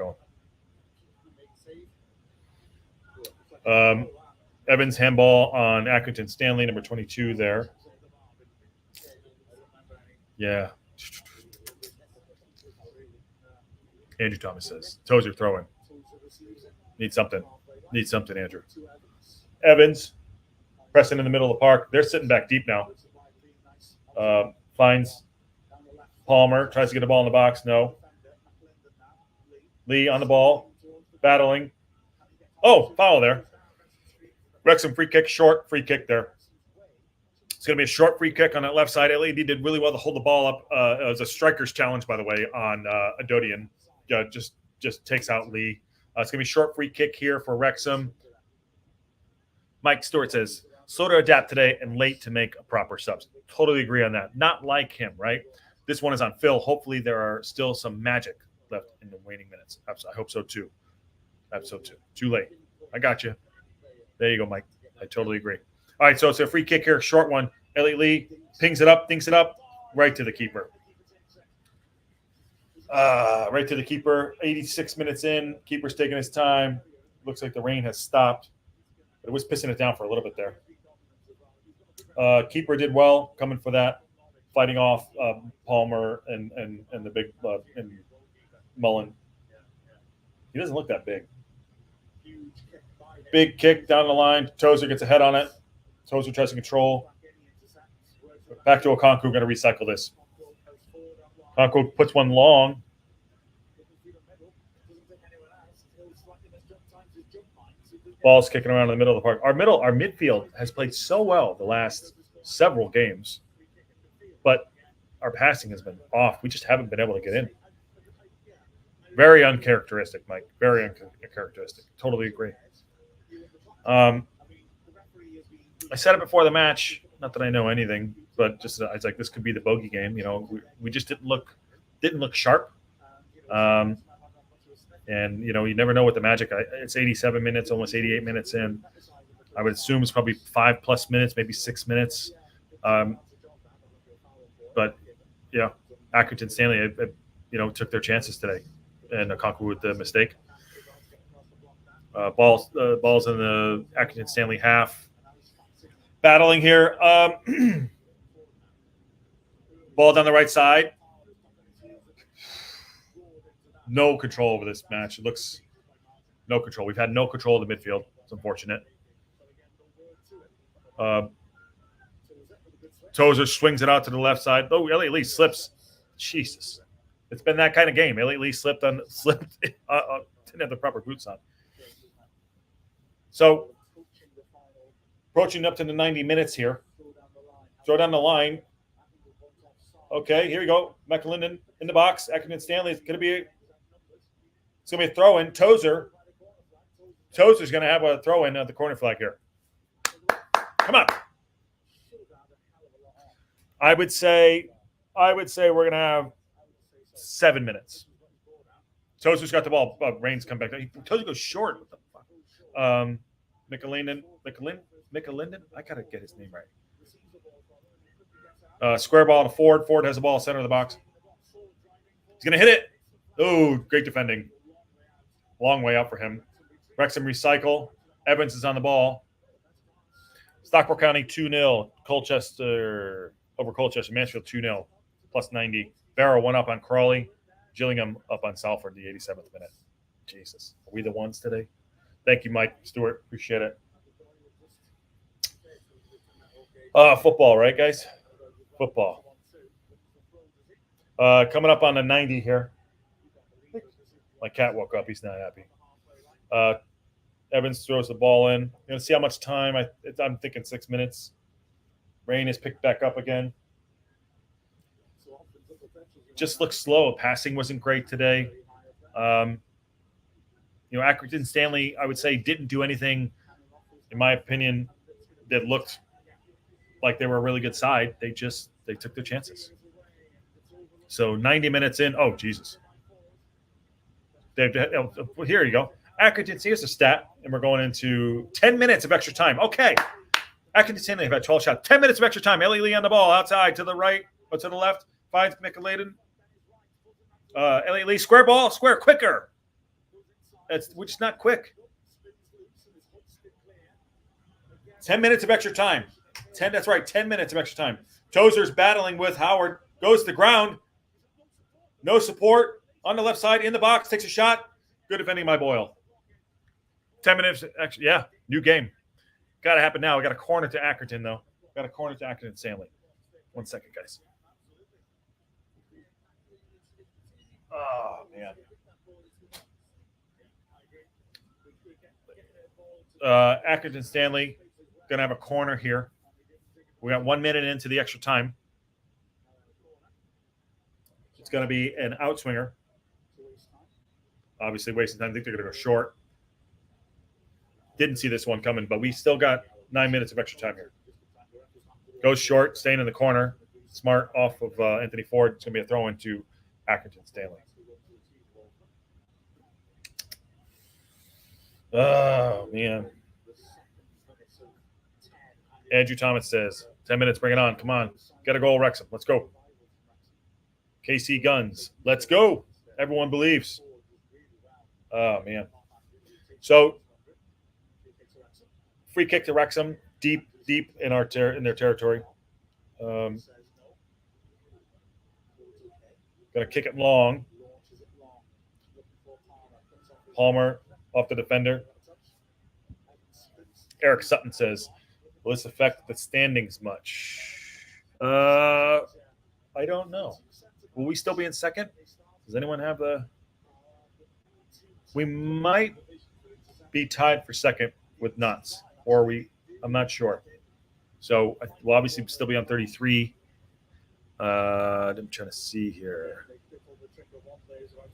going. Evans handball on Accrington Stanley, number 22 there. Yeah. Andrew Thomas says. Tozer throwing. Need something. Need something, Andrew. Evans pressing in the middle of the park. They're sitting back deep now. Finds Palmer. Tries to get the ball in the box. No. Lee on the ball. Battling. Oh, foul there. Wrexham free kick, short free kick there. It's going to be a short free kick on that left side. LED did really well to hold the ball up. It was a striker's challenge, by the way, on Adodian. Just takes out Lee. It's going to be a short free kick here for Wrexham. Mike Stewart says, slow to adapt today and late to make a proper subs. Totally agree on that. Not like him, right? This one is on Phil. Hopefully there are still some magic left in the waning minutes. I hope so, too. Too late. I got you. There you go, Mike. I totally agree. All right, so it's a free kick here, short one. Elliott Lee pings it up, thinks it up, right to the keeper. Right to the keeper. 86 minutes in. Keeper's taking his time. Looks like the rain has stopped, but it was pissing it down for a little bit there. Keeper did well coming for that, fighting off Palmer and the big and Mullen. He doesn't look that big. Big kick down the line. Tozer gets a head on it. Tozer tries to control. Back to Okonkwo. Going to recycle this. Okonkwo puts one long. Ball's kicking around in the middle of the park. Our midfield has played so well the last several games, but our passing has been off. We just haven't been able to get in. Very uncharacteristic, Mike. Very uncharacteristic. Totally agree. I said it before the match. Not that I know anything, but just it's like this could be the bogey game. You know, we just didn't look sharp. And you know, you never know what the Magic. It's 87 minutes, almost 88 minutes in. I would assume it's probably 5+ minutes, maybe 6 minutes. But yeah, Accrington Stanley, took their chances today, and Okonkwo with the mistake. Balls in the Accrington Stanley half. Battling here. Ball down the right side. No control over this match. It looks no control. We've had no control of the midfield. It's unfortunate. Tozer swings it out to the left side. Oh, Elliot Lee slips. Jesus. It's been that kind of game. Elliot Lee slipped. Didn't have the proper boots on. So, approaching up to the 90 minutes here. Throw down the line. Okay, here we go. McAlinden in the box. Accrington Stanley is going to be a throw-in. Tozer's going to have a throw-in at the corner flag here. Come on. I would say we're going to have 7 minutes. Tozer's got the ball. Rain's come back. Tozer goes short. What the fuck? McAlinden. I got to get his name right. Square ball to Ford. Ford has the ball center of the box. He's going to hit it. Oh, great defending. Long way out for him. Wrexham recycle. Evans is on the ball. Stockport County 2-0. Colchester over Colchester. Mansfield 2-0. +90. Barrow 1 up on Crawley. Gillingham up on Salford the 87th minute. Jesus. Are we the ones today? Thank you, Mike Stewart. Appreciate it. Football, right, guys? Football. Coming up on the 90 here. My cat woke up. He's not happy. Evans throws the ball in. Going to see how much time. I'm thinking 6 minutes. Rain is picked back up again. Just looks slow. Passing wasn't great today. Accrington Stanley, I would say, didn't do anything, in my opinion, that looked like they were a really good side. They took their chances. So 90 minutes in. Oh, Jesus. Here you go. Accrington, here's a stat, and we're going into 10 minutes of extra time. Okay. Accrington Stanley have had 12 shots. 10 minutes of extra time. Ellie Lee on the ball, outside, to the right, or to the left. Finds McAlinden. Ellie Lee, square ball, square, quicker. Which is not quick. 10 minutes of extra time. 10 minutes of extra time. Tozer's battling with Howard. Goes to the ground. No support. On the left side, in the box, takes a shot. Good defending by Boyle. 10 minutes. Actually, yeah, new game. Got to happen now. We got a corner to Accrington, though. Got a corner to Accrington Stanley. 1 second, guys. Oh, man. Accrington Stanley going to have a corner here. We got 1 minute into the extra time. It's going to be an outswinger. Obviously, wasting time. I think they're going to go short. Didn't see this one coming, but we still got 9 minutes of extra time here. Goes short, staying in the corner. Smart off of Anthony Ford. It's going to be a throw into Accrington Stanley. Oh, man. Andrew Thomas says, 10 minutes, bring it on. Come on. Get a goal, Wrexham. Let's go. KC Guns. Let's go. Everyone believes. Oh, man. So, free kick to Wrexham. Deep in their territory. Going to kick it long. Palmer off the defender. Eric Sutton says, will this affect the standings much? I don't know. Will we still be in second? Does anyone have the... We might be tied for second with Nuts. Or I'm not sure. So we'll obviously still be on 33. I'm trying to see here.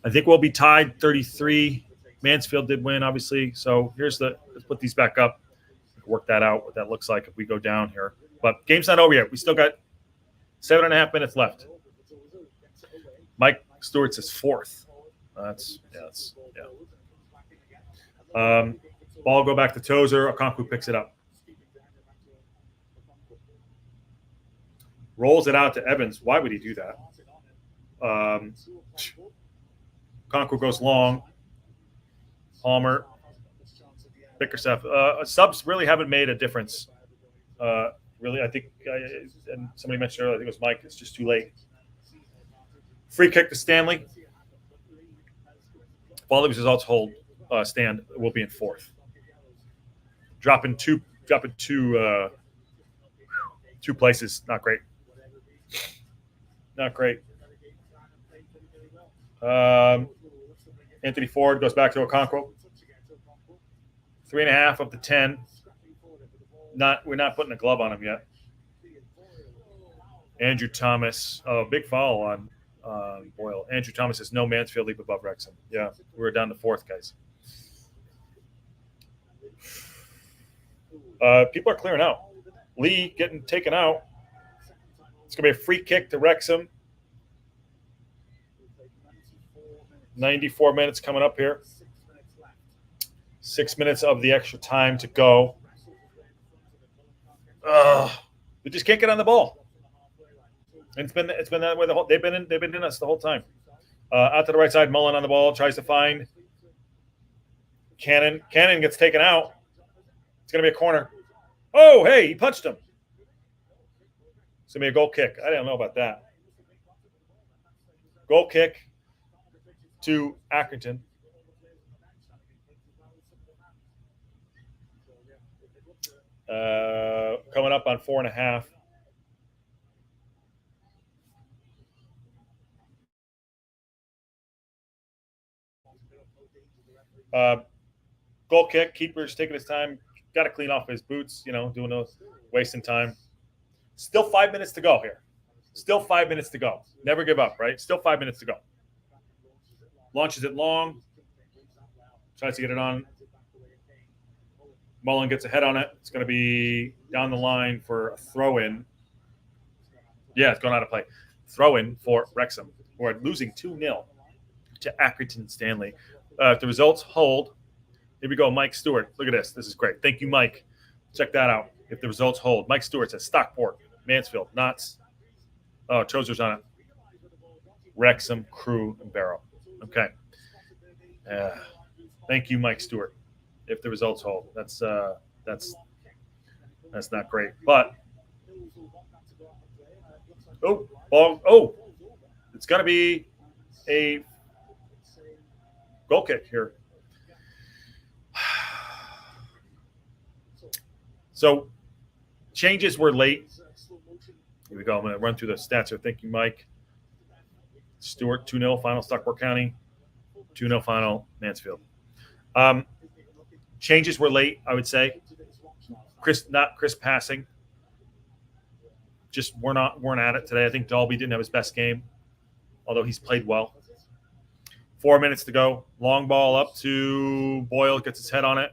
I think we'll be tied 33. Mansfield did win, obviously. So let's put these back up. Work that out, what that looks like if we go down here. But game's not over yet. We still got 7.5 minutes left. Mike Stewart says 4th. Ball go back to Tozer. Okonkwo picks it up. Rolls it out to Evans. Why would he do that? Okonkwo goes long. Palmer. Bickerstaff. Subs really haven't made a difference. Really, I think, and somebody mentioned earlier, I think it was Mike, it's just too late. Free kick to Stanley. If all these results hold stand, we'll be in 4th. Dropping two places. Not great. Not great. Anthony Ford goes back to Okonkwo. 3.5 of the 10. We're not putting a glove on him yet. Andrew Thomas. Oh, big foul on Boyle. Andrew Thomas says no Mansfield leap above Wrexham. Yeah, we're down to 4th, guys. People are clearing out. Lee getting taken out. It's going to be a free kick to Wrexham. 94 minutes coming up here. 6 minutes of the extra time to go. We just can't get on the ball. And it's been that way they've been in us the whole time. Out to the right side, Mullen on the ball, tries to find Cannon. Cannon gets taken out. It's going to be a corner. Oh, hey, he punched him. It's going to be a goal kick. I don't know about that. Goal kick to Accrington. Coming up on 4.5. Goal kick. Keeper's taking his time. Got to clean off his boots, doing those, wasting time. Still 5 minutes to go here. Still 5 minutes to go. Never give up, right? Still 5 minutes to go. Launches it long. Tries to get it on. Mullen gets a head on it. It's going to be down the line for a throw-in. Yeah, it's going out of play. Throw-in for Wrexham, who are losing 2-0 to Accrington Stanley. If the results hold, here we go, Mike Stewart. Look at this. This is great. Thank you, Mike. Check that out. If the results hold. Mike Stewart says Stockport, Mansfield, Notts. Oh, Chozer's on it. Wrexham, Crew, and Barrow. Okay. Thank you, Mike Stewart. If the results hold, that's not great. But it's going to be a goal kick here. So changes were late. Here we go. I'm going to run through the stats here. Thank you, Mike. Stewart 2-0 final Stockport County. 2-0 final Mansfield. Changes were late, I would say. Chris passing. Just weren't at it today. I think Dalby didn't have his best game, although he's played well. 4 minutes to go. Long ball up to Boyle. Gets his head on it.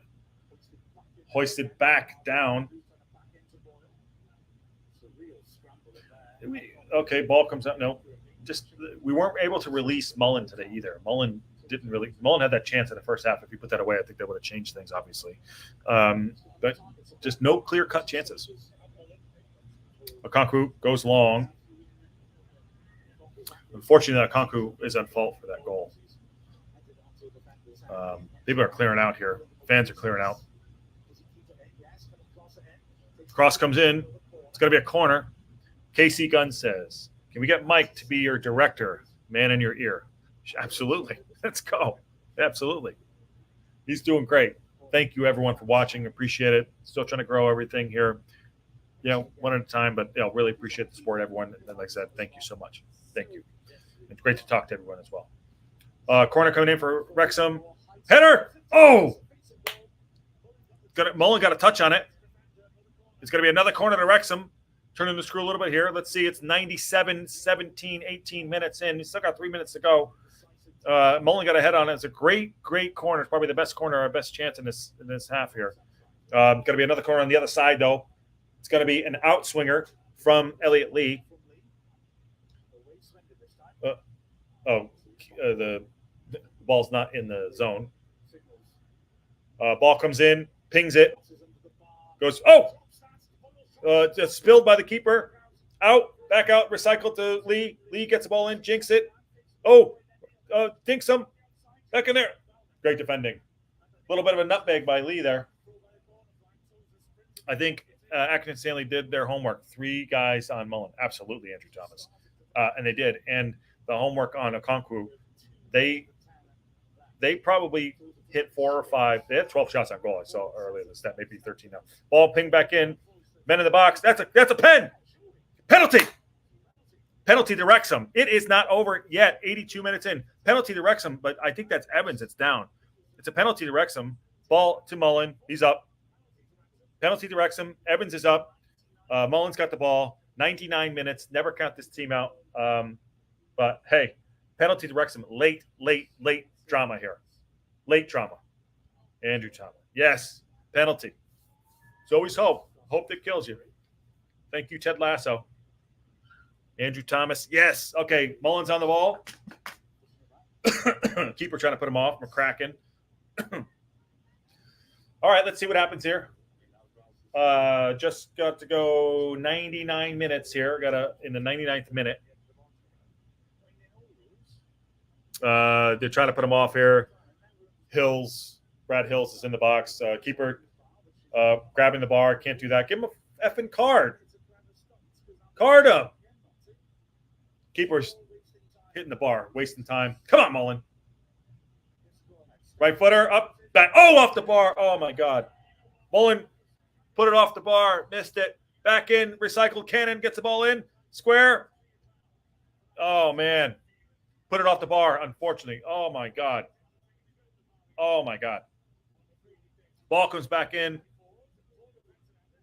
Hoisted back down. Okay, ball comes out. No, we weren't able to release Mullen today either. Mullen had that chance in the first half. If you put that away, I think that would have changed things, obviously. But just no clear-cut chances. Okonkwo goes long. Unfortunately, Okonkwo is at fault for that goal. People are clearing out here. Fans are clearing out. Cross comes in. It's going to be a corner. KC Gunn says, can we get Mike to be your director, man in your ear? Absolutely. Let's go. Absolutely. He's doing great. Thank you, everyone, for watching. Appreciate it. Still trying to grow everything here. One at a time, but really appreciate the support, everyone. And like I said, thank you so much. Thank you. It's great to talk to everyone as well. Corner coming in for Wrexham. Header! Oh! Mullen got a touch on it. It's going to be another corner to Wrexham. Turning the screw a little bit here. Let's see. It's 97, 17, 18 minutes in. You still got 3 minutes to go. Mullen got a head on it. It's a great corner. It's probably the best corner, our best chance in this half here. Going to be another corner on the other side, though. It's going to be an outswinger from Elliott Lee. The ball's not in the zone. Ball comes in, pings it, goes, just spilled by the keeper. Out, back out, recycled to Lee. Lee gets the ball in, jinx it. Dinks him. Back in there. Great defending. A little bit of a nutmeg by Lee there. I think Accrington Stanley did their homework. 3 guys on Mullen. Absolutely, Andrew Thomas. And they did. And the homework on Okonkwo, they probably hit 4 or 5. They had 12 shots on goal. I saw earlier in the stat, maybe 13 now. Ball pinged back in. Men in the box. That's a pen. Penalty. Penalty to Wrexham. It is not over yet. 82 minutes in. Penalty to Wrexham, but I think that's Evans. It's down. It's a penalty to Wrexham. Ball to Mullen. He's up. Penalty to Wrexham. Evans is up. Mullen's got the ball. 99 minutes. Never count this team out. But, hey, penalty to Wrexham. Late drama here. Late drama. Andrew Thomas. Yes. Penalty. It's always hope. Hope that kills you. Thank you, Ted Lasso. Andrew Thomas. Yes. Okay. Mullen's on the ball. Keeper trying to put him off. McCracken. All right. Let's see what happens here. Just got to go 99 minutes here. In the 99th minute. They're trying to put him off here. Brad Hills is in the box. Keeper grabbing the bar. Can't do that. Give him a effing card. Card him. Keeper's hitting the bar, wasting time. Come on, Mullen. Right footer, up, back. Off the bar. Oh, my God. Mullen put it off the bar, missed it. Back in, recycled. Cannon gets the ball in. Square. Oh, man. Put it off the bar, unfortunately. Oh, my God. Oh, my God. Ball comes back in.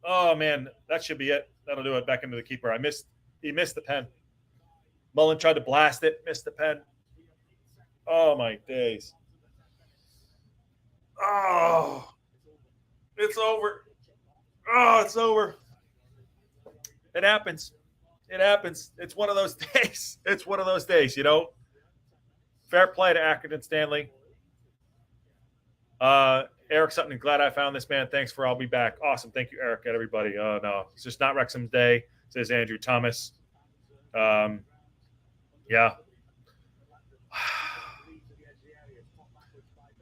Oh, man. That should be it. That'll do it. Back into the keeper. He missed the pen. Mullen tried to blast it. Missed the pen. Oh, my days. Oh. It's over. Oh, it's over. It happens. It happens. It's one of those days. It's one of those days, you know. Fair play to Accrington Stanley. Eric Sutton, glad I found this, man. Thanks for I'll be back. Awesome. Thank you, Eric, and everybody. Oh, no. It's just not Wrexham's day, says Andrew Thomas. Yeah.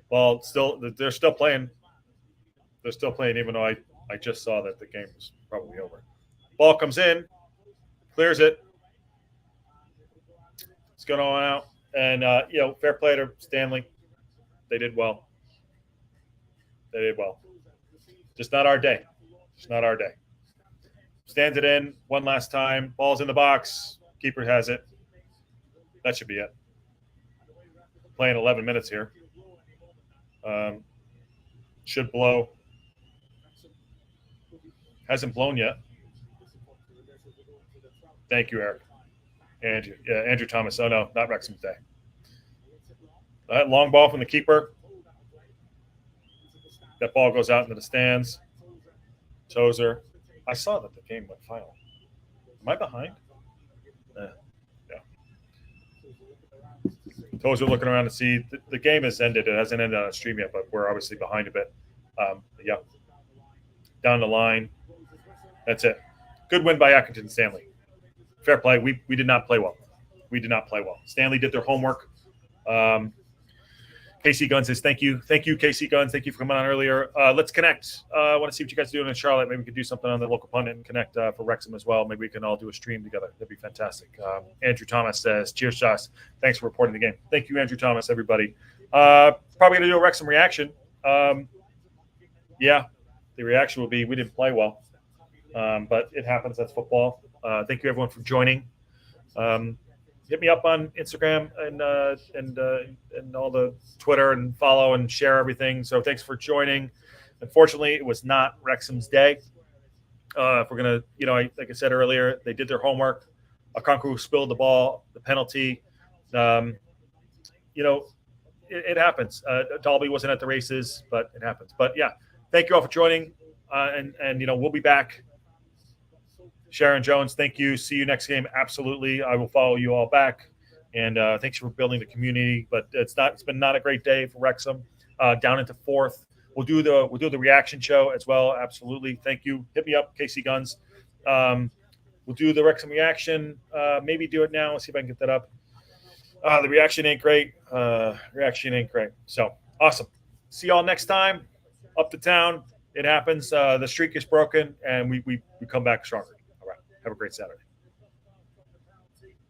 Well, they're still playing. They're still playing, even though I just saw that the game was probably over. Ball comes in, clears it. It's going on out. And, fair play to Stanley. They did well. They did well. Just not our day. Just not our day. Stands it in one last time. Ball's in the box. Keeper has it. That should be it. Playing 11 minutes here. Should blow. Hasn't blown yet. Thank you, Eric. Andrew Thomas. Oh, no, not Wrexham's day. That long ball from the keeper. That ball goes out into the stands. Tozer. I saw that the game went final. Am I behind? Yeah. Tozer looking around to see. The game has ended. It hasn't ended on a stream yet, but we're obviously behind a bit. Yeah. Down the line. That's it. Good win by Accrington Stanley. Fair play. We did not play well. We did not play well. Stanley did their homework. KC Gunn says, thank you. Thank you, KC Guns. Thank you for coming on earlier. Let's connect. I want to see what you guys are doing in Charlotte. Maybe we could do something on the local pundit and connect for Wrexham as well. Maybe we can all do a stream together. That'd be fantastic. Andrew Thomas says, cheers, Josh. Thanks for reporting the game. Thank you, Andrew Thomas, everybody. Probably going to do a Wrexham reaction. Yeah, the reaction will be we didn't play well. But it happens. That's football. Thank you, everyone, for joining. Hit me up on Instagram and all the Twitter and follow and share everything. So thanks for joining. Unfortunately, it was not Wrexham's day. If we're going to, like I said earlier, they did their homework. Okonkwo spilled the ball, the penalty. It happens. Dalby wasn't at the races, but it happens. But, yeah, thank you all for joining. And we'll be back Sharon Jones, thank you. See you next game. Absolutely. I will follow you all back. And thanks for building the community. But it's been not a great day for Wrexham. Down into fourth. We'll do the reaction show as well. Absolutely. Thank you. Hit me up, KC Guns. We'll do the Wrexham reaction. Maybe do it now. Let's see if I can get that up. The reaction ain't great. So awesome. See y'all next time. Up to town. It happens. The streak is broken, and we come back stronger. All right. Have a great Saturday.